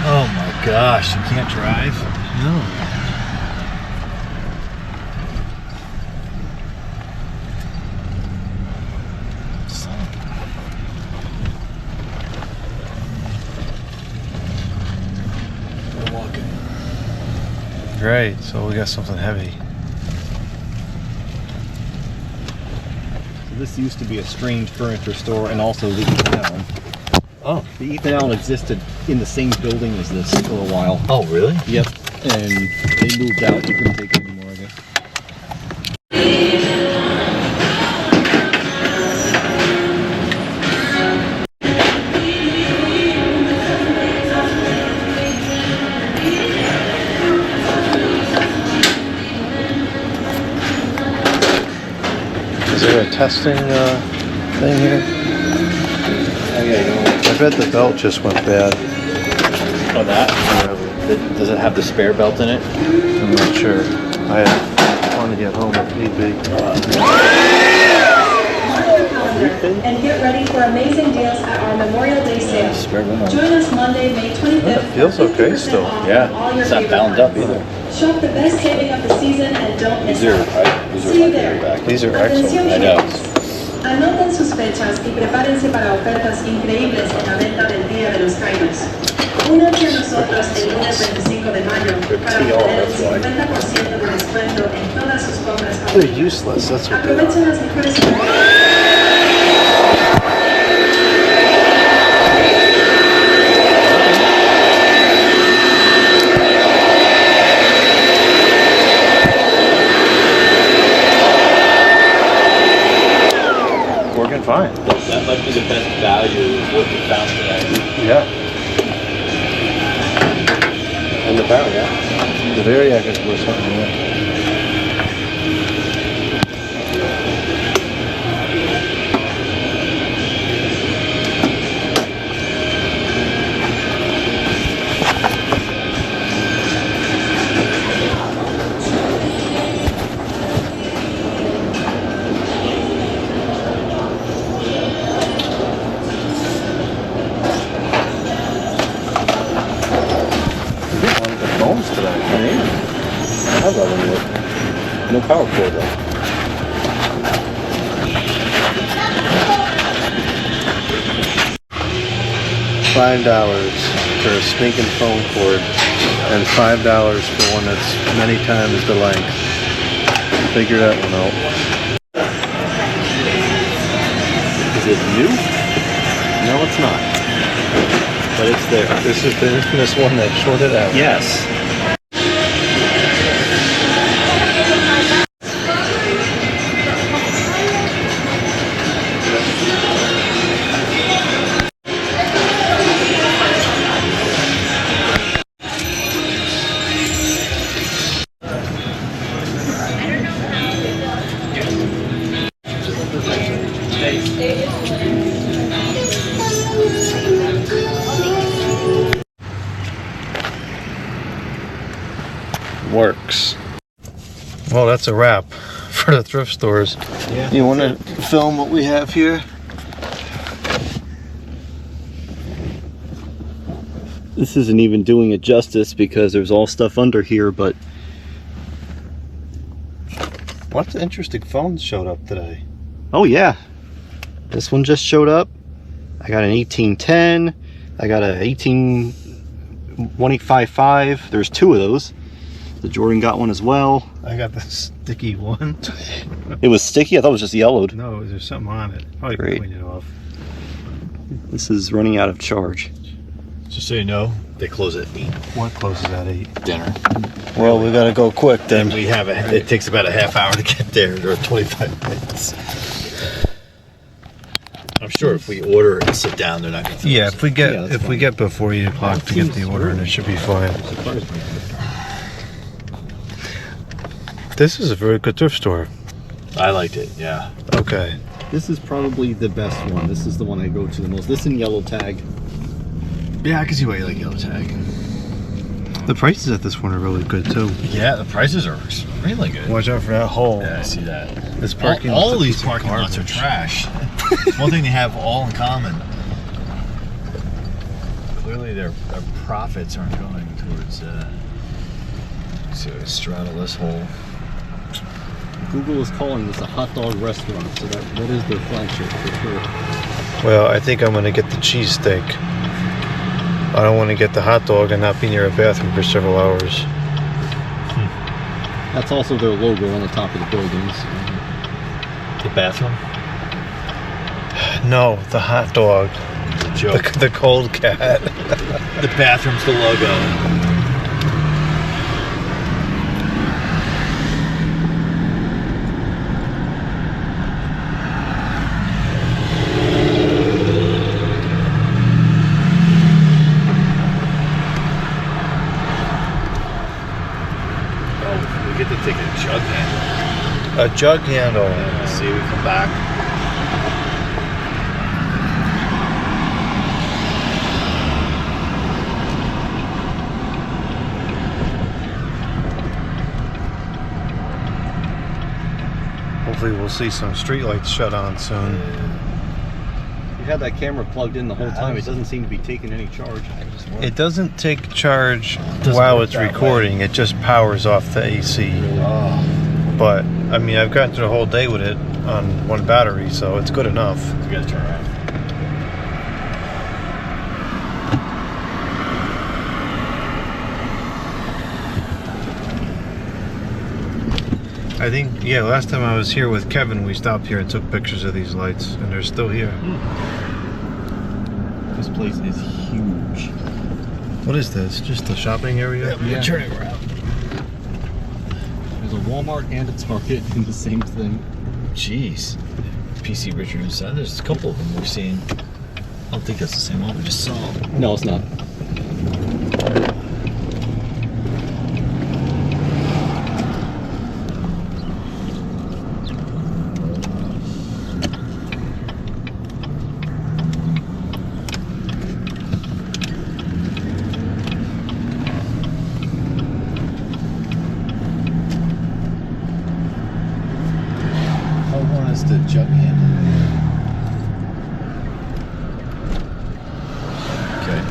Oh my gosh, you can't drive? No. We're walking. Great. So we got something heavy. So this used to be a strange furniture store, and also the Ethan Allen. Oh. The Ethan Allen existed in the same building as this for a while. Oh, really? Yep. And they moved out. You couldn't take it anymore, I guess. Is there a testing thing here? Oh, yeah, I bet the belt just went bad. Oh, that? Does it have the spare belt in it? I'm not sure. I want to get home if need be. And get ready for amazing deals at our Memorial Day sale. Spare one. Join us Monday, May 25th. feels okay 50% still. off Yeah, all your it's not favorite bound up brands. either. Shop the best saving of the season and don't miss out. See you there. These are Atención, excellent. I know. clientes. Anoten sus fechas y prepárense para ofertas increíbles en la venta del Día de los Caídos. Únanse a nosotros el lunes 25 de mayo para obtener el 50% de descuento en todas sus compras They're favoritas. useless. That's what they are. Aprovechen las mejores ofertas. Working fine. That must be the best value of what you found today. Yeah. And the barrel, yeah. The Variac is worth something. Yeah. One of the phones today. I love it. No power cord though. for a stinking phone cord, and $5 for one that's many times the length. Figure that one out. Is it new? No, it's not. But it's there. This is the infamous one that shorted out. Yes. Works. Well, that's a wrap for the thrift stores. Yeah. You want to film what we have here? This isn't even doing it justice because there's all stuff under here, but What interesting phones showed up today? oh yeah. This one just showed up. I got an 1810. I got a 1855. There's two of those. The Jordan got one as well. I got the sticky one. It was sticky. I thought it was just yellowed. No, there's something on it. Probably Great. clean it off. This is running out of charge. Just so you know, they close at 8. What closes at 8? Dinner. Well, we gotta go quick then. And we have it takes about a half hour to get there, or 25 minutes. I'm sure if we order and sit down, they're not going to. Yeah, if we get Yeah, that's we fine. get before 8 o'clock to get the order, and it should be fine. This is a very good thrift store. I liked it. Yeah. Okay. This is probably the best one. This is the one I go to the most. This in yellow tag. Yeah, I can see why you like yellow tag. The prices at this one are really good too. Yeah, the prices are really good. Watch out for that hole. Yeah, I see that. This parking all lot's a these piece of parking lots are garbage. trash. One thing they have all in common. Clearly, their profits aren't going towards. So straddle this hole. Google is calling this a hot dog restaurant, so that is their flagship for sure. Well, I think I'm gonna get the cheesesteak. I don't want to get the hot dog and not be near a bathroom for several hours. That's also their logo on the top of the buildings. The bathroom. No, the hot dog. Joke. The cold cat. The bathroom's the logo. We get to take a jug handle. A jug handle. Let's see, we come back. Hopefully we'll see some streetlights shut on soon. You had that camera plugged in the whole time. It doesn't seem to be taking any charge. It doesn't take charge Doesn't while work it's that recording. It just powers off the AC. Oh, But, I mean, I've gotten through the whole day with it on one battery, so it's good enough. you gotta turn around. I think, yeah, last time I was here with Kevin, we stopped here and took pictures of these lights, and they're still here. This place is huge. What is this? Just a shopping area? Yeah. Turn it around. There's a Walmart and a Target in the same thing. Jeez. PC Richard and Son. There's a couple of them we've seen. I don't think that's the same one we just saw. No, it's not. How long is the jug handle? Okay.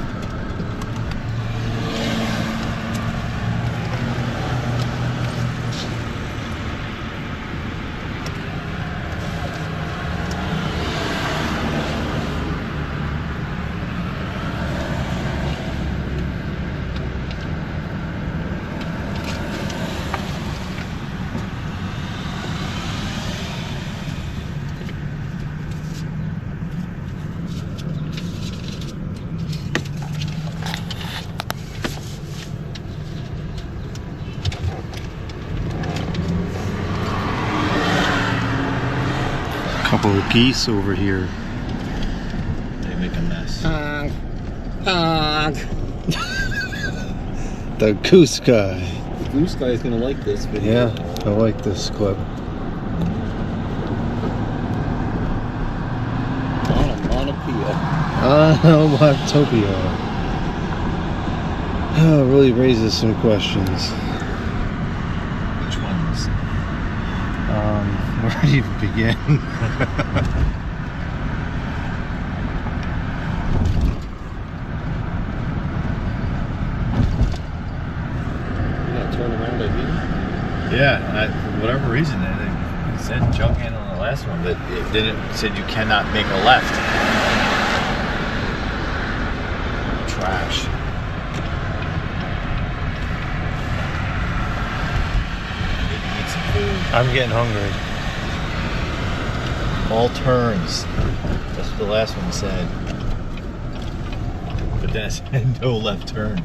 couple of geese over here. They make a mess. The goose guy. The goose guy is gonna like this video. Yeah, I like this clip. Onomatopoeia. Onomatopoeia. Oh, it really raises some questions. Which ones? Where do you begin? Turn around again. Yeah, for whatever reason, it said junk hand on the last one, but it didn't. It said you cannot make a left. Trash. Eat some food. I'm getting hungry. All turns. That's what the last one said. But then it said no left turn.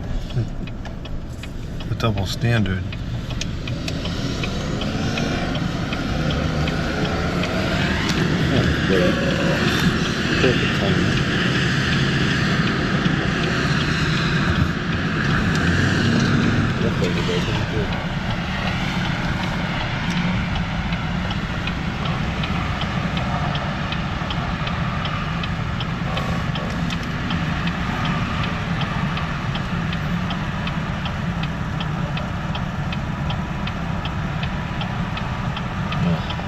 The double standard. Perfect timing. That thing is open. Good.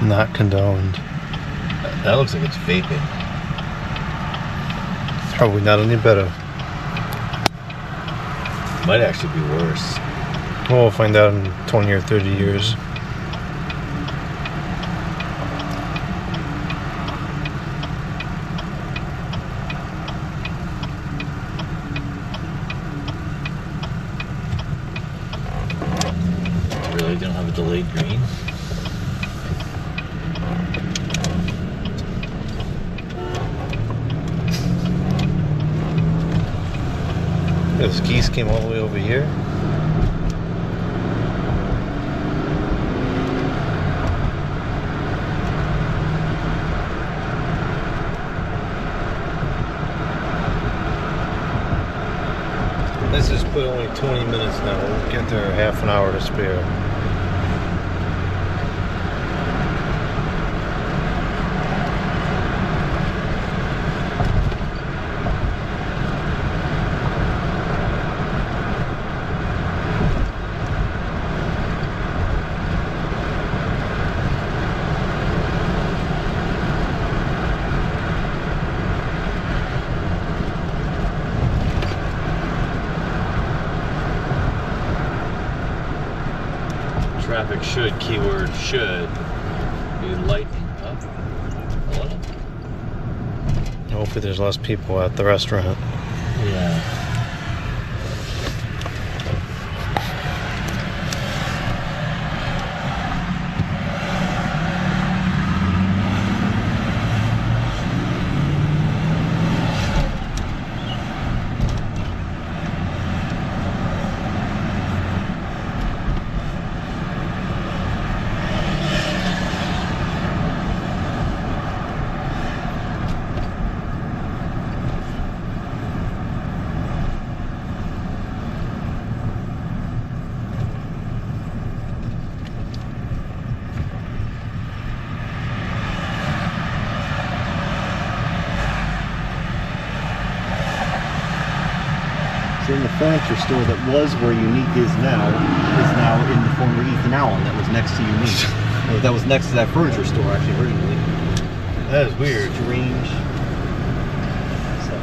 Not condoned. That looks like it's vaping. It's probably not any better. Might actually be worse. We'll find out in 20 or 30 years. Really don't have a delayed green. Those geese came all the way over here. This is put only 20 minutes now. We'll get there half an hour to spare. Traffic should, keyword should, be lightening up a little. Hopefully there's less people at the restaurant. Yeah. So in the furniture store that was where Unique is now in the former Ethan Allen that was next to Unique. Or that was next to that furniture store actually originally. That is weird. Strange. So,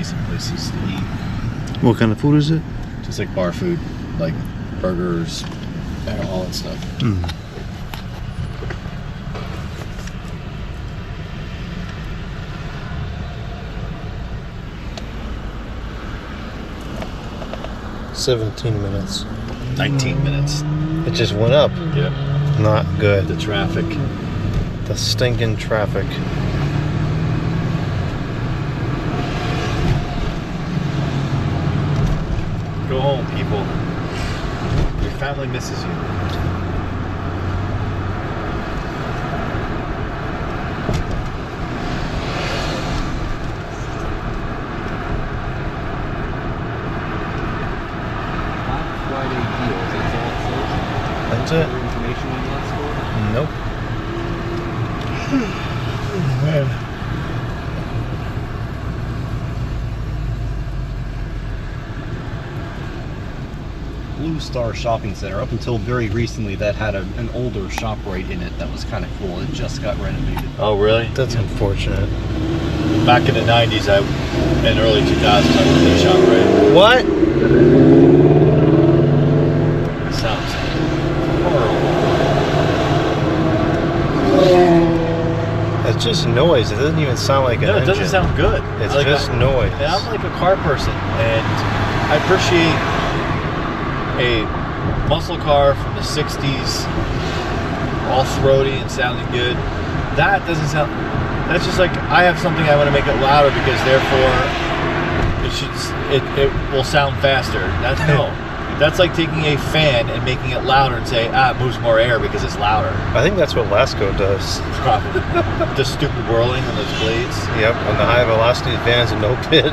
decent places to eat. What kind of food is it? Just like bar food, like burgers, and all that stuff. Mm. $17. 19 minutes. It just went up. Yep. Not good. The traffic. The stinking traffic. Go home, people. Your family misses you. Black Friday deals, that's all it says. That's it. Other information on that store? Nope. Blue Star Shopping Center. Up until very recently, that had an older ShopRite in it that was kind of cool. It just got renovated. Oh, really? That's unfortunate. Back in the 90s, and early 2000s, I worked at ShopRite. What? It sounds horrible. It's just noise. It doesn't even sound like an No, it engine. doesn't sound good. It's Like just noise. And I'm like a car person, and I appreciate a muscle car from the 60s, all throaty and sounding good. That doesn't sound. That's just like I have something I want to make it louder because therefore it will sound faster. That's no. That's like taking a fan and making it louder and say, it moves more air because it's louder. I think that's what Lasco does. Probably. The stupid whirling on those blades. Yep, on the high velocity fans and no pitch.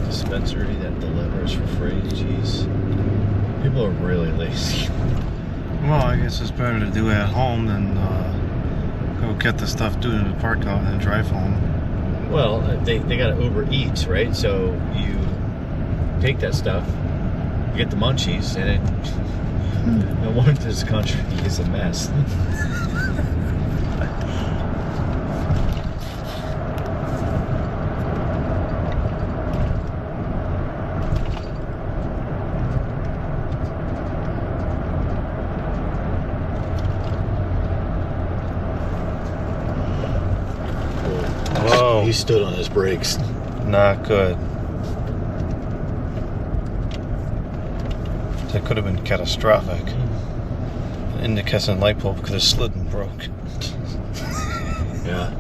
Dispensary that delivers for free. Jeez. People are really lazy. Well, I guess it's better to do it at home than go get the stuff, do it in the parking lot, and then drive home. Well, they got Uber Eats, right? So you take that stuff, you get the munchies, and it. No wonder this country is a mess. Whoa. He stood on his brakes. Not good. That could have been catastrophic. An incandescent light bulb could have slid and broke. Yeah.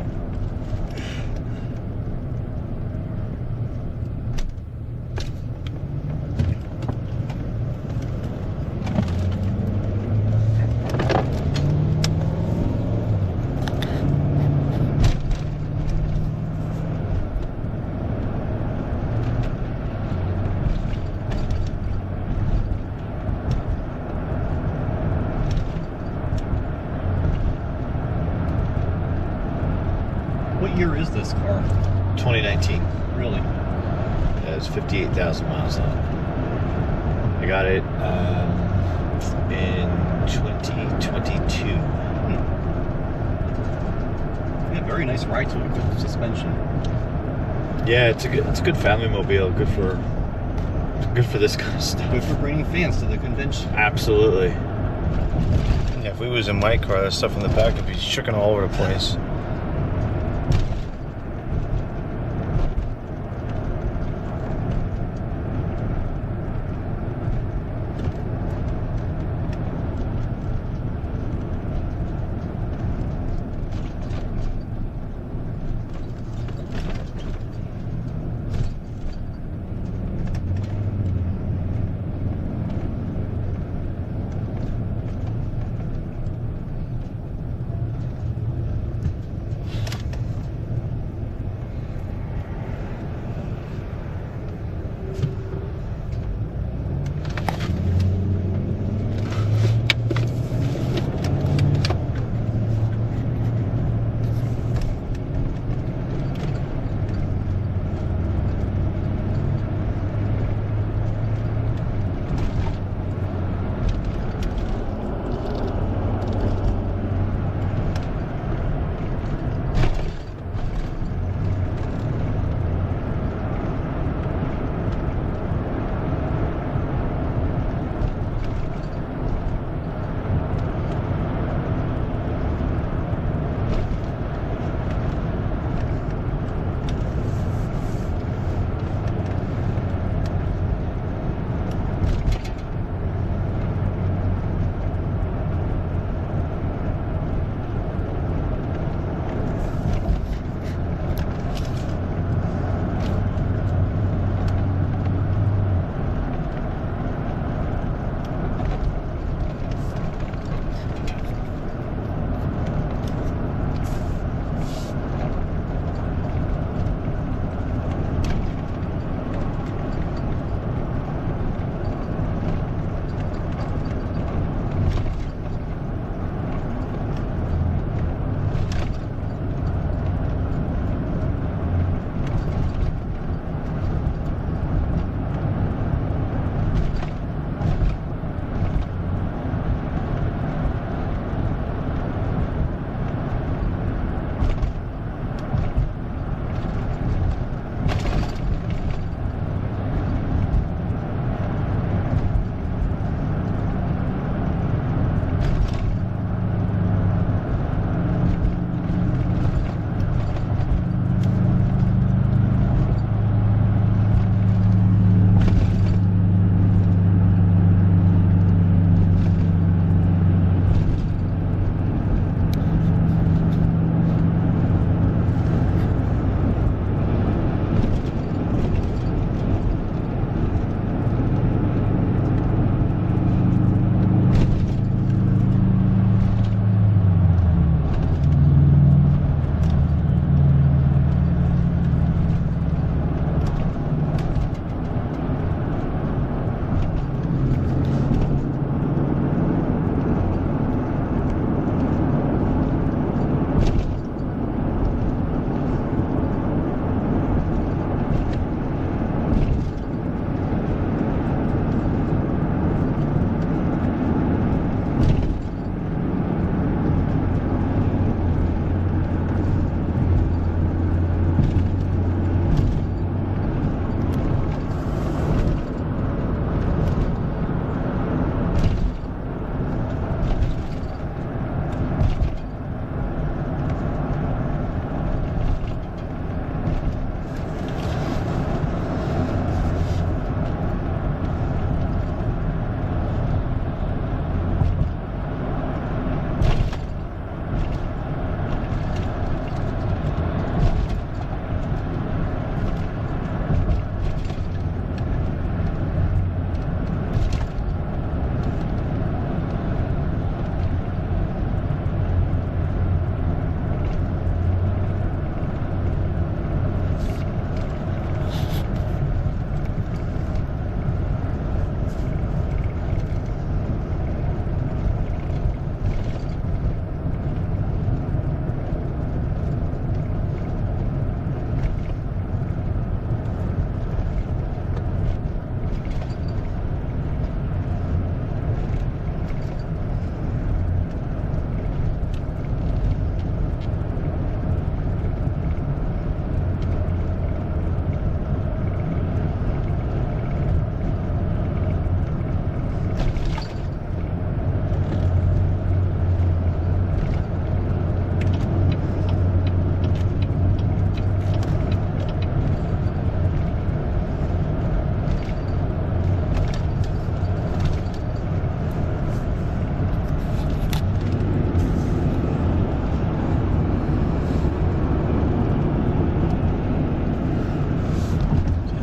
this car? 2019. Really? Yeah, it's 58,000 miles on it. I got it in 2022. Yeah, very nice ride to it. Good suspension. Yeah, it's a good family mobile. Good for this kind of stuff. Good for bringing fans to the convention. Absolutely. Yeah, if we was in my car, that stuff in the back would be shooken all over the place.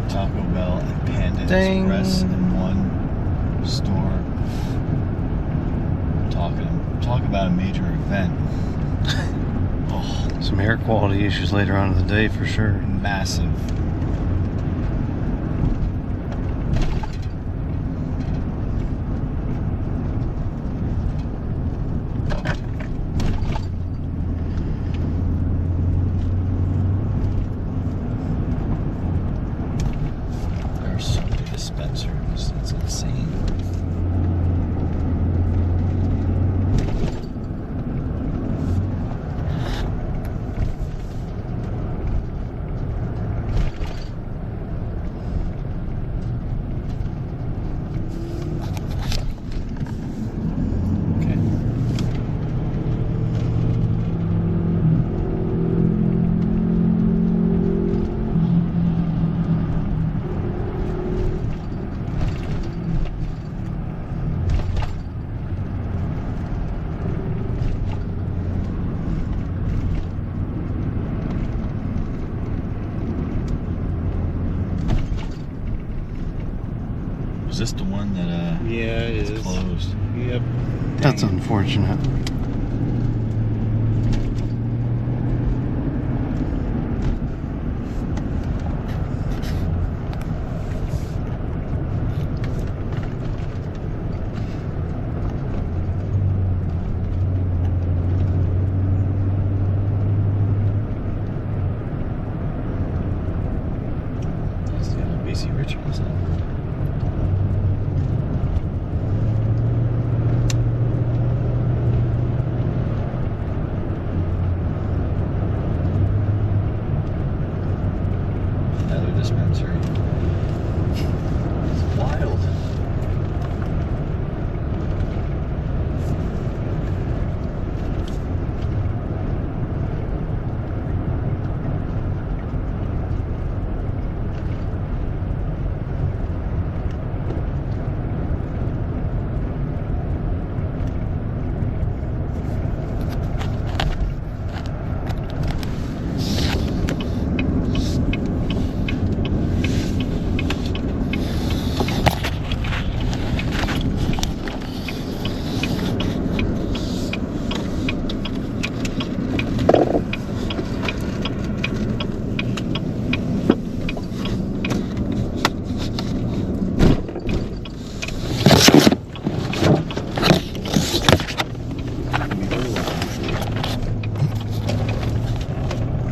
Taco Bell and Panda Dang. Express in one store. Talk about a major event. Oh, Some air quality issues later on in the day for sure. massive. There are so many dispensaries. It's insane. Okay. Was this the one that Yeah, it is is. closed? Yep. That's unfortunate. That's the old BC Richards. Huh? Another dispensary. It's wild.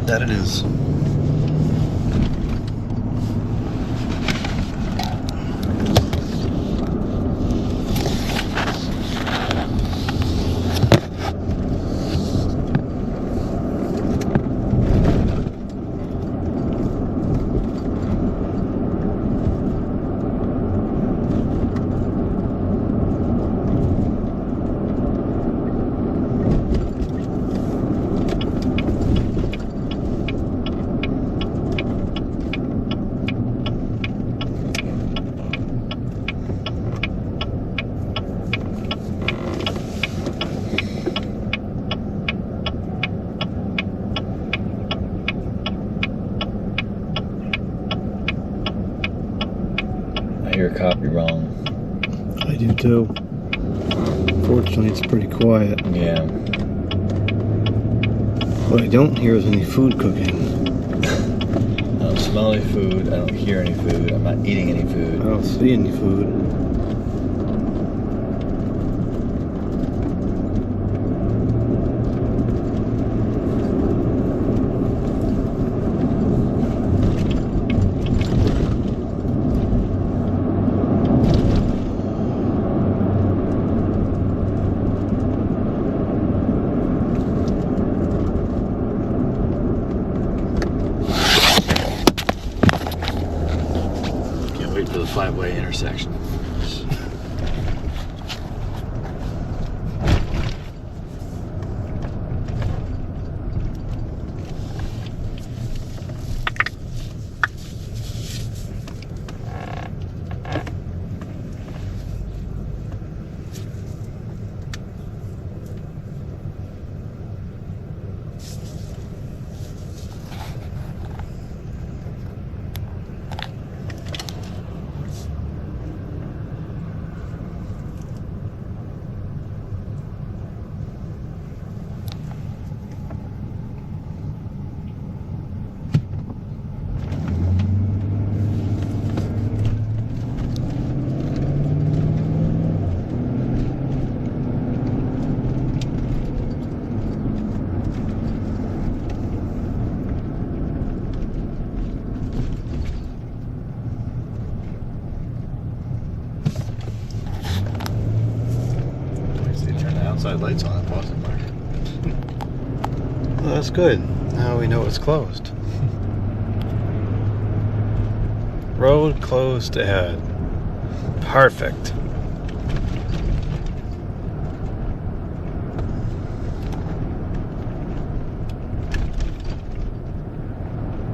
That it is. I hear copy wrong. I do too. Fortunately, it's pretty quiet. Yeah. What I don't hear is any food cooking. I don't smell any food. I don't hear any food. I'm not eating any I food. don't see any food. Can't wait for the 5-way intersection. outside lights on at Boston Market. Well, that's good. Now we know it's closed. Road closed at. Perfect.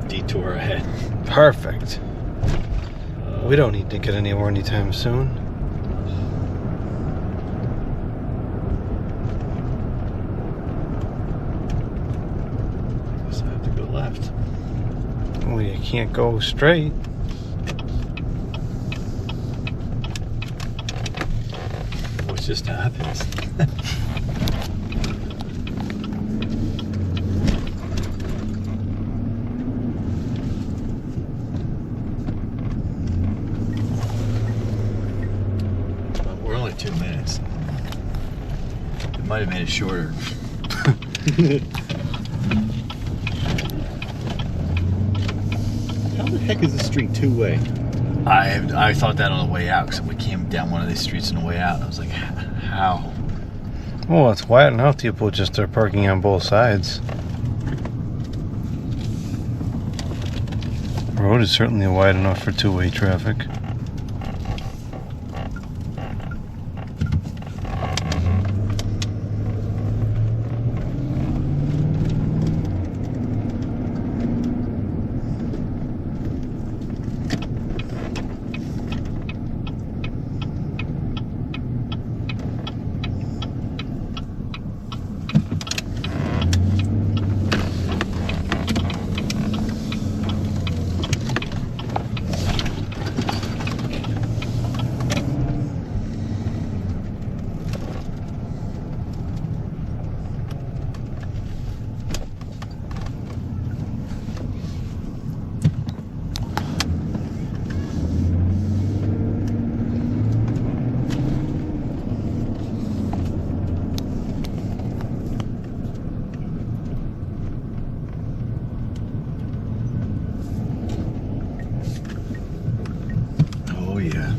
Detour ahead. Perfect. We don't need to get anywhere anytime soon. Guess I have to go left. Well, you can't go straight. What just happens? Well, we're only 2 minutes. It might have made it shorter. How the heck is this street two-way? I thought that on the way out because we came down one of these streets on the way out. I was like, how? Well, it's wide enough. People just are parking on both sides. The road is certainly wide enough for two-way traffic. Oh yeah.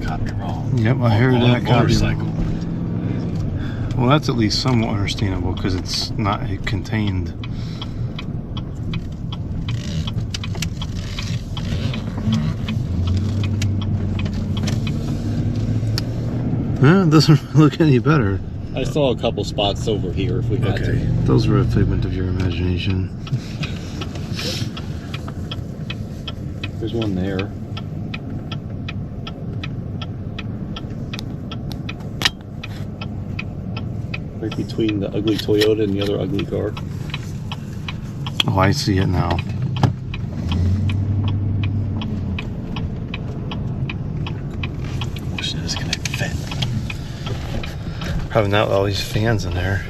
Copy wrong. Yep, I heard On that a copy. motorcycle. Well, that's at least somewhat understandable because it's not contained. It doesn't look any better. I saw a couple spots over here if we had to. Those were a figment of your imagination. There's one there. Right between the ugly Toyota and the other ugly car. Oh, I see it now. Wishing this can fit. Probably not with all these fans in there.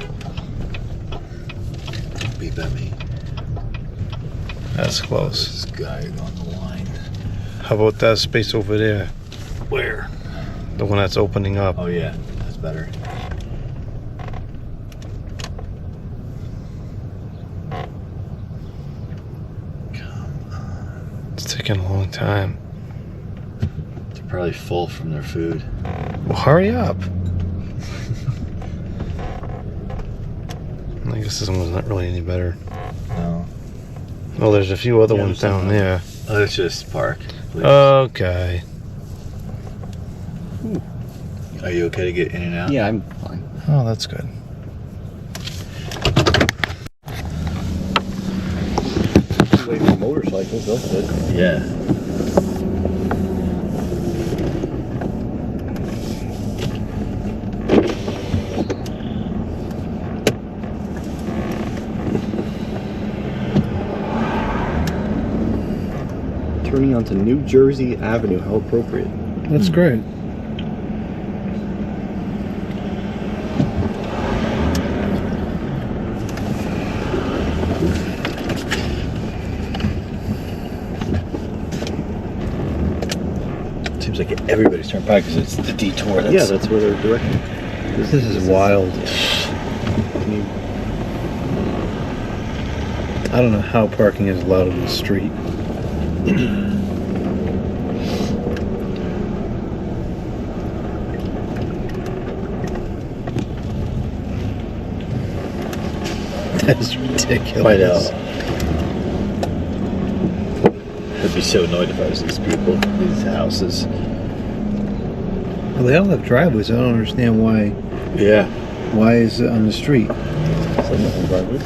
Don't beep at me. That's close. This guy on the line. How about that space over there? Where? The one that's opening up. Oh yeah, that's better. It's taking a long time. They're probably full from their food. Well, hurry up. I guess this one's not really any better. No. Well, there's a few other Yeah, ones there's down some. there. Let's just park. Please. Okay. Are you okay to get in and out? Yeah, I'm fine. Oh, that's good. Wait for motorcycles, that's good. Yeah. Turning onto New Jersey Avenue, how appropriate. That's great. Seems like everybody's turned back because it's the detour. Yeah, that's where they're directing. This is wild. I don't know how parking is allowed in the street. That's ridiculous. I know. I'd be so annoyed if I was these people, these houses. Well, they all have driveways. I don't understand why. Yeah. Why is it on the street? Some of them driveways.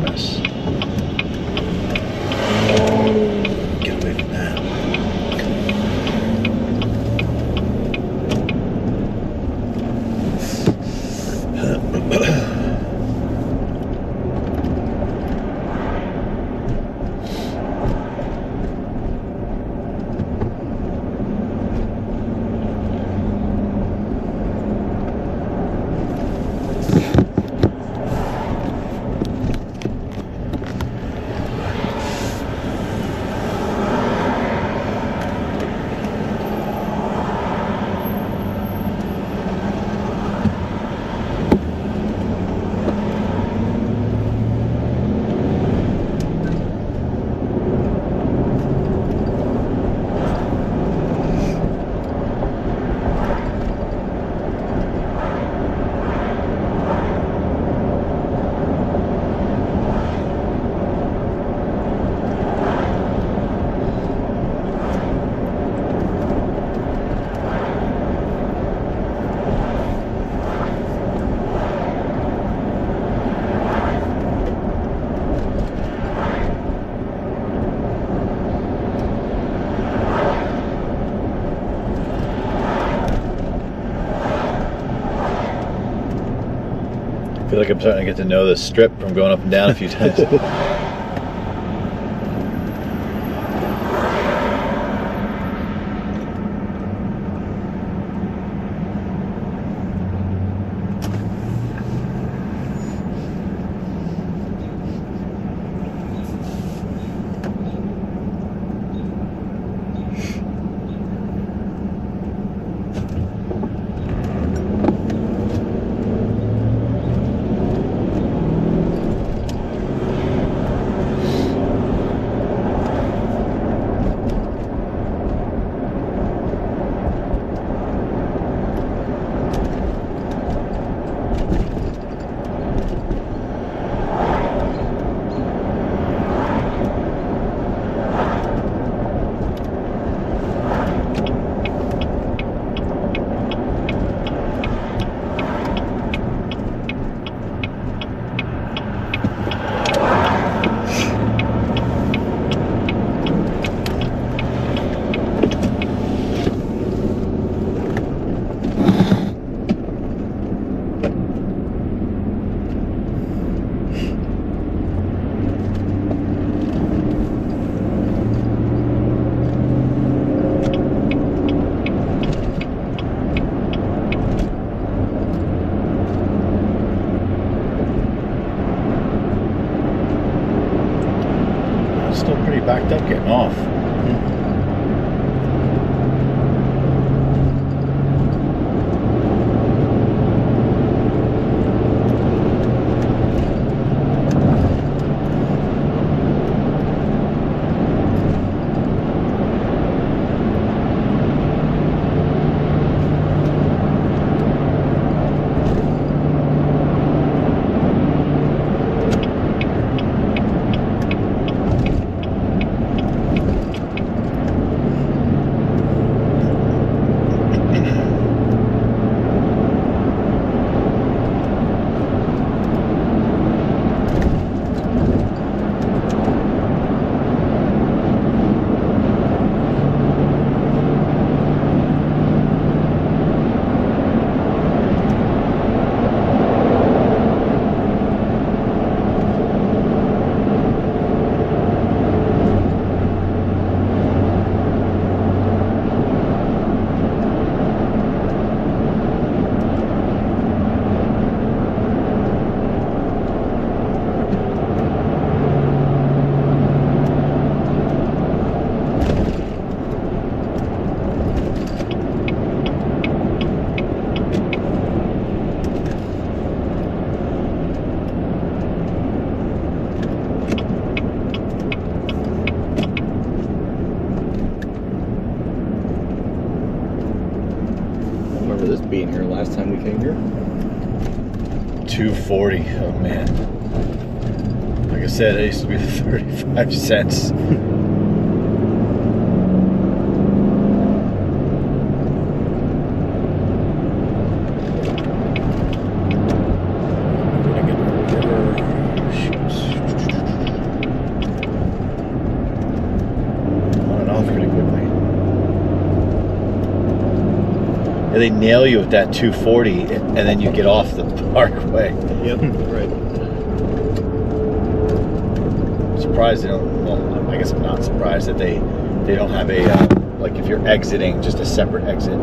Mess. Get away from that. I feel like I'm starting to get to know this strip from going up and down a few times. Still pretty backed up getting off. being here last time we came here. 240. Oh man. Like I said, it used to be 35 cents. They nail you at that 240 and then you get off the parkway. Yep, right. I'm surprised they don't, well, I guess I'm not surprised that they don't have a, like if you're exiting, just a separate exit.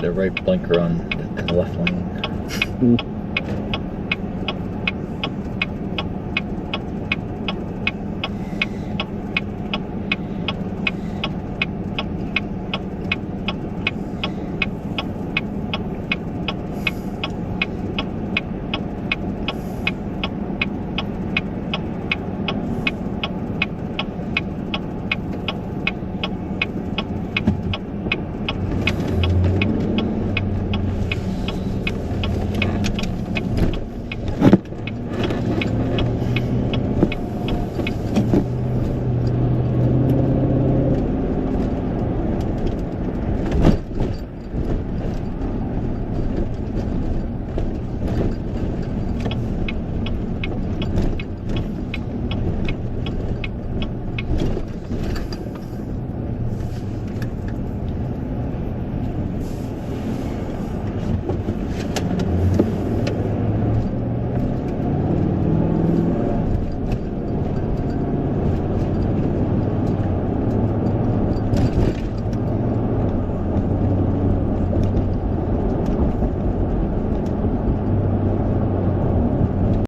the right blinker on in the left lane.